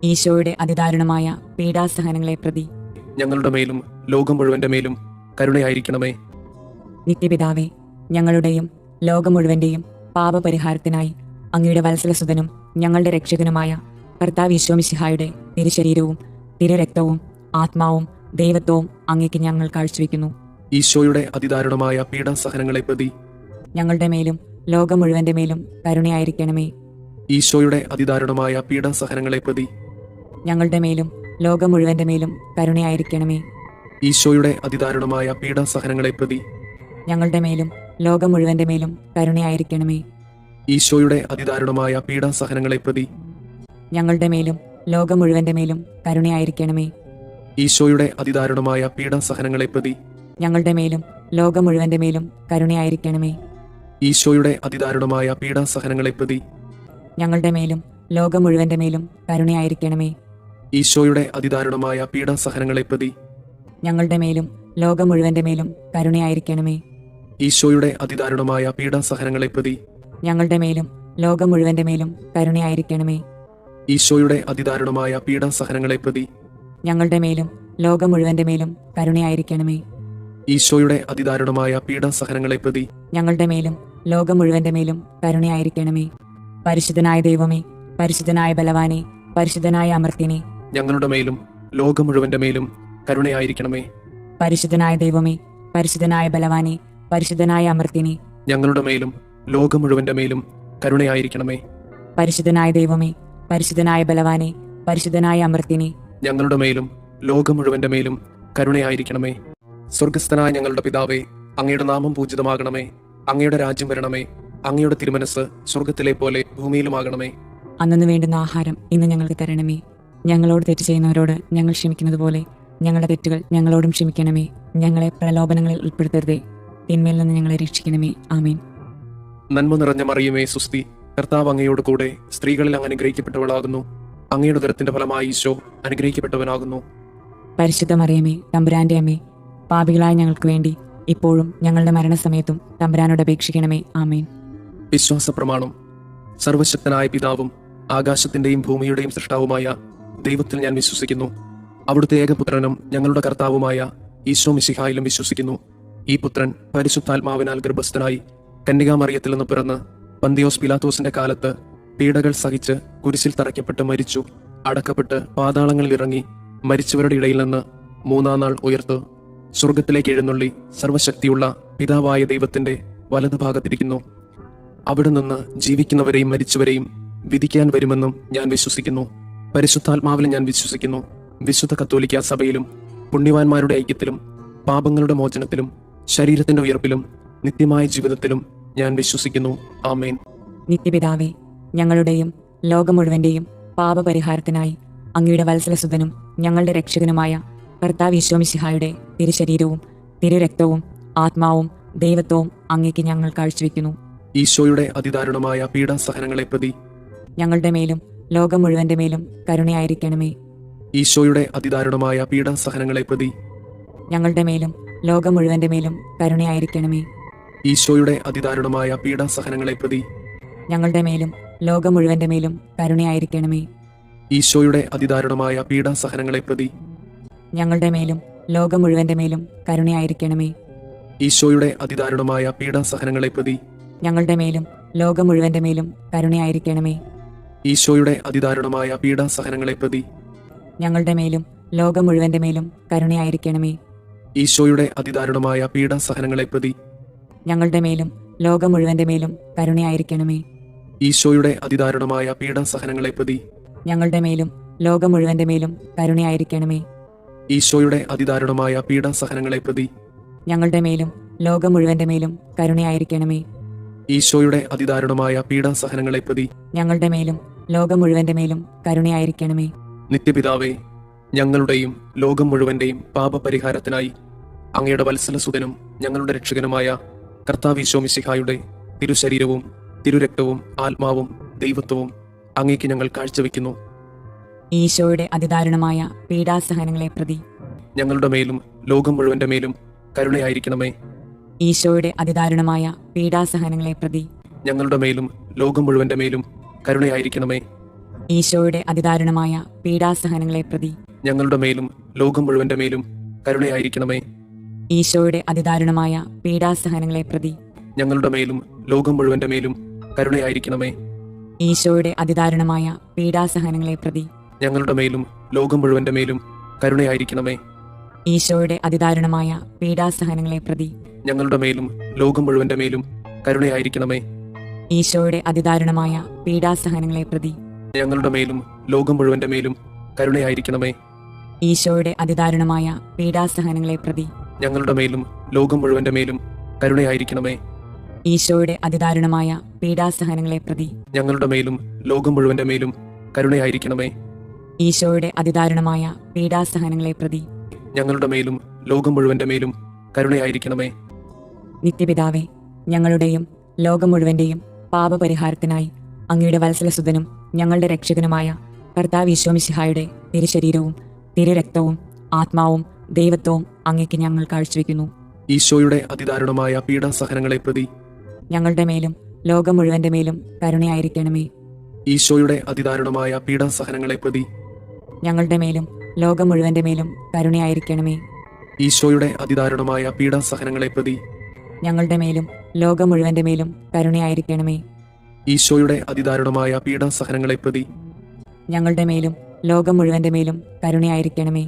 ഈശോയുടെ അതിദാരുണമായ പീഡാസഹനങ്ങളെ പ്രതി ഞങ്ങളുടെ മേലും ലോകം മുഴുവന്റെ മേലും കരുണയായിരിക്കണമേ. നിത്യപിതാവേ, ഞങ്ങളുടെയും ലോകം മുഴുവന്റെയും പാപപരിഹാരത്തിനായി അങ്ങയുടെ വത്സലസുതനും ഞങ്ങളുടെ രക്ഷകനുമായ കർത്താവ് ഈശോമിശിഹായുടെ തിരുശരീരവും തിരുരക്തവും ആത്മാവും ദൈവത്വവും അങ്ങേക്ക് ഞങ്ങൾ കാഴ്ചവെക്കുന്നു. ഈശോയുടെ അതിദാരുണമായ പീഡാസഹനങ്ങളെ പ്രതി ഞങ്ങളുടെ മേലും ലോകം മുഴുവന്റെ മേലും കരുണയായിരിക്കണമേ. ഈശോയുടെ അതിദാരുണമായ പീഡാസഹനങ്ങളെ പ്രതി ഞങ്ങളുടെ മേലും ലോകം മുഴുവന്റെ മേലും കരുണയായിരിക്കണമേ. ഈശോയുടെ അതിദാരുണമായ പീഡാസഹനങ്ങളെ പ്രതി ഞങ്ങളുടെ മേലും ലോകം മുഴുവന്റെ മേലും കരുണയായിരിക്കണമേ. ഈശോയുടെ അതിദാരുണമായ പീഡാസഹനങ്ങളെ പ്രതി ഞങ്ങളുടെ മേലും ലോകം മുഴുവന്റെ മേലും കരുണയായിരിക്കണമേ. ഈശോയുടെ അതിദാരുണമായ പീഡാസഹനങ്ങളെ പ്രതി ഞങ്ങളുടെ മേലും ലോകം മുഴുവന്റെ മേലും കരുണയായിരിക്കണമേ. ഈശോയുടെ അതിദാരുണമായ പീഡാസഹനങ്ങളെ പ്രതി ഞങ്ങളുടെ മേലും ലോകം മുഴുവന്റെ മേലും കരുണയായിരിക്കണമേ. ഈശോയുടെ അതിദാരുണമായ പീഡാസഹനങ്ങളെ പ്രതി ഞങ്ങളുടെ മേലും ലോകം മുഴുവന്റെ മേലും കരുണയായിരിക്കണമേ. ഈശോയുടെ അതിദാരുണമായ പീഡാസഹനങ്ങളെ പ്രതി ഞങ്ങളുടെ മേലും ലോകം മുഴുവന്റെ മേലും കരുണയായിരിക്കണമേ. ഈശോയുടെ അതിദാരുണമായ പീഡാസഹനങ്ങളെ പ്രതി ഞങ്ങളുടെ മേലും ലോകം മുഴുവന്റെ മേലും കരുണയായിരിക്കണമേ. ഈശോയുടെ അതിദാരുണമായ പീഡാസഹനങ്ങളെ പ്രതി ഞങ്ങളുടെ മേലും ലോകം മുഴുവന്റെ മേലും കരുണയായിരിക്കണമേ. പരിശുദ്ധനായ ദൈവമേ, പരിശുദ്ധനായ ബലവാനെ, പരിശുദ്ധനായ അമർത്യനെ, ഞങ്ങളുടെ മേലും ലോകം മുഴുവന്റെ മേലും കരുണയായിരിക്കണമേ. പരിശുദ്ധനായ ദൈവമേ, പരിശുദ്ധനായ ബലവാനെ, പരിശുദ്ധനായ അമർത്യനെ, ഞങ്ങളുടെ മേലും ലോകം മുഴുവന്റെ മേലും കരുണയായിരിക്കണമേ. പരിശുദ്ധനായ ദൈവമേ, പരിശുദ്ധനായ ബലവാനെ, പരിശുദ്ധനായ അമർത്യനെ, ഞങ്ങളുടെ മേലും ലോകം മുഴുവന്റെ മേലും കരുണയായിരിക്കണമേ. സ്വർഗസ്ഥനായ ഞങ്ങളുടെ പിതാവേ, അങ്ങയുടെ നാമം പൂജിതമാകണമേ. അങ്ങയുടെ രാജ്യം വരണമേ. അങ്ങയുടെ തിരുമനസ് സ്വർഗത്തിലെ പോലെ ഭൂമിയിലുമാകണമേ. അന്നു വേണ്ടുന്ന ആഹാരം ഇന്ന് ഞങ്ങൾക്ക് തരണമേ. ഞങ്ങളോട് തെറ്റ് ചെയ്യുന്നവരോട് ഞങ്ങൾ ക്ഷമിക്കുന്നത് പോലെ ഞങ്ങളുടെ തെറ്റുകൾ ഞങ്ങളോടും ക്ഷമിക്കണമേ. ഞങ്ങളെ പ്രലോഭനങ്ങളിൽ ഉൾപ്പെടുത്തരുതേ, തിന്മയിൽ നിന്ന് ഞങ്ങളെ രക്ഷിക്കണമേ. ആമേൻ. നന്മ നിറഞ്ഞ മറിയമേ, സുസ്തി, കർത്താവ് അങ്ങയോട് കൂടെ സ്ത്രീകളിൽ അങ്ങ് അനുഗ്രഹിക്കപ്പെട്ടവളാകുന്നു. അങ്ങയുടെ ഉദരത്തിന്റെ ഫലമായി ഈശോ അനുഗ്രഹിക്കപ്പെട്ടവനാകുന്നു. പരിശുദ്ധ മറിയമേ, തമ്പുരാന്റെ അമ്മേ, പാപികളായ ഞങ്ങൾക്ക് വേണ്ടി ഇപ്പോഴും ഞങ്ങളുടെ മരണസമയത്തും തമ്പുരാനോട് അപേക്ഷിക്കണമേ. ആമേൻ. വിശ്വാസ പ്രമാണം. സർവശക്തനായ പിതാവും ആകാശത്തിന്റെയും ഭൂമിയുടെയും സൃഷ്ടാവുമായ ദൈവത്തിൽ ഞാൻ വിശ്വസിക്കുന്നു. അവിടുത്തെ ഏകപുത്രനും ഞങ്ങളുടെ കർത്താവുമായ ഈശോ മിശിഹായിലും വിശ്വസിക്കുന്നു. ഈ പുത്രൻ പരിശുദ്ധാത്മാവിനാൽ ഗർഭസ്ഥനായി കന്യകാമറിയത്തിൽ നിന്ന് പിറന്ന് പന്തിയോസ് പിലാത്തോസിന്റെ കാലത്ത് പീഡകൾ സഹിച്ച് കുരിശിൽ തറയ്ക്കപ്പെട്ട് മരിച്ചു, അടക്കപ്പെട്ട് പാതാളങ്ങളിൽ ഇറങ്ങി മരിച്ചവരുടെ ഇടയിൽ നിന്ന് മൂന്നാം നാൾ ഉയർത്തു സ്വർഗത്തിലേക്ക് എഴുന്നള്ളി സർവശക്തിയുള്ള പിതാവായ ദൈവത്തിന്റെ വലതുഭാഗത്തിരിക്കുന്നു. അവിടെ നിന്ന് ജീവിക്കുന്നവരെയും മരിച്ചവരെയും വിധിക്കാൻ വരുമെന്നും ഞാൻ വിശ്വസിക്കുന്നു. പരിശുദ്ധാത്മാവിൽ ഞാൻ വിശ്വസിക്കുന്നു. വിശുദ്ധ കത്തോലിക്കാ സഭയിലും പുണ്യവാന്മാരുടെ ഐക്യത്തിലും പാപങ്ങളുടെ മോചനത്തിലും ശരീരത്തിന്റെ ഉയർപ്പിലും നിത്യമായ ജീവിതത്തിലും ഞാൻ വിശ്വസിക്കുന്നു. ആമേൻ. നിത്യപിതാവേ, ഞങ്ങളുടെയും ലോകം മുഴുവന്റെയും പാപപരിഹാരത്തിനായി അങ്ങയുടെ വത്സലസുതനും ഞങ്ങളുടെ രക്ഷകനുമായ കർത്താവ് ഈശോ മിശിഹായുടെ തിരുശരീരവും തിരുരക്തവും ആത്മാവും ദൈവത്വവും അങ്ങേക്ക് ഞങ്ങൾ കാഴ്ചവെക്കുന്നു. ഈശോയുടെ അതിദാരുണമായ പീഡാസഹനങ്ങളെ പ്രതി ഞങ്ങളുടെ മേലും ലോകം മുഴുവന്റെ മേലും കരുണയായിരിക്കണമേ. ഈശോയുടെ അതിദാരുണമായ പീഡാസഹനങ്ങളെ പ്രതി ഞങ്ങളുടെ മേലും ലോകം മുഴുവന്റെ മേലും കരുണയായിരിക്കണമേ. ഈശോയുടെ അതിദാരുണമായ പീഡാസഹനങ്ങളെ പ്രതി ഞങ്ങളുടെ മേലും ലോകം മുഴുവന്റെ മേലും കരുണയായിരിക്കണമേ. ഈശോയുടെ അതിദാരുണമായ പീഡാസഹനങ്ങളെ പ്രതി ഞങ്ങളുടെ മേലും ലോകം മുഴുവന്റെ മേലും കരുണയായിരിക്കണമേ. ഈശോയുടെ അതിദാരുണമായ പീഡാസഹനങ്ങളെ പ്രതി ഞങ്ങളുടെ മേലും ലോകം മുഴുവന്റെ മേലും കരുണയായിരിക്കണമേ. ഈശോയുടെ അതിദാരുണമായ പീഡാസഹനങ്ങളെ പ്രതി ഞങ്ങളുടെ മേലും ലോകം മുഴുവന്റെ മേലും കരുണയായിരിക്കണമേ. ഈശോയുടെ അതിദാരുണമായ പീഡാസഹനങ്ങളെ പ്രതി ഞങ്ങളുടെ മേലും ലോകം മുഴുവന്റെ മേലും കരുണയായിരിക്കണമേ. ഈശോയുടെ അതിദാരുണമായ പീഡാസഹനങ്ങളെ പ്രതി ഞങ്ങളുടെ മേലും ലോകം മുഴുവന്റെ മേലും കരുണയായിരിക്കണമേ. ഈശോയുടെ അതിദാരുണമായ പീഡാസഹനങ്ങളെ പ്രതി ഞങ്ങളുടെ മേലും ലോകം മുഴുവന്റെ മേലും കരുണയായിരിക്കണമേ. ഈശോയുടെ അതിദാരുണമായ പീഡാസഹനങ്ങളെ പ്രതി ഞങ്ങളുടെ മേലും ലോകം മുഴുവന്റെ മേലും കരുണയായിരിക്കണമേ. നിത്യപിതാവേ, ഞങ്ങളുടെയും ലോകം മുഴുവന്റെയും പാപപരിഹാരത്തിനായി അങ്ങയുടെ വത്സലസുതനും ഞങ്ങളുടെ രക്ഷകനുമായ കർത്താവ് ഈശോ മിശിഹായുടെ തിരുശരീരവും തിരുരക്തവും ആത്മാവും ദൈവത്വവും അങ്ങേക്ക് ഞങ്ങൾ കാഴ്ചവെക്കുന്നു. ഈശോയുടെ അതിദാരുണമായ പീഡാസഹനങ്ങളെ പ്രതി ഞങ്ങളുടെ മേലും ലോകം മുഴുവന്റെ മേലും കരുണയായിരിക്കണമേ. ഈശോയുടെ അതിദാരുണമായ പീഡാസഹനങ്ങളെ പ്രതി ഞങ്ങളുടെ മേലും ലോകം മുഴുവന്റെ മേലും കരുണയായിരിക്കണമേ. ഈശോയുടെ അതിദാരുണമായ പീഡാസഹനങ്ങളെ പ്രതി ഞങ്ങളുടെ മേലും ലോകം മുഴുവന്റെ മേലും കരുണയായിരിക്കണമേ. ഈശോയുടെ അതിദാരുണമായ പീഡാസഹനങ്ങളെ പ്രതി ഞങ്ങളുടെ മേലും ലോകം മുഴുവന്റെ മേലും കരുണയായിരിക്കണമേ. ഈശോയുടെ അതിദാരുണമായ പീഡാസഹനങ്ങളെ പ്രതി ഞങ്ങളുടെ മേലും ലോകം മുഴുവന്റെ മേലും കരുണയായിരിക്കണമേ. ഈശോയുടെ അതിദാരുണമായ പീഡാസഹനങ്ങളെ പ്രതി ഞങ്ങളുടെ മേലും ലോകം മുഴുവന്റെ മേലും കരുണയായിരിക്കണമേ. ഈശോയുടെ അതിദാരുണമായ പീഡാസഹനങ്ങളെ പ്രതി ഞങ്ങളുടെ മേലും ലോകം മുഴുവന്റെ മേലും കരുണയായിരിക്കണമേ. ഈശോയുടെ അതിദാരുണമായ പീഡാസഹനങ്ങളെ പ്രതി ഞങ്ങളുടെ മേലും ലോകം മുഴുവന്റെ മേലും കരുണയായിരിക്കണമേ. ഈശോയുടെ അതിദാരുണമായ പീഡാസഹനങ്ങളെ പ്രതി ഞങ്ങളുടെ മേലും ലോകം മുഴുവന്റെ മേലും കരുണയായിരിക്കണമേ. ഈശോയുടെ അതിദാരുണമായ പീഡാസഹനങ്ങളെ പ്രതി ഞങ്ങളുടെ മേലും ലോകം മുഴുവന്റെ മേലും കരുണയായിരിക്കണമേ. നിത്യപിതാവേ, ഞങ്ങളുടെയും ലോകം മുഴുവന്റെയും പാപപരിഹാരത്തിനായി അങ്ങയുടെ വത്സലസുതനും ഞങ്ങളുടെ രക്ഷകനുമായ കർത്താവ് ഈശോ മിശിഹായുടെ തിരുശരീരവും തിരുരക്തവും ആത്മാവും ദൈവത്വവും അങ്ങേക്ക് ഞങ്ങൾ കാഴ്ചവെക്കുന്നു. ഈശോയുടെ അതിദാരുണമായ പീഡാസഹനങ്ങളെ പ്രതി ഞങ്ങളുടെ മേലും ലോകം മുഴുവന്റെ മേലും കരുണയായിരിക്കണമേ. ഈശോയുടെ അതിദാരുണമായ പീഡാസഹനങ്ങളെ പ്രതി ഞങ്ങളുടെ മേലും ലോകം മുഴുവന്റെ മേലും കരുണയായിരിക്കണമേ. ഈശോയുടെ അതിദാരുണമായ പീഡാസഹനങ്ങളെ പ്രതി ഞങ്ങളുടെ മേലും ലോകം മുഴുവന്റെ മേലും കരുണയായിരിക്കണമേ. ഈശോയുടെ അതിദാരുണമായ പീഡാസഹനങ്ങളെ പ്രതി ഞങ്ങളുടെ മേലും ലോകം മുഴുവന്റെ മേലും കരുണയായിരിക്കണമേ.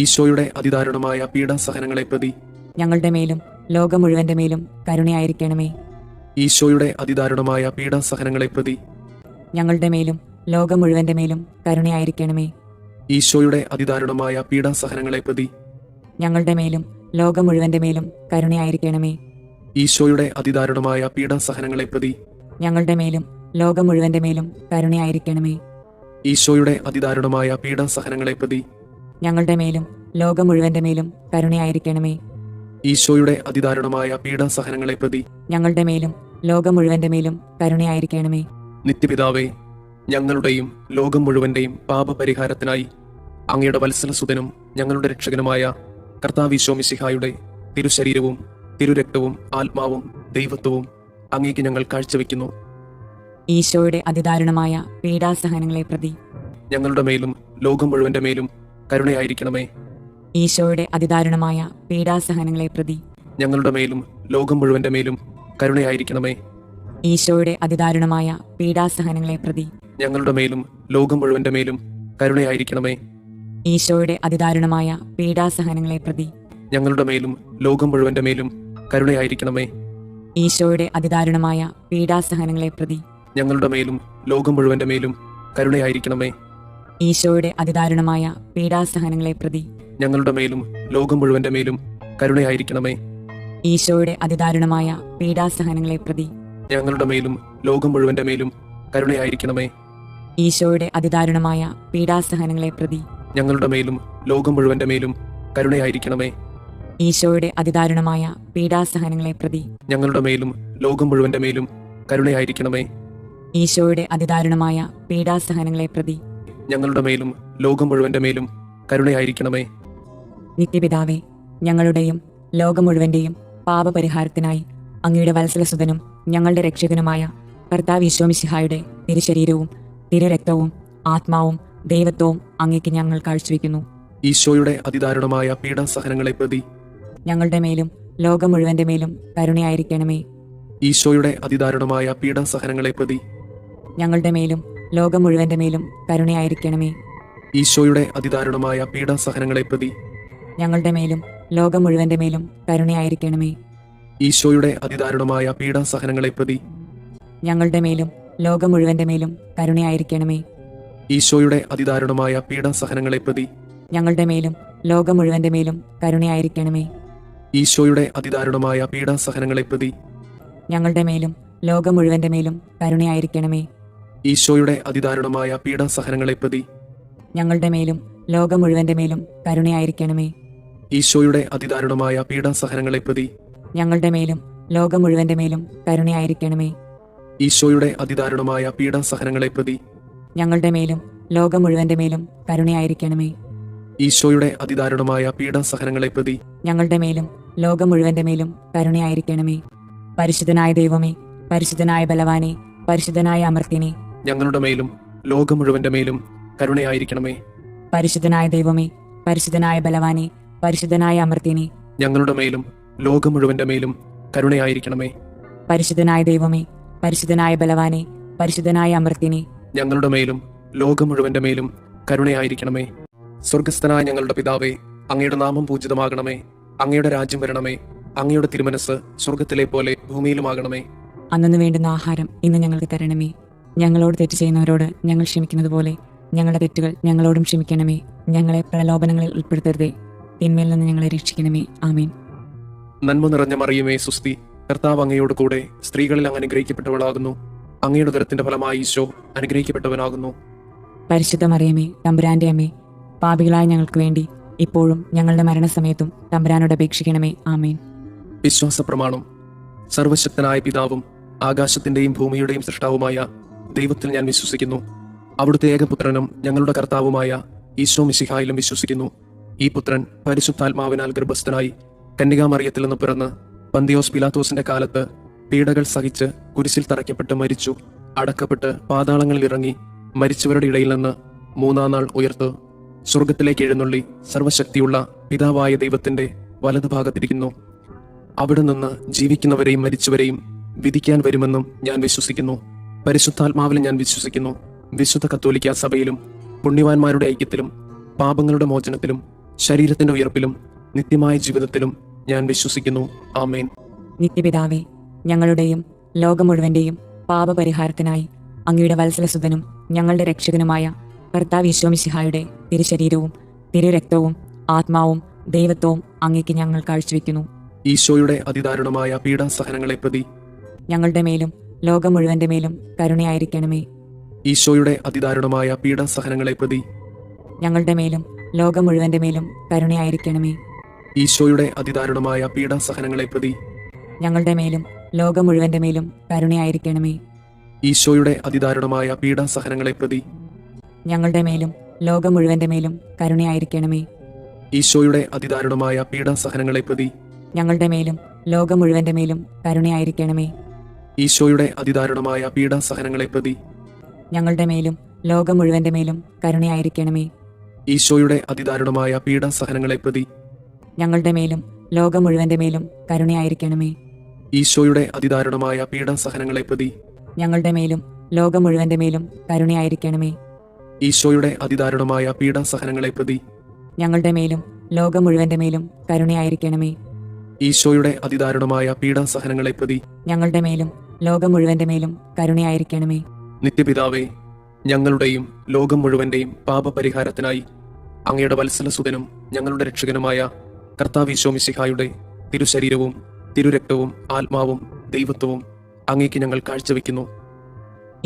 ഈശോയുടെ അതിദാരുണമായ പീഡാസഹനങ്ങളെ പ്രതി ഞങ്ങളുടെ മേലും ലോകം മുഴുവന്റെ മേലും കരുണയായിരിക്കണമേ. ഈശോയുടെ അതിദാരുണമായ പീഡാസഹനങ്ങളെ പ്രതി ഞങ്ങളുടെ മേലും ലോകം മുഴുവന്റെ മേലും കരുണയായിരിക്കണമേ. ഈശോയുടെ അതിദാരുണമായ പീഡാസഹനങ്ങളെ പ്രതി ഞങ്ങളുടെ മേലും ലോകം മുഴുവന്റെ മേലും കരുണയായിരിക്കണമേ. ഈശോയുടെ അതിദാരുണമായ പീഡാസഹനങ്ങളെ പ്രതി ഞങ്ങളുടെ മേലും ലോകം മുഴുവന്റെ മേലും കരുണയായിരിക്കണമേ. ഈശോയുടെ അതിദാരുണമായ പീഡാസഹനങ്ങളെ പ്രതി ഞങ്ങളുടെ മേലും ലോകം മുഴുവന്റെ മേലും കരുണയായിരിക്കണമേ. ഈശോയുടെ അതിദാരുണമായ പീഡാസഹനങ്ങളെ പ്രതി ഞങ്ങളുടെ മേലും ലോകം മുഴുവന്റെ മേലും കരുണയായിരിക്കണമേ. നിത്യപിതാവേ, ഞങ്ങളുടെയും ലോകം മുഴുവന്റെയും പാപപരിഹാരത്തിനായി അങ്ങയുടെ വത്സലസുതനും ഞങ്ങളുടെ രക്ഷകനുമായ കർത്താവ് ഈശോ മിശിഹായുടെ തിരുശരീരവും തിരുരക്തവും ആത്മാവും ദൈവത്വവും അങ്ങേക്ക് ഞങ്ങൾ കാഴ്ചവെക്കുന്നു. ഈശോയുടെ അതിദാരുണമായ പീഡാസഹനങ്ങളെ പ്രതി ഞങ്ങളുടെ മേലും ലോകം മുഴുവന്റെ മേലും കരുണയായിരിക്കണമേ. ഈശോയുടെ അതിദാരുണമായ പീഡാസഹനങ്ങളെ പ്രതി ഞങ്ങളുടെ മേലും ലോകം മുഴുവന്റെ മേലും കരുണയായിരിക്കണമേ. ഈശോയുടെ അതിദാരുണമായ പീഡാസഹനങ്ങളെ പ്രതി ഞങ്ങളുടെ മേലും ലോകം മുഴുവന്റെ മേലും കരുണയായിരിക്കണമേ. ഈശോയുടെ അതിദാരുണമായ പീഡാസഹനങ്ങളെ പ്രതി ഞങ്ങളുടെ മേലും ലോകം മുഴുവന്റെ മേലും കരുണയായിരിക്കണമേ. ഈശോയുടെ അതിദാരുണമായ പീഡാസഹനങ്ങളെ പ്രതി ഞങ്ങളുടെ മേലും ലോകം മുഴുവന്റെ മേലും കരുണയായിരിക്കണമേ. ഈശോയുടെ അതിദാരുണമായ പീഡാസഹനങ്ങളെ പ്രതി ഞങ്ങളുടെ മേലും ലോകം മുഴുവന്റെ മേലും കരുണയായിരിക്കണമേ. ഈശോയുടെ അതിദാരുണമായ പീഡാസഹനങ്ങളെ പ്രതി ഞങ്ങളുടെ മേലും ലോകം മുഴുവന്റെ മേലും കരുണയായിരിക്കണമേ. ഈശോയുടെ അതിദാരുണമായ പീഡാസഹനങ്ങളെ പ്രതി ഞങ്ങളുടെ മേലും ലോകം മുഴുവന്റെ മേലും കരുണയായിരിക്കണമേ. ഈശോയുടെ അതിദാരുണമായ പീഡാസഹനങ്ങളെ പ്രതി ഞങ്ങളുടെ മേലും ലോകം മുഴുവന്റെ മേലും കരുണയായിരിക്കണമേ. ഈശോയുടെ അതിദാരുണമായ പീഡാസഹനങ്ങളെ പ്രതി ഞങ്ങളുടെ മേലും ലോകം മുഴുവന്റെ മേലും കരുണയായിരിക്കണമേ. നിത്യപിതാവേ, ഞങ്ങളുടെയും ലോകം മുഴുവന്റെയും പാപപരിഹാരത്തിനായി അങ്ങയുടെ വത്സലസുതനും ഞങ്ങളുടെ രക്ഷകനുമായ കർത്താവ് ഈശോമിശിഹായുടെ തിരുശരീരവും തിരുരക്തവും ആത്മാവും ദൈവത്വവും അങ്ങേക്ക് ഞങ്ങൾ കാഴ്ചവെക്കുന്നു. ഈശോയുടെ അതിദാരുണമായ പീഡാസഹനങ്ങളെ പ്രതി ഞങ്ങളുടെ മേലും ലോകം മുഴുവന്റെ മേലും കരുണയായിരിക്കണമേ. ഈശോയുടെ അതിദാരുണമായ പീഡാസഹനങ്ങളെ പ്രതി ഞങ്ങളുടെ മേലും ലോകം മുഴുവന്റെ മേലും കരുണയായിരിക്കണമേ. ഈശോയുടെ അതിദാരുണമായ പീഡാസഹനങ്ങളെ പ്രതി ഞങ്ങളുടെ മേലും ലോകം മുഴുവന്റെ മേലും കരുണയായിരിക്കണമേ. ഈശോയുടെ അതിദാരുണമായ പീഡാസഹനങ്ങളെ പ്രതി ഞങ്ങളുടെ മേലും ലോകം മുഴുവന്റെ മേലും കരുണയായിരിക്കണമേ. ഈശോയുടെ അതിദാരുണമായ പീഡാസഹനങ്ങളെ പ്രതി ഞങ്ങളുടെ മേലും ലോകം മുഴുവന്റെ മേലും കരുണയായിരിക്കണമേ. ഈശോയുടെ അതിദാരുണമായ പീഡാസഹനങ്ങളെ പ്രതി ഞങ്ങളുടെ മേലും ലോകം മുഴുവന്റെ മേലും കരുണയായിരിക്കണമേ. ഈശോയുടെ അതിദാരുണമായ പീഡാസഹനങ്ങളെ പ്രതി ഞങ്ങളുടെ മേലും ലോകം മുഴുവന്റെ മേലും കരുണയായിരിക്കണമേ. ഈശോയുടെ അതിദാരുണമായ പീഡാസഹനങ്ങളെ പ്രതി ഞങ്ങളുടെ മേലും ലോകം മുഴുവന്റെ മേലും കരുണയായിരിക്കണമേ. ഈശോയുടെ അതിദാരുണമായ പീഡാസഹനങ്ങളെ പ്രതി ഞങ്ങളുടെ മേലും ലോകം മുഴുവന്റെ മേലും കരുണയായിരിക്കണമേ. ഈശോയുടെ അതിദാരുണമായ പീഡാസഹനങ്ങളെ പ്രതി ഞങ്ങളുടെ മേലും ലോകം മുഴുവന്റെ മേലും കരുണയായിരിക്കണമേ. പരിശുദ്ധനായ ദൈവമേ, പരിശുദ്ധനായ ബലവാനെ, പരിശുദ്ധനായ അമർത്യനെ, ഞങ്ങളുടെ മേലും ലോകം മുഴുവന്റെ മേലും കരുണയായിരിക്കണമേ. പരിശുദ്ധനായ ദൈവമേ, പരിശുദ്ധനായ ബലവാനെ, പരിശുദ്ധനായ അമർത്യനെ, ഞങ്ങളുടെ മേലും ലോകം മുഴുവന്റെ മേലും കരുണയായിരിക്കണമേ. പരിശുദ്ധനായ ദൈവമേ, പരിശുദ്ധനായ ബലവാനെ, പരിശുദ്ധനായ അമർത്യനെ, ഞങ്ങളുടെ മേലും ലോകം മുഴുവന്റെ മേലും കരുണയായിരിക്കണമേ. സ്വർഗസ്ഥനായ ഞങ്ങളുടെ പിതാവേ, അങ്ങയുടെ നാമം പൂജിതമാകണമേ. അങ്ങയുടെ രാജ്യം വരണമേ. അങ്ങയുടെ തിരുമനസ് സ്വർഗത്തിലെ പോലെ ഭൂമിയിലുമാകണമേ. അന്നു വേണ്ടുന്ന ആഹാരം ഇന്ന് ഞങ്ങൾക്ക് തരണമേ. ഞങ്ങളോട് തെറ്റ് ചെയ്യുന്നവരോട് ഞങ്ങൾ ക്ഷമിക്കുന്നത് പോലെ ഞങ്ങളുടെ തെറ്റുകൾ ഞങ്ങളോടും ക്ഷമിക്കണമേ. ഞങ്ങളെ പ്രലോഭനങ്ങളിൽ ഉൾപ്പെടുത്തരുതേ, തിന്മയിൽ നിന്ന് ഞങ്ങളെ രക്ഷിക്കണമേ. ആമേൻ. നന്മ നിറഞ്ഞ മറിയമേ, സുസ്തി, കർത്താവ് അങ്ങയോട് കൂടെ സ്ത്രീകളിൽ അങ്ങ് അനുഗ്രഹിക്കപ്പെട്ടവളാകുന്നു. അങ്ങയുടെ ഉദരത്തിന്റെ ഫലമായി ഈശോ അനുഗ്രഹിക്കപ്പെട്ടവനാകുന്നു. പരിശുദ്ധ മറിയമേ, തമ്പുരാന്റെ അമ്മേ, പാപികളായ ഞങ്ങൾക്ക് വേണ്ടി ഇപ്പോഴും ഞങ്ങളുടെ മരണസമയത്തും തമ്പുരാനോട് അപേക്ഷിക്കണമേ. ആമേൻ. വിശ്വാസ പ്രമാണം. സർവശക്തനായ പിതാവും ആകാശത്തിന്റെയും ഭൂമിയുടെയും സൃഷ്ടാവുമായ ദൈവത്തിൽ ഞാൻ വിശ്വസിക്കുന്നു. അവിടുത്തെ ഏകപുത്രനും ഞങ്ങളുടെ കർത്താവുമായ ഈശോ മിശിഹായിലും വിശ്വസിക്കുന്നു. ഈ പുത്രൻ പരിശുദ്ധാത്മാവിനാൽ ഗർഭസ്ഥനായി കന്യകാമറിയത്തിൽ നിന്ന് പിറന്ന് പന്തിയോസ് പിലാത്തോസിന്റെ കാലത്ത് പീഡകൾ സഹിച്ച് കുരിശിൽ തറയ്ക്കപ്പെട്ട് മരിച്ചു, അടക്കപ്പെട്ട് പാതാളങ്ങളിൽ ഇറങ്ങി, മരിച്ചവരുടെ ഇടയിൽ നിന്ന് മൂന്നാം നാൾ ഉയർത്ത് സ്വർഗത്തിലേക്ക് എഴുന്നള്ളി സർവശക്തിയുള്ള പിതാവായ ദൈവത്തിന്റെ വലതുഭാഗത്തിരിക്കുന്നു. അവിടെ നിന്ന് ജീവിക്കുന്നവരെയും മരിച്ചവരെയും വിധിക്കാൻ വരുമെന്നും ഞാൻ വിശ്വസിക്കുന്നു. പരിശുദ്ധാത്മാവിലും ഞാൻ വിശ്വസിക്കുന്നു. വിശുദ്ധ കത്തോലിക്ക സഭയിലും പുണ്യവാന്മാരുടെ ഐക്യത്തിലും പാപങ്ങളുടെ മോചനത്തിലും ശരീരത്തിന്റെ ഉയർപ്പിലും നിത്യമായ ജീവിതത്തിലും ഞാൻ വിശ്വസിക്കുന്നു. ആമേൻ. നിത്യപിതാവേ, ഞങ്ങളുടെയും ലോകം മുഴുവന്റെയും പാപപരിഹാരത്തിനായി അങ്ങയുടെ വത്സലസുതനും ഞങ്ങളുടെ രക്ഷകനുമായ കർത്താവ് ഈശോമിശിഹായുടെ തിരുശരീരവും തിരുരക്തവും ആത്മാവും ദൈവത്വവും അങ്ങേക്ക് ഞങ്ങൾ കാഴ്ചവെക്കുന്നു. ഈശോയുടെ അതിദാരുണമായ പീഡാസഹനങ്ങളെ പ്രതി ഞങ്ങളുടെ മേലും ലോകം മുഴുവന്റെ മേലും കരുണയായിരിക്കണമേ. ഈശോയുടെ അതിദാരുണമായ പീഡാസഹനങ്ങളെ പ്രതി ഞങ്ങളുടെ മേലും ലോകം മുഴുവന്റെ മേലും കരുണയായിരിക്കണമേ. ഈശോയുടെ അതിദാരുണമായ പീഡാസഹനങ്ങളെ പ്രതി ഞങ്ങളുടെ മേലും ലോകം മുഴുവന്റെ മേലും കരുണയായിരിക്കണമേ. ഈശോയുടെ അതിദാരുണമായ പീഡാസഹനങ്ങളെ പ്രതി ഞങ്ങളുടെ മേലും ലോകം മുഴുവന്റെ മേലും കരുണയായിരിക്കണമേ. ഈശോയുടെ അതിദാരുണമായ പീഡാസഹനങ്ങളെ പ്രതി ഞങ്ങളുടെ മേലും ലോകം മുഴുവന്റെ മേലും കരുണയായിരിക്കണമേ. ഈശോയുടെ അതിദാരുണമായ പീഡാസഹനങ്ങളെ പ്രതി ഞങ്ങളുടെ മേലും ലോകം മുഴുവന്റെ മേലും കരുണയായിരിക്കണമേ. ഈശോയുടെ അതിദാരുണമായ പീഡാസഹനങ്ങളെ പ്രതി ഞങ്ങളുടെ മേലും ലോകം മുഴുവന്റെ മേലും കരുണയായിരിക്കണമേ. ഈശോയുടെ അതിദാരുണമായ പീഡാസഹനങ്ങളെ പ്രതി ഞങ്ങളുടെ മേലും ലോകം മുഴുവന്റെ മേലും കരുണയായിരിക്കണമേ. ഈശോയുടെ അതിദാരുണമായ പീഡാസഹനങ്ങളെ പ്രതി ഞങ്ങളുടെ മേലും ലോകം മുഴുവന്റെ മേലും കരുണയായിരിക്കണമേ. ഈശോയുടെ അതിദാരുണമായ പീഡാസഹനങ്ങളെ പ്രതി ഞങ്ങളുടെ മേലും ലോകം മുഴുവന്റെ മേലും കരുണയായിരിക്കണമേ. നിത്യപിതാവേ, ഞങ്ങളുടെയും ലോകം മുഴുവന്റെയും പാപപരിഹാരത്തിനായി അങ്ങയുടെ വത്സലസുതനും ഞങ്ങളുടെ രക്ഷകനുമായ കർത്താവ് മിശിഹായുടെ തിരുശരീരവും തിരുരക്തവും ആത്മാവും ദൈവത്വവും അങ്ങേക്ക് ഞങ്ങൾ കാഴ്ചവെക്കുന്നു.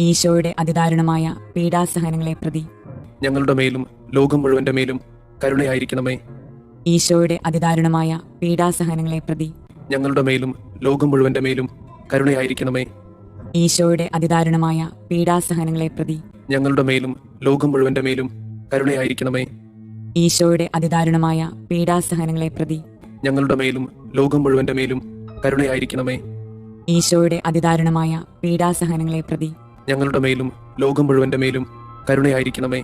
ഈശോയുടെ അതിദാരുണമായ പീഡാസഹനങ്ങളെ പ്രതി ഞങ്ങളുടെ മേലും ലോകം മുഴുവന്റെ മേലും കരുണയായിരിക്കണമേ. ഈശോയുടെ അതിദാരുണമായ പീഡാസഹനങ്ങളെ പ്രതി ഞങ്ങളുടെ മേലും ലോകം മുഴുവന്റെ മേലും കരുണയായിരിക്കണമേ. ഈശോയുടെ അതിദാരുണമായ പീഡാസഹനങ്ങളെ പ്രതി ഞങ്ങളുടെ മേലും ലോകം മുഴുവന്റെ മേലും കരുണയായിരിക്കണമേ. ഈശോയുടെ അതിദാരുണമായ പീഡാസഹനങ്ങളെ പ്രതി ഞങ്ങളുടെ മേലും ലോകം മുഴുവന്റെ മേലും കരുണയായിരിക്കണമേ. ഈശോയുടെ അതിദാരുണമായ പീഡാസഹനങ്ങളെ പ്രതി ഞങ്ങളുടെ മേലും ലോകം മുഴുവന്റെ മേലും കരുണയായിരിക്കണമേ.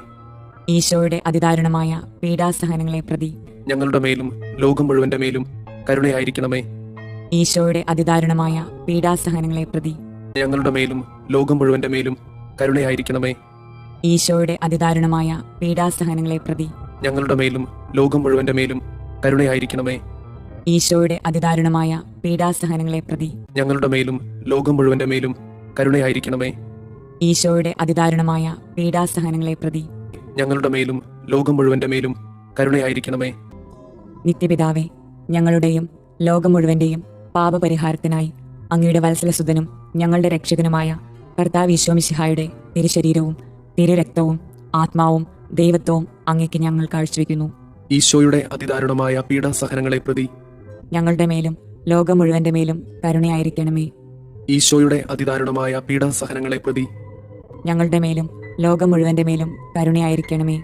ഈശോയുടെ അതിദാരുണമായ പീഡാസഹനങ്ങളെ പ്രതി ഞങ്ങളുടെ മേലും ലോകം മുഴുവന്റെ മേലും കരുണയായിരിക്കണമേ. ഈശോയുടെ അതിദാരുണമായ പീഡാസഹനങ്ങളെ പ്രതി ഞങ്ങളുടെ മേലും ലോകം മുഴുവന്റെ മേലും കരുണയായിരിക്കണമേ. ഈശോയുടെ അതിദാരുണമായ പീഡാസഹനങ്ങളെ പ്രതി ഞങ്ങളുടെ മേലും ലോകം മുഴുവന്റെ മേലും കരുണയായിരിക്കണമേ. ഈശോയുടെ അതിദാരുണമായ പീഡാസഹനങ്ങളെ പ്രതി ഞങ്ങളുടെ മേലും ലോകം മുഴുവന്റെ മേലും കരുണയായിരിക്കണമേ. ഈശോയുടെ അതിദാരുണമായ പീഡാസഹനങ്ങളെ പ്രതി ഞങ്ങളുടെ മേലും ലോകം മുഴുവന്റെ മേലും കരുണയായിരിക്കണമേ. നിത്യപിതാവേ, ഞങ്ങളുടെയും ലോകം മുഴുവന്റെയും പാപപരിഹാരത്തിനായി അങ്ങയുടെ വത്സലസുതനും ഞങ്ങളുടെ രക്ഷകനുമായ കർത്താവ് മിശിഹായുടെ തിരുശരീരവും തിരുരക്തവും ആത്മാവും ദൈവത്വവും അങ്ങേക്ക് ഞങ്ങൾ കാഴ്ചവെക്കുന്നു. ഈശോയുടെ അതിദാരുണമായ പീഡാസഹനങ്ങളെ പ്രതി ഞങ്ങളുടെ മേലും ലോകം മുഴുവന്റെ മേലും കരുണയായിരിക്കണമേ. ഈശോയുടെ അതിദാരുണമായ പീഡാസഹനങ്ങളെ പ്രതി ഞങ്ങളുടെ മേലും ലോകം മുഴുവന്റെ മേലും കരുണയായിരിക്കണമേ.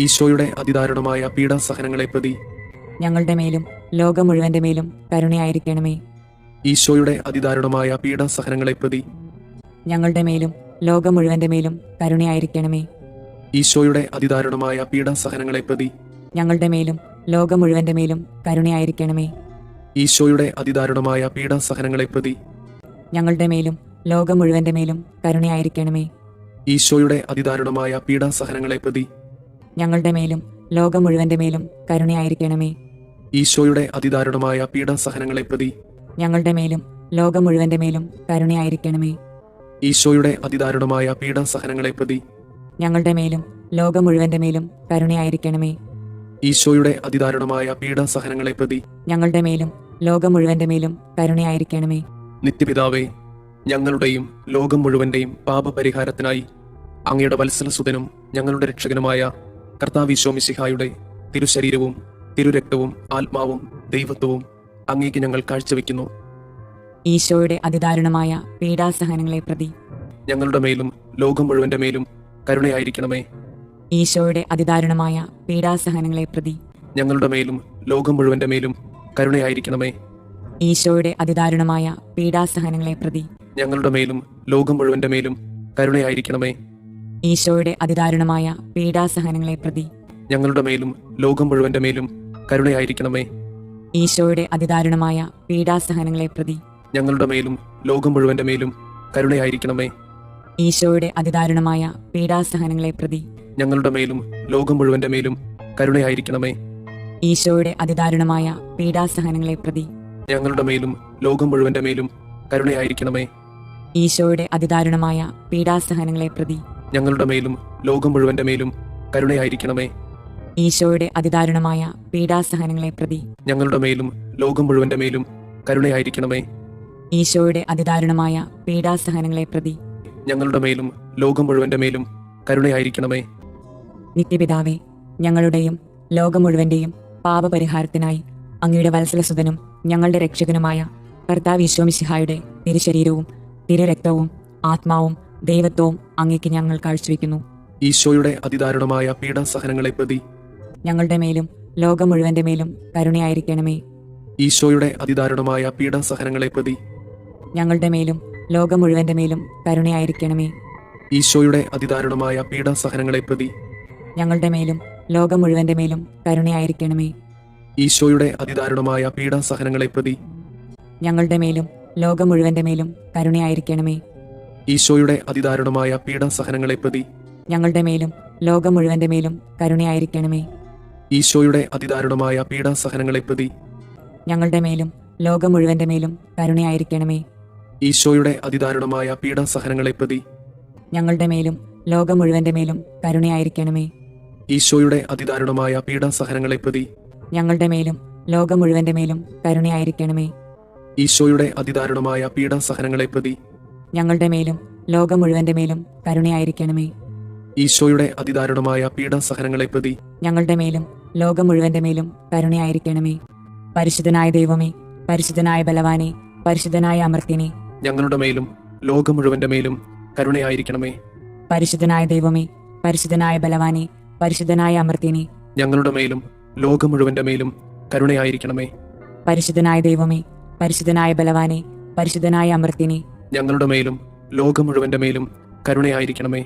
ഈശോയുടെ അതിദാരുണമായ പീഡാസഹനങ്ങളെ പ്രതി ഞങ്ങളുടെ മേലും ലോകം മുഴുവന്റെ മേലും കരുണയായിരിക്കണമേ. ഈശോയുടെ അതിദാരുണമായ പീഡാസഹനങ്ങളെ പ്രതി ഞങ്ങളുടെ മേലും ലോകം മുഴുവന്റെ മേലും കരുണയായിരിക്കണമേ. ഈശോയുടെ അതിദാരുണമായ പീഡാസഹനങ്ങളെ പ്രതി ഞങ്ങളുടെ മേലും ലോകം മുഴുവന്റെ മേലും കരുണയായിരിക്കണമേ. ഈശോയുടെ അതിദാരുണമായ പീഡാസഹനങ്ങളെ പ്രതി ഞങ്ങളുടെ മേലും ലോകം മുഴുവന്റെ മേലും കരുണയായിരിക്കണമേ. ഈശോയുടെ അതിദാരുണമായ പീഡാസഹനങ്ങളെ പ്രതി ഞങ്ങളുടെ മേലും ലോകം മുഴുവന്റെ മേലും കരുണയായിരിക്കണമേ. ഈശോയുടെ അതിദാരുണമായ പീഡാസഹനങ്ങളെ പ്രതി ഞങ്ങളുടെ മേലും ലോകം മുഴുവന്റെ മേലും കരുണയായിരിക്കണമേ. ഈശോയുടെ അതിദാരുണമായ പീഡാസഹനങ്ങളെ പ്രതി ഞങ്ങളുടെ മേലും ലോകം മുഴുവന്റെ മേലും കരുണയായിരിക്കണമേ. ഈശോയുടെ അതിദാരുണമായ പീഡാസഹനങ്ങളെ പ്രതി ഞങ്ങളുടെ മേലും ലോകം മുഴുവന്റെ മേലും കരുണയായിരിക്കണമേ. നിത്യപിതാവേ, ഞങ്ങളുടെയും ലോകം മുഴുവന്റെയും പാപപരിഹാരത്തിനായി അങ്ങയുടെ വത്സലസുതനും ഞങ്ങളുടെ രക്ഷകനുമായ കർത്താവ് മിശിഹായുടെ തിരുശരീരവും തിരുരക്തവും ആത്മാവും ദൈവത്വവും അങ്ങേക്ക് ഞങ്ങൾ കാഴ്ചവെക്കുന്നു. ഈശോയുടെ അതിദാരുണമായ പീഡാസഹനങ്ങളെ പ്രതി ഞങ്ങളുടെ മേലും ലോകം മുഴുവന്റെ മേലും കരുണയായിരിക്കണമേ. ഈശോയുടെ അതിദാരുണമായ പീഡാസഹനങ്ങളെ പ്രതി ഞങ്ങളുടെ മേലും ലോകം മുഴുവന്റെ മേലും കരുണയായിരിക്കണമേ. ഈശോയുടെ അതിദാരുണമായ പീഡാസഹനങ്ങളെ പ്രതി ഞങ്ങളുടെ മേലും ലോകം മുഴുവന്റെ മേലും കരുണയായിരിക്കണമേ. ഈശോയുടെ അതിദാരുണമായ പീഡാസഹനങ്ങളെ പ്രതി ഞങ്ങളുടെ മേലും ലോകം മുഴുവന്റെ മേലും കരുണയായിരിക്കണമേ. ഈശോയുടെ അതിദാരുണമായ പീഡാസഹനങ്ങളെ പ്രതി ഞങ്ങളുടെ മേലും ലോകം മുഴുവന്റെ മേലും കരുണയായിരിക്കണമേ. ഈശോയുടെ അതിദാരുണമായ പീഡാസഹനങ്ങളെ പ്രതി ഞങ്ങളുടെ മേലും ലോകം മുഴുവന്റെ മേലും കരുണയായിരിക്കണമേ. ഈശോയുടെ അതിദാരുണമായ പീഡാസഹനങ്ങളെ പ്രതി ഞങ്ങളുടെ മേലും ലോകം മുഴുവന്റെ മേലും കരുണയായിരിക്കണമേ. ഈശോയുടെ അതിദാരുണമായ പീഡാസഹനങ്ങളെ പ്രതി ഞങ്ങളുടെ മേലും ലോകം മുഴുവന്റെ മേലും കരുണയായിരിക്കണമേ. ഈശോയുടെ അതിദാരുണമായ പീഡാസഹനങ്ങളെ പ്രതി ഞങ്ങളുടെ മേലും ലോകം മുഴുവന്റെ മേലും കരുണയായിരിക്കണമേ. ഈശോയുടെ അതിദാരുണമായ പീഡാസഹനങ്ങളെ പ്രതി ഞങ്ങളുടെ മേലും ലോകം മുഴുവന്റെ മേലും കരുണയായിരിക്കണമേ. നിത്യപിതാവേ, ഞങ്ങളുടെയും ലോകം മുഴുവന്റെയും പാപപരിഹാരത്തിനായി അങ്ങയുടെ വത്സലസുതനും ഞങ്ങളുടെ രക്ഷകനുമായ കർത്താവ് മിശിഹായുടെ തിരുശരീരവും തിരുരക്തവും ആത്മാവും ദൈവത്വവും അങ്ങേക്ക് ഞങ്ങൾ കാഴ്ചവെക്കുന്നു. ഈശോയുടെ അതിദാരുണമായ പീഡാസഹനങ്ങളെ പ്രതി ഞങ്ങളുടെ മേലും ലോകം മുഴുവന്റെ മേലും കരുണയായിരിക്കണമേ. ഈശോയുടെ അതിദാരുണമായ പീഡാസഹനങ്ങളെ പ്രതി ഞങ്ങളുടെ മേലും ലോകം മുഴുവന്റെ മേലും കരുണയായിരിക്കണമേ. ഈശോയുടെ അതിദാരുണമായ പീഡാസഹനങ്ങളെ പ്രതി ഞങ്ങളുടെ മേലും ലോകം മുഴുവന്റെ മേലും കരുണയായിരിക്കണമേ. ഈശോയുടെ അതിദാരുണമായ പീഡാസഹനങ്ങളെ പ്രതി ഞങ്ങളുടെ മേലും ലോകം മുഴുവന്റെ മേലും കരുണയായിരിക്കണമേ. ഈശോയുടെ അതിദാരുണമായ പീഡാസഹനങ്ങളെ പ്രതി ഞങ്ങളുടെ മേലും ലോകം മുഴുവന്റെ മേലും കരുണയായിരിക്കണമേ. ഈശോയുടെ അതിദാരുണമായ പീഡാസഹനങ്ങളെ പ്രതി ഞങ്ങളുടെ മേലും ലോകം മുഴുവന്റെ മേലും കരുണയായിരിക്കണമേ. ഈശോയുടെ അതിദാരുണമായ പീഡാസഹനങ്ങളെ പ്രതി ഞങ്ങളുടെ മേലും ലോകം മുഴുവന്റെ മേലും കരുണയായിരിക്കണമേ. ഈശോയുടെ അതിദാരുണമായ പീഡാസഹനങ്ങളെ പ്രതി ഞങ്ങളുടെ മേലും ലോകം മുഴുവന്റെ മേലും കരുണയായിരിക്കണമേ. ഈശോയുടെ അതിദാരുണമായ പീഡാസഹനങ്ങളെ പ്രതി ഞങ്ങളുടെ മേലും ലോകം മുഴുവന്റെ മേലും കരുണയായിരിക്കണമേ. ഈശോയുടെ അതിദാരുണമായ പീഡാസഹനങ്ങളെ പ്രതി ഞങ്ങളുടെ മേലും ലോകം മുഴുവന്റെ മേലും കരുണയായിരിക്കണമേ. പരിശുദ്ധനായ ദൈവമേ, പരിശുദ്ധനായ ബലവാനെ, പരിശുദ്ധനായ അമർത്യനെ, ഞങ്ങളുടെ മേലും ലോകം മുഴുവന്റെ മേലും കരുണയായിരിക്കണമേ. പരിശുദ്ധനായ ദൈവമേ, പരിശുദ്ധനായ ബലവാനെ, പരിശുദ്ധനായ അമർത്യനെ, ഞങ്ങളുടെ മേലും ലോകം മുഴുവന്റെ മേലും കരുണയായിരിക്കണമേ. പരിശുദ്ധനായ ദൈവമേ, പരിശുദ്ധനായ ബലവാനെ, പരിശുദ്ധനായ അമർത്യനെ, ഞങ്ങളുടെ മേലും ലോകം മുഴുവന്റെ മേലും കരുണയായിരിക്കണമേ.